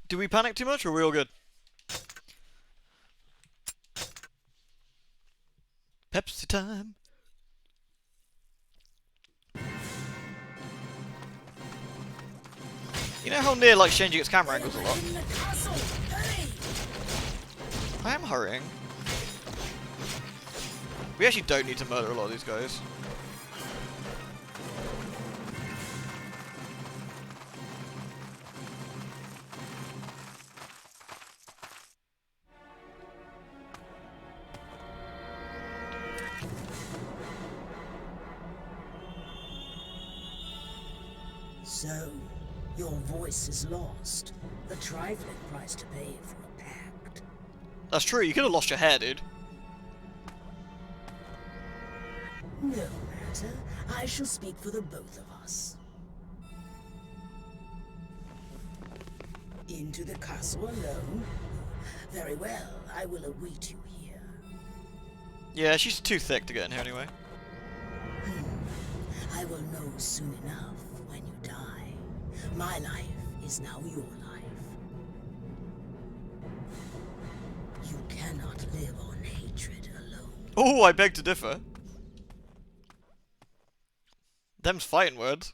[SPEAKER 1] Do we panic too much or are we all good? Pepsi time. You know how near, like, changing its camera angles a lot? I am hurrying. We actually don't need to murder a lot of these guys.
[SPEAKER 12] So, your voice is lost. A trifling price to pay for a pact.
[SPEAKER 1] That's true, you could have lost your hair, dude.
[SPEAKER 12] No matter. I shall speak for the both of us. Into the castle alone? Very well, I will await you here.
[SPEAKER 1] Yeah, she's too thick to get in here anyway.
[SPEAKER 12] I will know soon enough when you die. My life is now your life. You cannot live on hatred alone.
[SPEAKER 1] Oh, I beg to differ. Them's fighting words.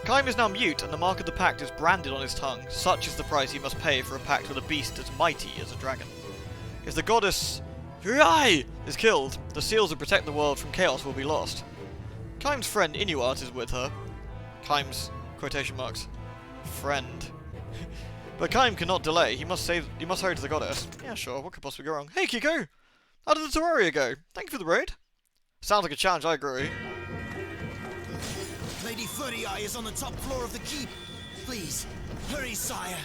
[SPEAKER 1] Kaim is now mute, and the mark of the pact is branded on his tongue. Such is the price he must pay for a pact with a beast as mighty as a dragon. If the goddess Hurai is killed, the seals that protect the world from chaos will be lost. Kaim's friend Inuart is with her. Kaim's, quotation marks, friend. But Kaim cannot delay. He must hurry to the goddess. Yeah, sure. What could possibly go wrong? Hey, Kiko! How did the Terraria go? Thank you for the raid. Sounds like a challenge, I agree.
[SPEAKER 14] Lady Furry Eye is on the top floor of the keep. Please, hurry, sire.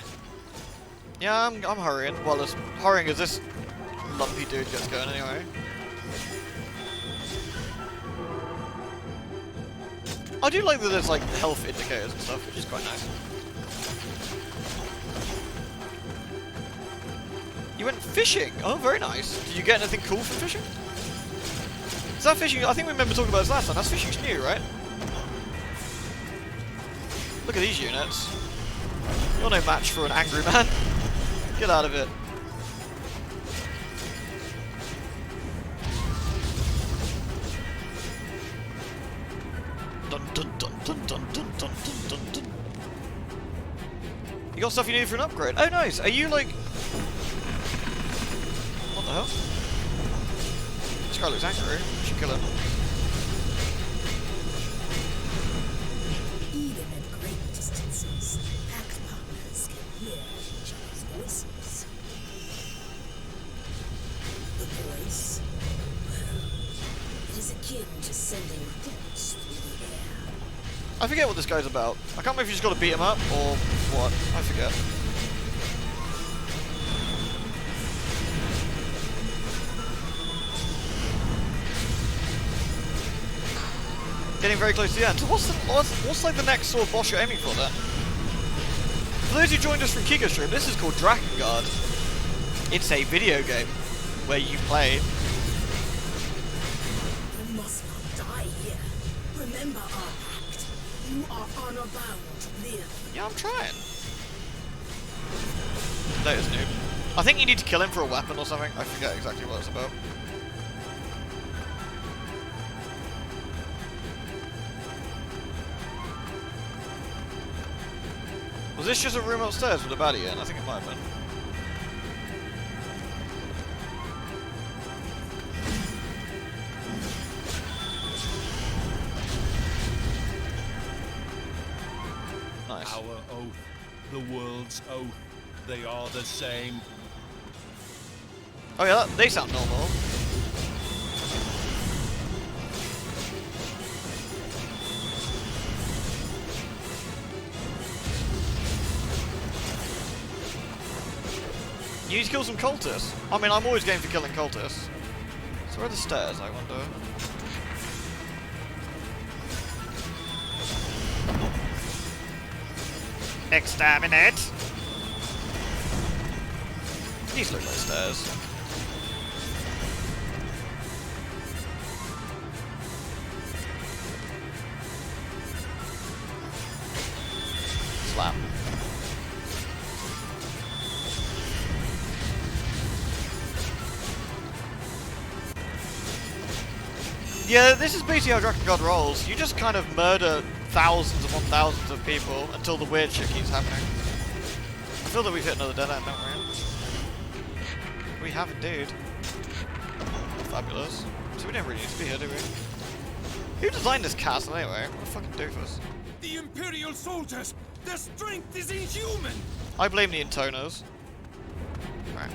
[SPEAKER 1] Yeah, I'm hurrying. Well, as hurrying as this lumpy dude gets going anyway. I do like that there's like health indicators and stuff, which is quite nice. You went fishing! Oh, very nice. Did you get anything cool from fishing? Is that fishing? I think we remember talking about this last time. That's fishing's new, right? Look at these units. You're no match for an angry man. Get out of it. Dun dun dun dun dun dun dun dun dun. You got stuff you need for an upgrade. Oh, nice. Are you like? What the hell? This guy looks angry. We should kill him.
[SPEAKER 12] Even at great distances, pact partners can hear each other's voices. The voice, well, it is akin to sending thoughts through the air.
[SPEAKER 1] I forget what this guy's about. I can't remember if you just got to beat him up or what. I forget. Getting very close to the end. So what's like the next sort of boss you're aiming for then? For those who joined us from Kiko Stream, this is called Drakengard. It's a video game where you play.
[SPEAKER 12] You must not die here. Remember our pact. You are honor bound to live.
[SPEAKER 1] Yeah, I'm trying. That is noob. I think you need to kill him for a weapon or something. I forget exactly what it's about. Was this just a room upstairs with a baddie in? I think it might have been. Nice.
[SPEAKER 15] Our oath, the world's oath, they are the same.
[SPEAKER 1] Oh yeah, they sound normal. You need to kill some cultists. I mean, I'm always game for killing cultists. So where are the stairs, I wonder? Exterminate! These look like stairs. Slap. Yeah, this is basically how Drakengard rolls. You just kind of murder thousands upon thousands of people until the weird shit keeps happening. I feel that we've hit another dead end, don't we? We have indeed. Fabulous. So we don't really need to be here, do we? Who designed this castle anyway? What a fucking doofus.
[SPEAKER 4] The Imperial soldiers! Their strength is inhuman!
[SPEAKER 1] I blame the intoners. Right.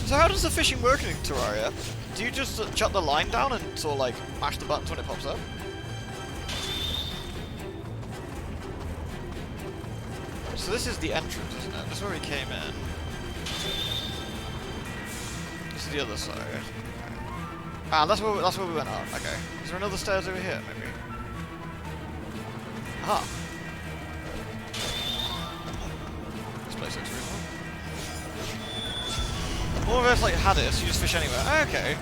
[SPEAKER 1] So how does the fishing work in Terraria? Do you just shut the line down and sort of like mash the buttons when it pops up? So this is the entrance, isn't it? This is where we came in. This is the other side. Ah, that's where we went up. Okay. Is there another stairs over here, maybe? Aha. This place looks reasonable. Or if it's like Hades, you just fish anywhere. Okay.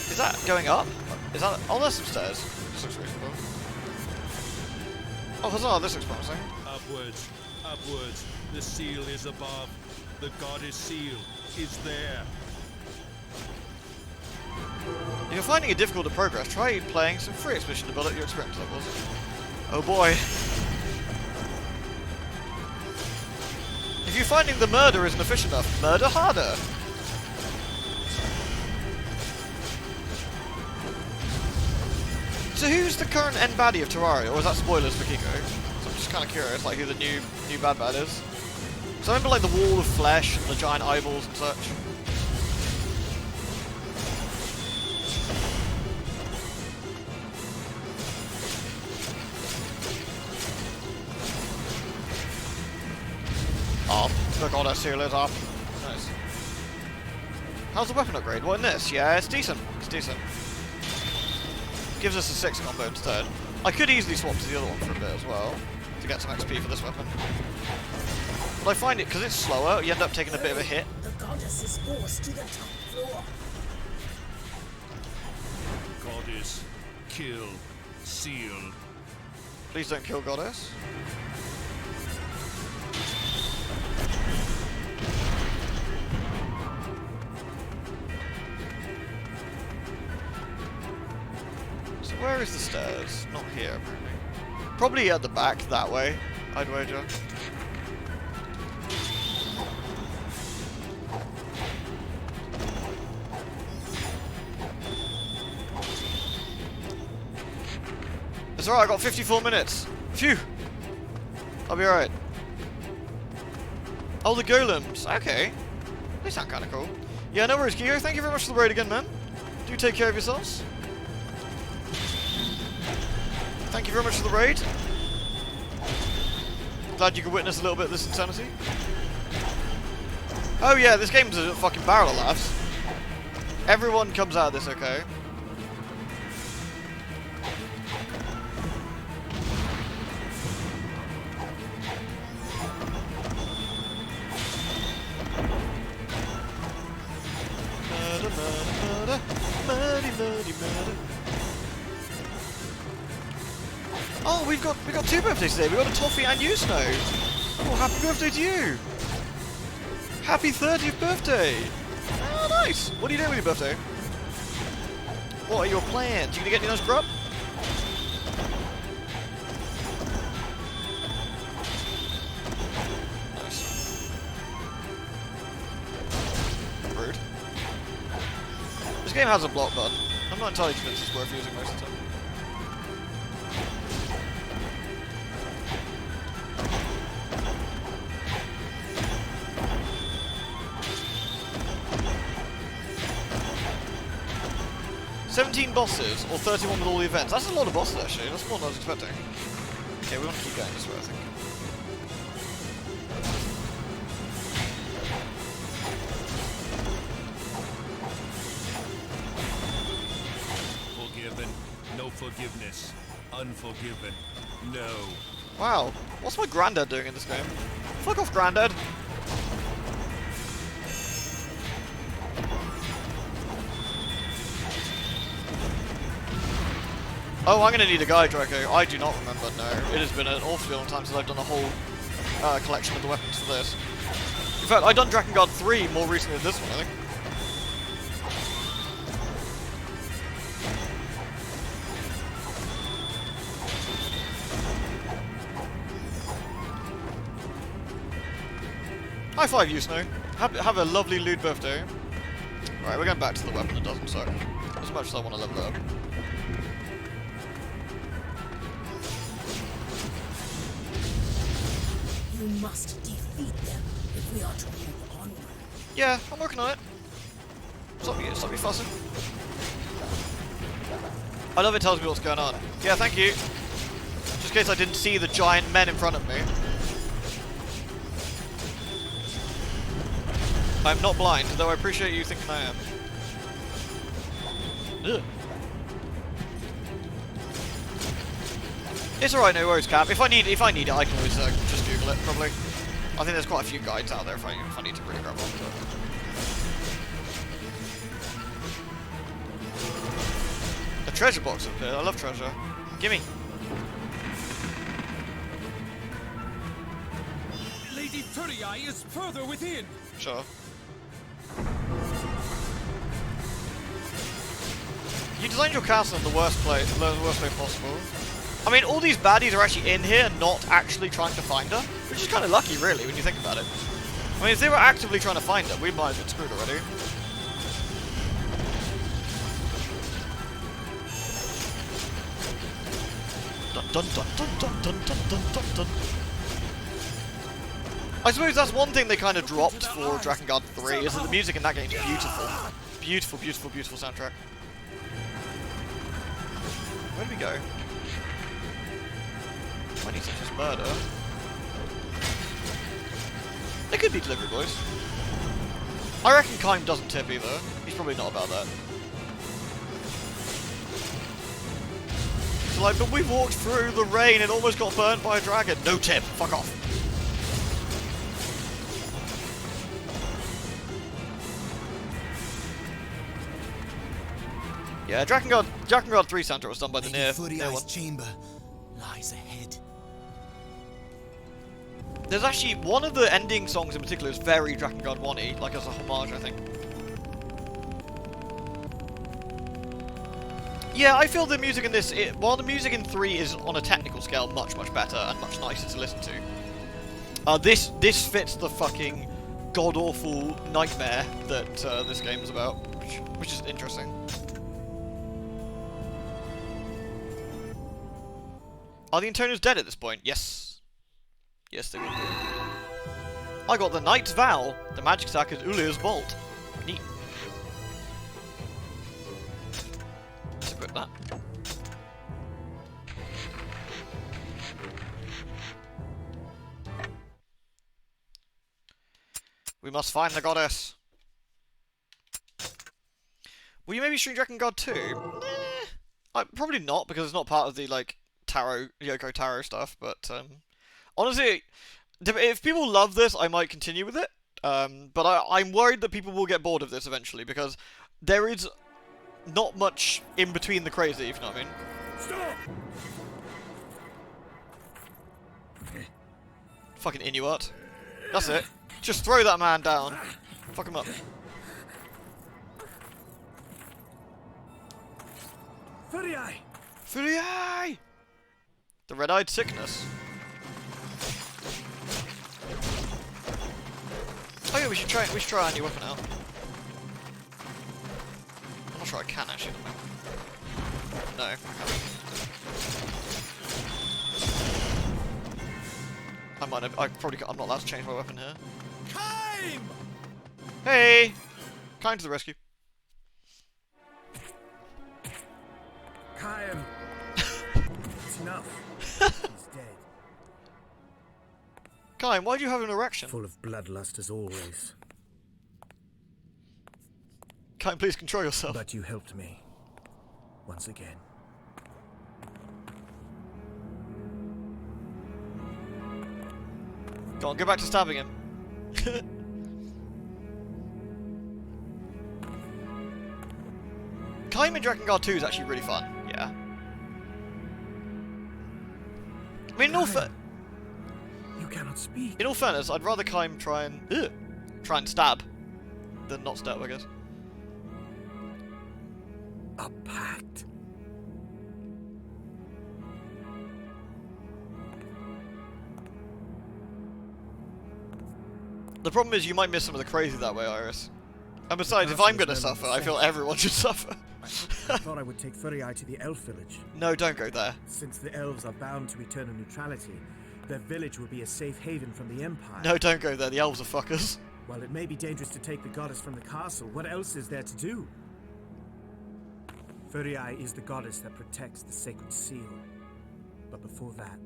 [SPEAKER 1] Is that going up? Is that... Oh, there's some stairs. This looks reasonable. Oh, huzzah, this looks promising.
[SPEAKER 15] Upwards, upwards. The seal is above. The goddess seal is there.
[SPEAKER 1] If you're finding it difficult to progress, try playing some free exhibition to build up your experience levels. Oh boy. If you're finding the murder isn't efficient enough, murder harder. So who's the current end baddie of Terraria, or is that spoilers for Kiko? So I'm just kind of curious, like who the new bad is. So I remember like the wall of flesh and the giant eyeballs and such. Up. The goddess seal is up. Nice. How's the weapon upgrade? What in this? Yeah, it's decent. It's decent. Gives us a 6 combo instead. I could easily swap to the other one for a bit as well, to get some XP for this weapon. But I find it, because it's slower, you end up taking a bit of a hit.
[SPEAKER 12] The goddess is forced to the top floor.
[SPEAKER 15] Goddess, kill, seal.
[SPEAKER 1] Please don't kill goddess. So where is the stairs? Not here, apparently. Probably at the back, that way, I'd wager. It's alright, I got 54 minutes. Phew! I'll be alright. Oh, the golems. Okay. They sound kind of cool. Yeah, no worries, Kiko. Thank you very much for the raid again, man. Do take care of yourselves. Thank you very much for the raid. Glad you could witness a little bit of this insanity. Oh yeah, this game's a fucking barrel of laughs. Everyone comes out of this okay. Oh, we've got 2 birthdays today. We've got a Toffee and you, Snow. Oh, happy birthday to you. Happy 30th birthday. Oh, nice. What are you doing with your birthday? What are your plans? You gonna get any nice grub? Nice. Rude. This game has a block button. I'm not entirely convinced it's worth using most of the time. $17 bosses, or 31 with all the events. That's a lot of bosses, actually. That's more than I was expecting. Okay, we want to keep going this way, I think.
[SPEAKER 15] Forgiven, no forgiveness. Unforgiven, no.
[SPEAKER 1] Wow, what's my granddad doing in this game? Fuck off, granddad! Oh, I'm gonna need a guide, Draco. I do not remember, no. It has been an awfully long time since I've done a whole collection of the weapons for this. In fact, I've done Drakengard 3 more recently than this one, I think. High five, you, Snow. Have a lovely lewd birthday. Right, we're going back to the weapon that doesn't suck. As much as I want to level it up.
[SPEAKER 12] You must defeat them if we are to move onward.
[SPEAKER 1] Yeah, I'm working on it. Stop me fussing. I love it tells me what's going on. Yeah, thank you. Just in case I didn't see the giant men in front of me. I'm not blind, though I appreciate you thinking I am. Ugh. It's alright, no worries, Cap. If I need it, I can always just Google it, probably. I think there's quite a few guides out there if I need to really grab onto it. treasure box up here. I love treasure. Gimme.
[SPEAKER 4] Lady Furii is further within.
[SPEAKER 1] Sure. You designed your castle in the worst way possible. I mean, all these baddies are actually in here, not actually trying to find her, which is kind of lucky, really, when you think about it. I mean, if they were actively trying to find her, we might have been screwed already. Dun dun dun dun dun dun dun dun dun dun. I suppose that's one thing they kind of dropped for Drakengard 3, is that the music in that game is beautiful. Beautiful, beautiful, beautiful soundtrack. Where did we go? I need to just murder. They could be delivery boys. I reckon Kaim doesn't tip either. He's probably not about that. So like, but we walked through the rain and almost got burnt by a dragon. No tip. Fuck off. Yeah, Drakengard 3 soundtrack was done by the near one.
[SPEAKER 14] Chamber lies ahead.
[SPEAKER 1] There's actually one of the ending songs in particular is very Drakengard 1-y, like as a homage, I think. Yeah, I feel the music in this, while the music in 3 is on a technical scale much, much better and much nicer to listen to, this fits the fucking god-awful nightmare that this game is about, which is interesting. Are the Intoners dead at this point? Yes. Yes, they will be. I got the Knight's Vow. The magic stack is Ulia's Bolt. Neat. Let's equip that. We must find the goddess. Will you maybe stream Drakengard 2? Probably not, because it's not part of the, like, Yoko Taro stuff, but honestly, if people love this, I might continue with it, but I'm worried that people will get bored of this eventually, because there is not much in between the crazy, if you know what I mean.
[SPEAKER 4] Stop!
[SPEAKER 1] Fucking Inuit. That's it. Just throw that man down. Fuck him up.
[SPEAKER 4] Furii!
[SPEAKER 1] Furii! The red-eyed sickness. Oh yeah, we should try our new weapon out. I'm not sure I can actually. No, I can't. I might have. I'm not allowed to change my weapon here.
[SPEAKER 4] Kaim!
[SPEAKER 1] Hey! Kaim to the rescue.
[SPEAKER 4] Kaim! It's enough. He's dead.
[SPEAKER 1] Kaim, why do you have an erection?
[SPEAKER 4] Full of bloodlust as always.
[SPEAKER 1] Kaim, please control yourself.
[SPEAKER 4] But you helped me. Once again.
[SPEAKER 1] Go on, go back to stabbing him. Kaim in Drakengard 2 is actually really fun, yeah. I mean,
[SPEAKER 4] you cannot speak.
[SPEAKER 1] In all fairness, I'd rather Kaim try and stab than not stab, I guess.
[SPEAKER 4] A pact.
[SPEAKER 1] The problem is you might miss some of the crazy that way, Iris. And besides, if I'm gonna suffer, I feel everyone should suffer.
[SPEAKER 4] I thought I would take Furii to the elf village.
[SPEAKER 1] No, don't go there.
[SPEAKER 4] Since the elves are bound to eternal neutrality, their village will be a safe haven from the Empire.
[SPEAKER 1] No, don't go there. The elves are fuckers.
[SPEAKER 4] While it may be dangerous to take the goddess from the castle, what else is there to do? Furii is the goddess that protects the sacred seal. But before that,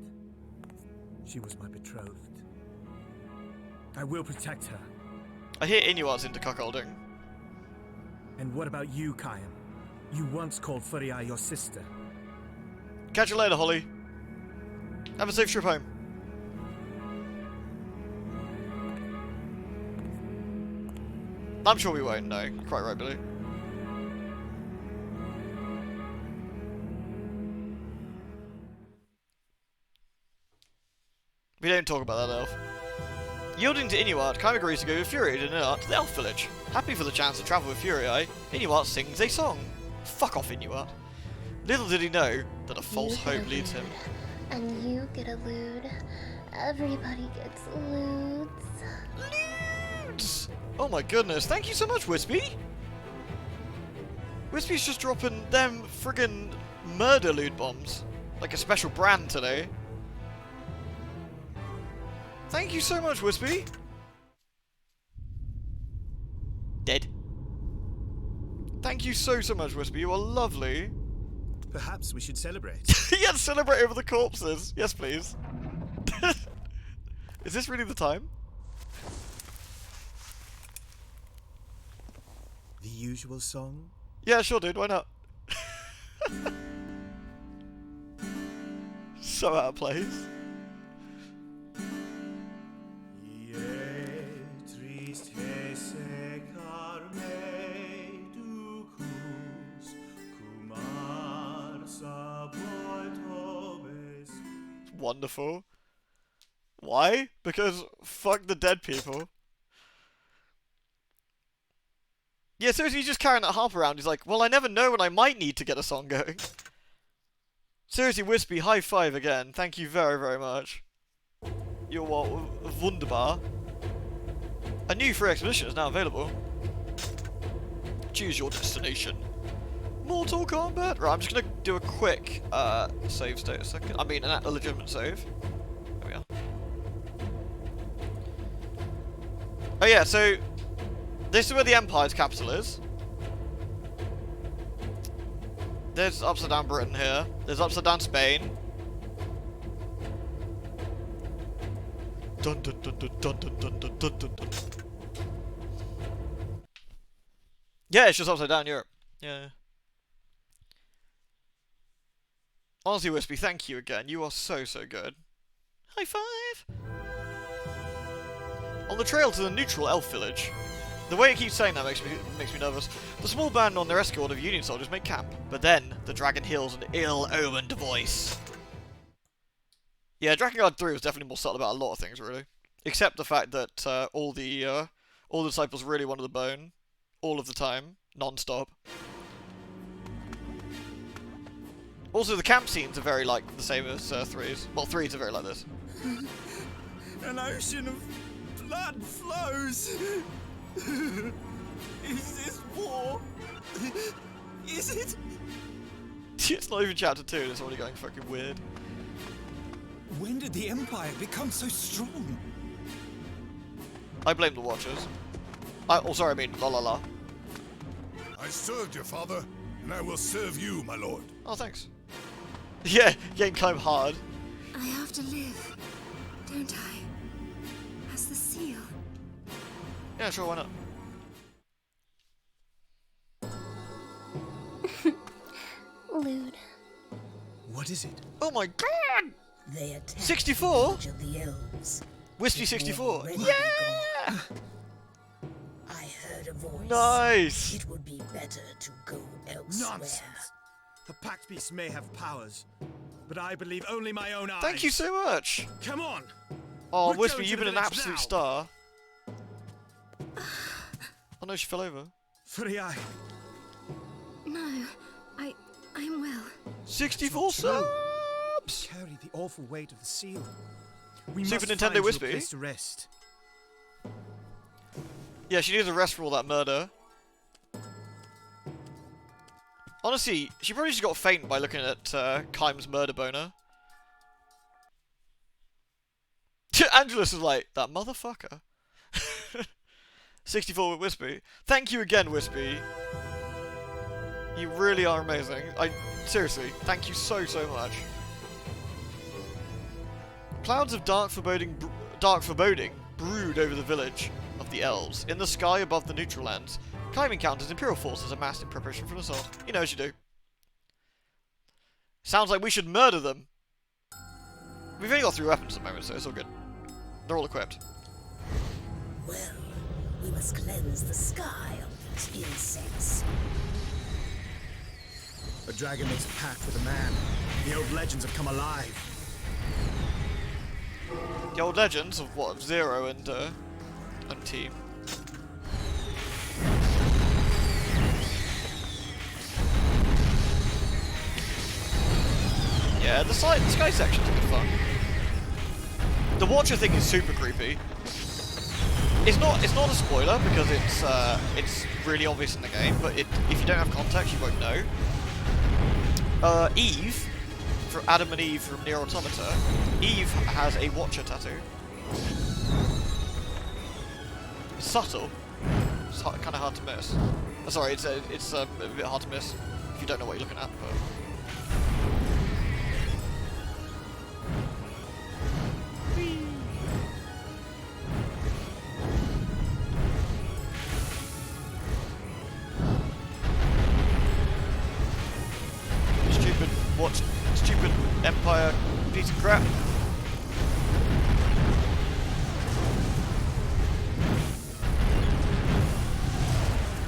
[SPEAKER 4] she was my betrothed. I will protect her.
[SPEAKER 1] I hear Inuit's into cuckolding.
[SPEAKER 4] And what about you, Kaim? You once called Furii your sister.
[SPEAKER 1] Catch you later, Holly. Have a safe trip home. I'm sure we won't, no. You're quite right, Billy. We don't talk about that elf. Yielding to Inuart, Kaim agrees to go with Fury and Inuart to the elf village. Happy for the chance to travel with Fury, Inuart sings a song. Fuck off, Inuart. Little did he know that a false hope leads him.
[SPEAKER 16] And you get a lewd. Everybody gets lewds.
[SPEAKER 1] Lewds! Oh my goodness, thank you so much, Wispy! Wispy's just dropping them friggin' murder lewd bombs. Like a special brand today. Thank you so much, Wispy! Dead. Thank you so much, Wispy. You are lovely.
[SPEAKER 4] Perhaps we should celebrate.
[SPEAKER 1] Yes, celebrate over the corpses. Yes, please. Is this really the time?
[SPEAKER 4] The usual song?
[SPEAKER 1] Yeah, sure, dude. Why not? So out of place. Wonderful. Why? Because fuck the dead people. Yeah, seriously, he's just carrying that harp around. He's like, well, I never know when I might need to get a song going. Seriously, Wispy, high five again. Thank you very, very much. You're wunderbar. A new free expedition is now available. Choose your destination. Mortal Kombat. Right, I'm just gonna do a quick save state a second. I mean, a legitimate save. There we are. Oh yeah, so this is where the Empire's capital is. There's upside down Britain here. There's upside down Spain. Dun dun dun dun dun dun dun dun dun dun dun. Yeah, it's just upside down Europe. Yeah. Honestly, Wispy, thank you again. You are so, so good. High five! On the trail to the neutral elf village. The way it keeps saying that makes me nervous. The small band on their escort of Union soldiers make camp. But then, the dragon hears an ill-omened voice. Yeah, Drakengard 3 was definitely more subtle about a lot of things, really. Except the fact that all the disciples really wanted the bone. All of the time. Non-stop. Also, the camp scenes are very like the same as 3's. Well, 3's are very like this.
[SPEAKER 4] An ocean of blood flows. Is this war? Is it?
[SPEAKER 1] It's not even chapter 2, and it's already going fucking weird.
[SPEAKER 4] When did the Empire become so strong?
[SPEAKER 1] I blame the Watchers. Oh, sorry, I mean, la la la.
[SPEAKER 5] I served your father, and I will serve you, my lord.
[SPEAKER 1] Oh, thanks. Yeah, getting kind of hard.
[SPEAKER 3] I have to live, don't I? As the seal.
[SPEAKER 1] Yeah, sure, why not?
[SPEAKER 16] Lewd.
[SPEAKER 4] What is it?
[SPEAKER 1] Oh my god!
[SPEAKER 12] They attacked
[SPEAKER 1] 64?
[SPEAKER 12] the elves.
[SPEAKER 1] Wispy 64.
[SPEAKER 12] Already
[SPEAKER 1] Yeah!
[SPEAKER 12] I heard a voice.
[SPEAKER 1] Nice!
[SPEAKER 12] It would be better to go elsewhere.
[SPEAKER 4] Nonsense! The Pact Beast may have powers, but I believe only my own eyes.
[SPEAKER 1] Thank you so much!
[SPEAKER 4] Come on!
[SPEAKER 1] Oh,
[SPEAKER 4] We're
[SPEAKER 1] Wispy,
[SPEAKER 4] going
[SPEAKER 1] you've
[SPEAKER 4] to
[SPEAKER 1] been
[SPEAKER 4] the
[SPEAKER 1] an
[SPEAKER 4] village
[SPEAKER 1] absolute
[SPEAKER 4] now.
[SPEAKER 1] star. Oh no, she fell over.
[SPEAKER 4] Freyai.
[SPEAKER 3] No, I'm well.
[SPEAKER 1] 64 subs!
[SPEAKER 4] Carry the awful weight of the seal. We
[SPEAKER 1] Super
[SPEAKER 4] must
[SPEAKER 1] Nintendo
[SPEAKER 4] find you a
[SPEAKER 1] Wispy?
[SPEAKER 4] place to rest.
[SPEAKER 1] Yeah, she needs a rest for all that murder. Honestly, she probably just got faint by looking at Kaim's murder boner. Angelus is like, that motherfucker. 64 with Wispy. Thank you again, Wispy. You really are amazing. Seriously, thank you so, so much. Clouds of dark foreboding brood over the village of the elves. In the sky above the neutral lands, Kaim encounters Imperial forces amassed in preparation for an assault. You know as you do. Sounds like we should murder them. We've only got 3 weapons at the moment, so it's all good. They're all equipped.
[SPEAKER 12] Well, we must cleanse the sky of these insects.
[SPEAKER 4] A dragon makes a pact with a man. The old legends have come alive.
[SPEAKER 1] The old legends of what, Zero and team. Yeah, the sky section's a good fun. The Watcher thing is super creepy. It's not a spoiler because it's really obvious in the game, but if you don't have context, you won't know. Eve, from Adam and Eve from Nier Automata, Eve has a Watcher tattoo. It's subtle. It's kind of hard to miss. Sorry, it's a bit hard to miss if you don't know what you're looking at. But stupid Empire piece of crap.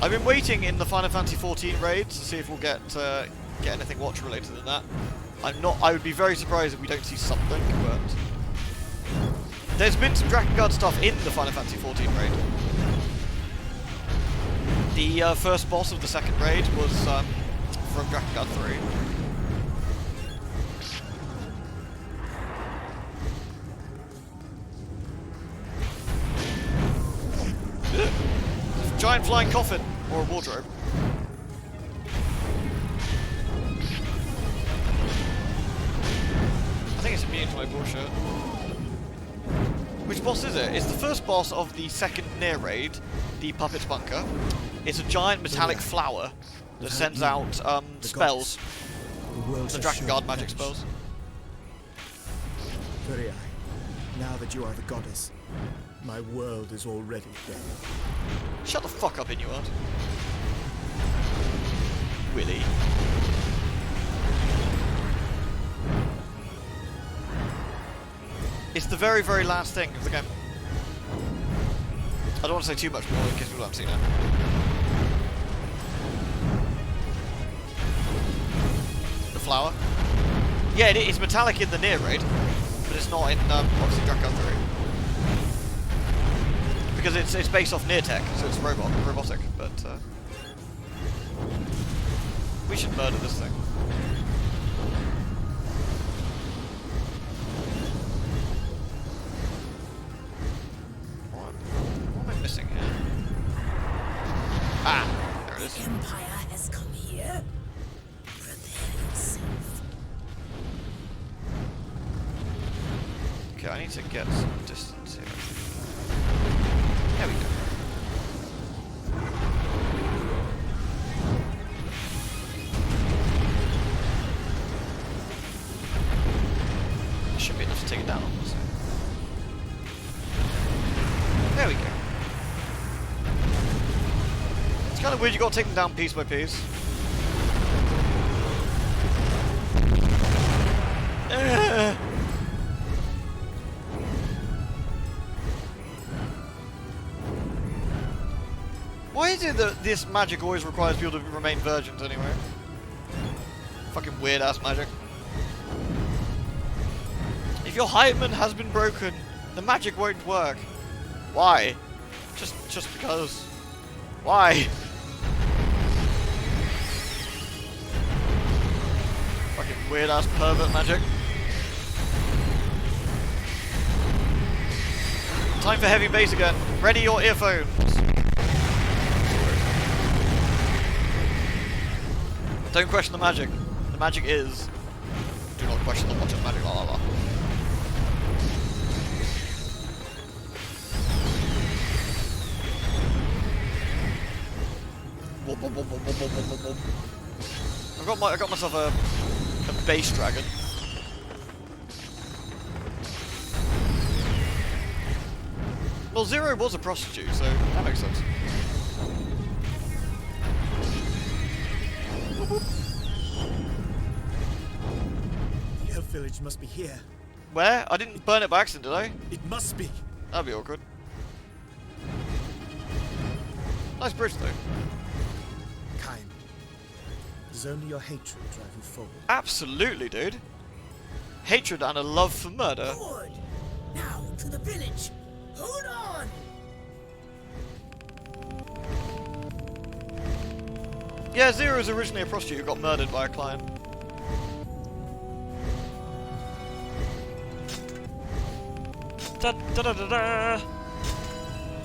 [SPEAKER 1] I've been waiting in the Final Fantasy XIV raids to see if we'll get anything Watch related than that. I would be very surprised if we don't see something, but there's been some Drakengard stuff in the Final Fantasy XIV raid. The first boss of the second raid was from Drakengard 3. Giant flying coffin, or a wardrobe. I think it's immune to my bullshit. Which boss is it? It's the first boss of the second Nier raid, the Puppet's Bunker. It's a giant metallic flower that sends out spells. The Drakengard magic spells.
[SPEAKER 4] Cavia, now that you are the goddess, my world is already dead.
[SPEAKER 1] Shut the fuck up, Inuart. Willy. It's the very, very last thing of the game. I don't want to say too much more in case people haven't seen it. The flower? Yeah, it's metallic in the Nier raid, but it's not in obviously Drakengard 3. Because it's based off Nier tech, so it's robotic, but we should murder this thing. What am I missing here? Ah, there it is.
[SPEAKER 12] The Empire has come here. Prepare yourself.
[SPEAKER 1] Okay, I need to get some distance here. There we go. Should be enough to take it down, obviously. There we go. It's kind of weird, you got to take them down piece by piece. Why is it that this magic always requires people to remain virgins anyway? Fucking weird ass magic. If your hymen has been broken, the magic won't work. Why? Just because. Why? Fucking weird ass pervert magic. Time for heavy bass again. Ready your earphones. Don't question the magic. The magic is. Do not question the watch of magic. La la la. I got myself a base dragon. Well, Zero was a prostitute, so that makes sense.
[SPEAKER 4] The elf village must be here.
[SPEAKER 1] Where? I didn't burn it by accident, did I?
[SPEAKER 4] It must be.
[SPEAKER 1] That'd be awkward. Nice bridge, though.
[SPEAKER 4] Kain, does only your hatred drive you forward?
[SPEAKER 1] Absolutely, dude. Hatred and a love for murder.
[SPEAKER 12] Good. Now to the village. Hold on!
[SPEAKER 1] Yeah, Zero is originally a prostitute who got murdered by a client. Da da da da da.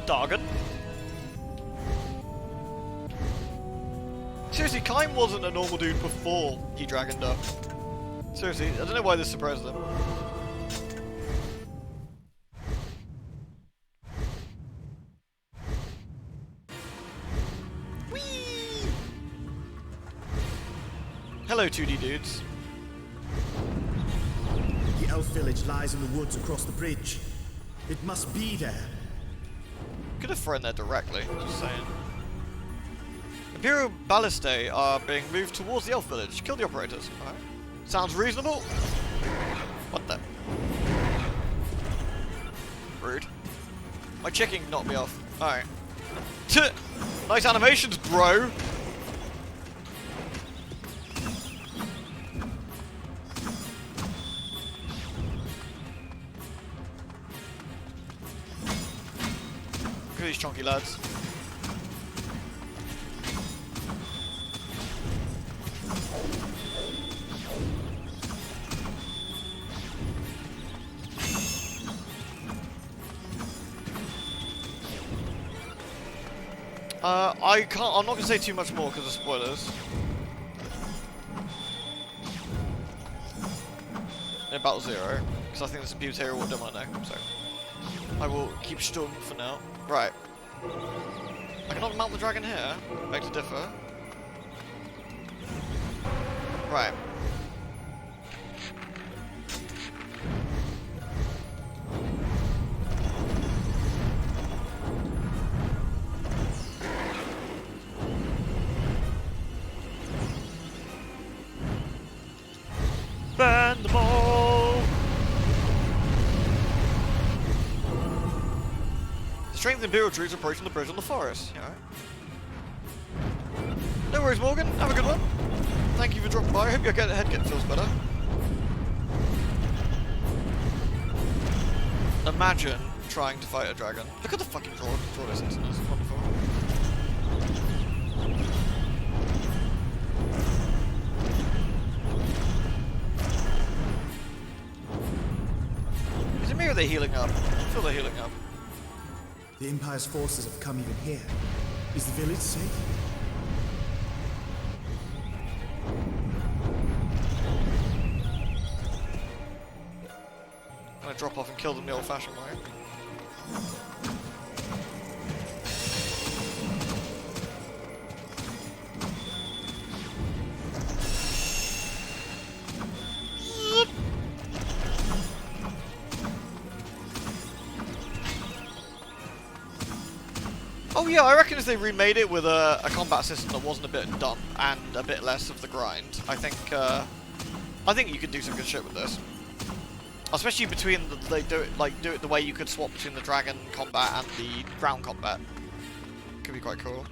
[SPEAKER 1] Dargon. Seriously, Kaim wasn't a normal dude before he dragoned up. Seriously, I don't know why this surprised them. Whee! Hello, 2D dudes.
[SPEAKER 17] The elf village lies in the woods across the bridge. It must be there.
[SPEAKER 1] Could have thrown there directly, just saying. Imperial ballistae are being moved towards the elf village. Kill the operators. Alright. Sounds reasonable. What the? Rude. My chicken knocked me off. Alright. Nice animations, bro. Look at these chunky lads. I'm not gonna say too much more because of spoilers. In Battle Zero, because I think there's some people here who don't want to know, so I will keep stum for now. Right. I cannot mount the dragon here. Beg to differ. Right. Burn them all! The strength of Imperial troops approaching the bridge on the forest. Alright. No worries, Morgan. Have a good one. Thank you for dropping by. I hope your head feels better. Imagine trying to fight a dragon. Look at the fucking draw distance. It's wonderful. Is it me or are they healing up? I feel they're healing up.
[SPEAKER 17] The Empire's forces have come even here. Is the village safe?
[SPEAKER 1] I'm gonna drop off and kill them the old-fashioned way. Oh yeah, I reckon if they remade it with a combat system that wasn't a bit dumb and a bit less of the grind, I think you could do some good shit with this. Especially between they do it the way you could swap between the dragon combat and the ground combat. Could be quite cool.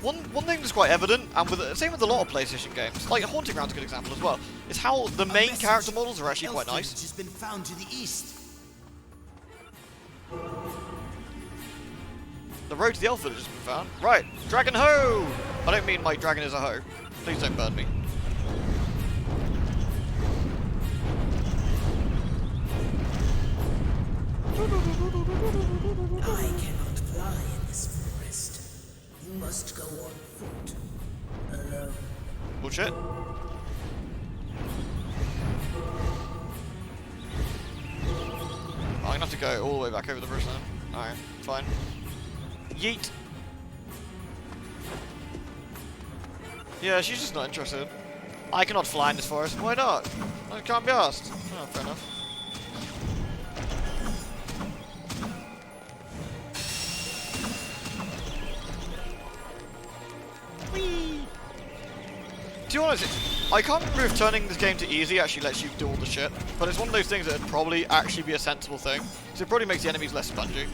[SPEAKER 1] One thing that's quite evident, and same with a lot of PlayStation games, like Haunting Ground's a good example as well, is how the main character models are actually quite nice.
[SPEAKER 14] Has been found to the east.
[SPEAKER 1] The road to the elf village has been found. Right, dragon ho! I don't mean my dragon is a hoe. Please don't burn me.
[SPEAKER 12] I cannot fly in this forest. You must go on foot. Alone.
[SPEAKER 1] Bullshit. I'm gonna have to go all the way back over the bridge now. Alright, fine. Yeet! Yeah, she's just not interested. I cannot fly in this forest. Why not? I can't be asked. Oh, fair enough. Whee! To be honest, I can't remember if turning this game to easy actually lets you do all the shit, but it's one of those things that would probably actually be a sensible thing, so it probably makes the enemies less spongy.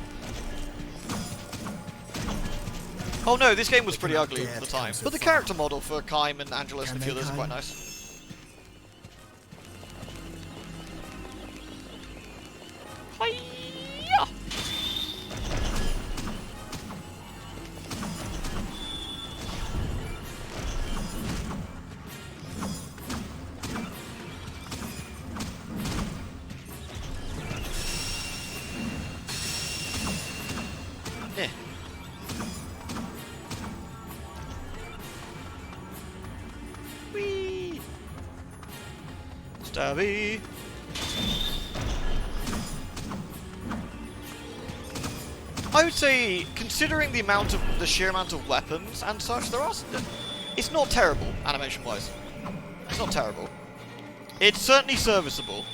[SPEAKER 1] Oh no, this game was pretty ugly at the time. But the character model for Kaim and Angelus and a few others are quite nice. Hi-ya! Yeah. Whee! Stabby! I would say, considering the sheer amount of weapons and such, it's not terrible, animation-wise. It's not terrible. It's certainly serviceable.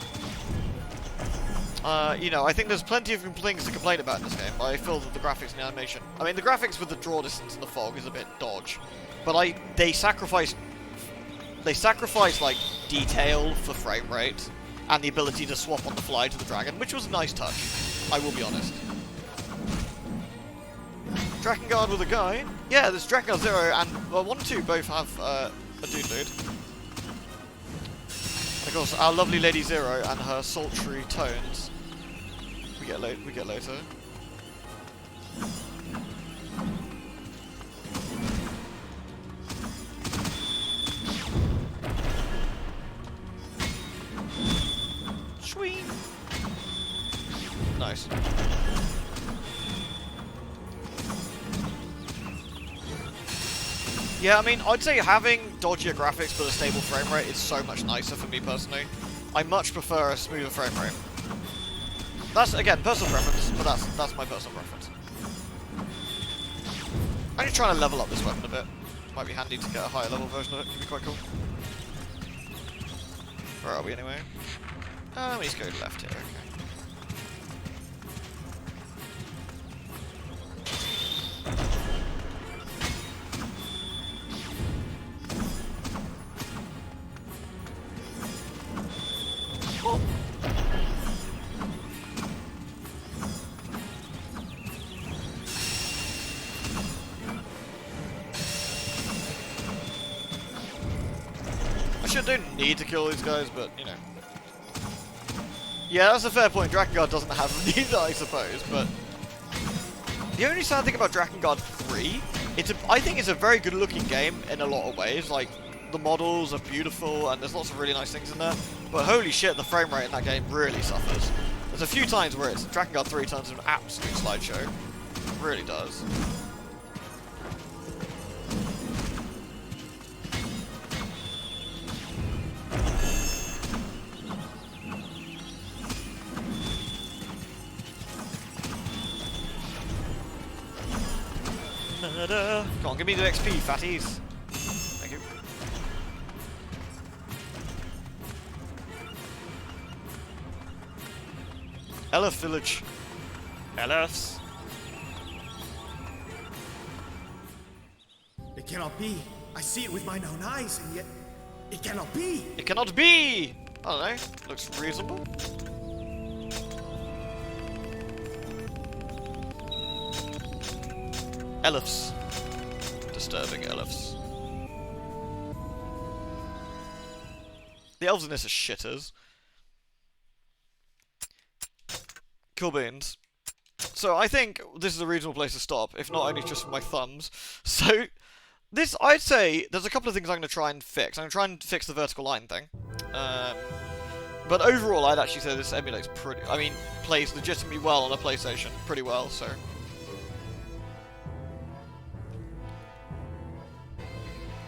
[SPEAKER 1] You know, I think there's plenty of things to complain about in this game, but I feel that the graphics and the animation... I mean, the graphics with the draw distance and the fog is a bit dodge. But they sacrifice, like, detail for frame rate, and the ability to swap on the fly to the dragon, which was a nice touch, I will be honest. Drakengard with a guy. Yeah, there's Drakengard 0 and 1 and 2 both have a dude. Of course, our lovely Lady Zero and her sultry tones. We get later. Sweet. Nice. Yeah, I mean, I'd say having dodgier graphics but a stable frame rate is so much nicer for me personally. I much prefer a smoother frame rate. That's, again, personal preference, but that's my personal preference. I'm just trying to level up this weapon a bit. Might be handy to get a higher level version of it, could be quite cool. Where are we anyway? We just go left here, okay. Don't need to kill these guys, but you know. Yeah, that's a fair point. Drakengard doesn't have them either, I suppose, but the only sad thing about Drakengard 3, I think it's a very good looking game in a lot of ways. Like, the models are beautiful and there's lots of really nice things in there, but holy shit, the frame rate in that game really suffers. There's a few times where Drakengard 3 turns into an absolute slideshow. It really does. Come on, give me the XP, fatties. Thank you. Elf village. Elves.
[SPEAKER 17] It cannot be. I see it with mine own eyes, and yet it cannot be.
[SPEAKER 1] It cannot be. I don't know. Looks reasonable. Elves. Disturbing elves. The elves in this are shitters. Cool beans. So I think this is a reasonable place to stop, if not only just for my thumbs. So, this, I'd say, there's a couple of things I'm going to try and fix. I'm going to try and fix the vertical line thing. But overall, I'd actually say this emulates plays legitimately well on a PlayStation. Pretty well, so...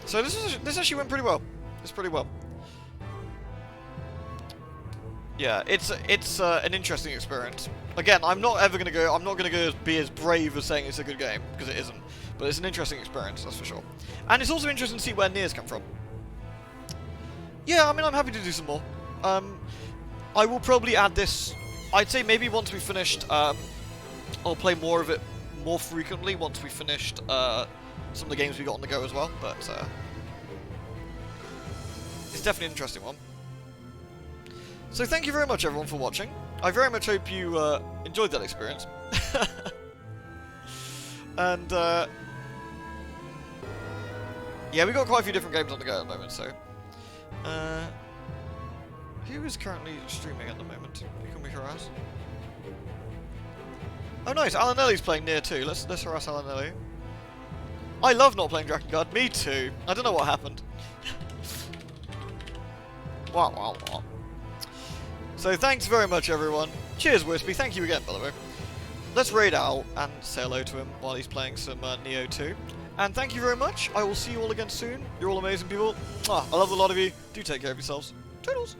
[SPEAKER 1] So this actually went pretty well. It's pretty well. Yeah, it's an interesting experience. Again, I'm not gonna go be as brave as saying it's a good game, because it isn't. But it's an interesting experience, that's for sure. And it's also interesting to see where Niers come from. Yeah, I mean, I'm happy to do some more. I will probably add this. I'd say maybe once we finished. I'll play more of it more frequently once we finished. Some of the games we got on the go as well, but it's definitely an interesting one. So thank you very much everyone for watching. I very much hope you enjoyed that experience. And Yeah, we got quite a few different games on the go at the moment, so. Who is currently streaming at the moment? Can we harass? Oh nice, Alanelli's playing near too. Let's harass Alanelli. I love not playing Drakengard. Me too. I don't know what happened. Wow. So thanks very much, everyone. Cheers, Wispy. Thank you again, by the way. Let's raid Al and say hello to him while he's playing some Neo 2. And thank you very much. I will see you all again soon. You're all amazing people. I love the lot of you. Do take care of yourselves. Toodles.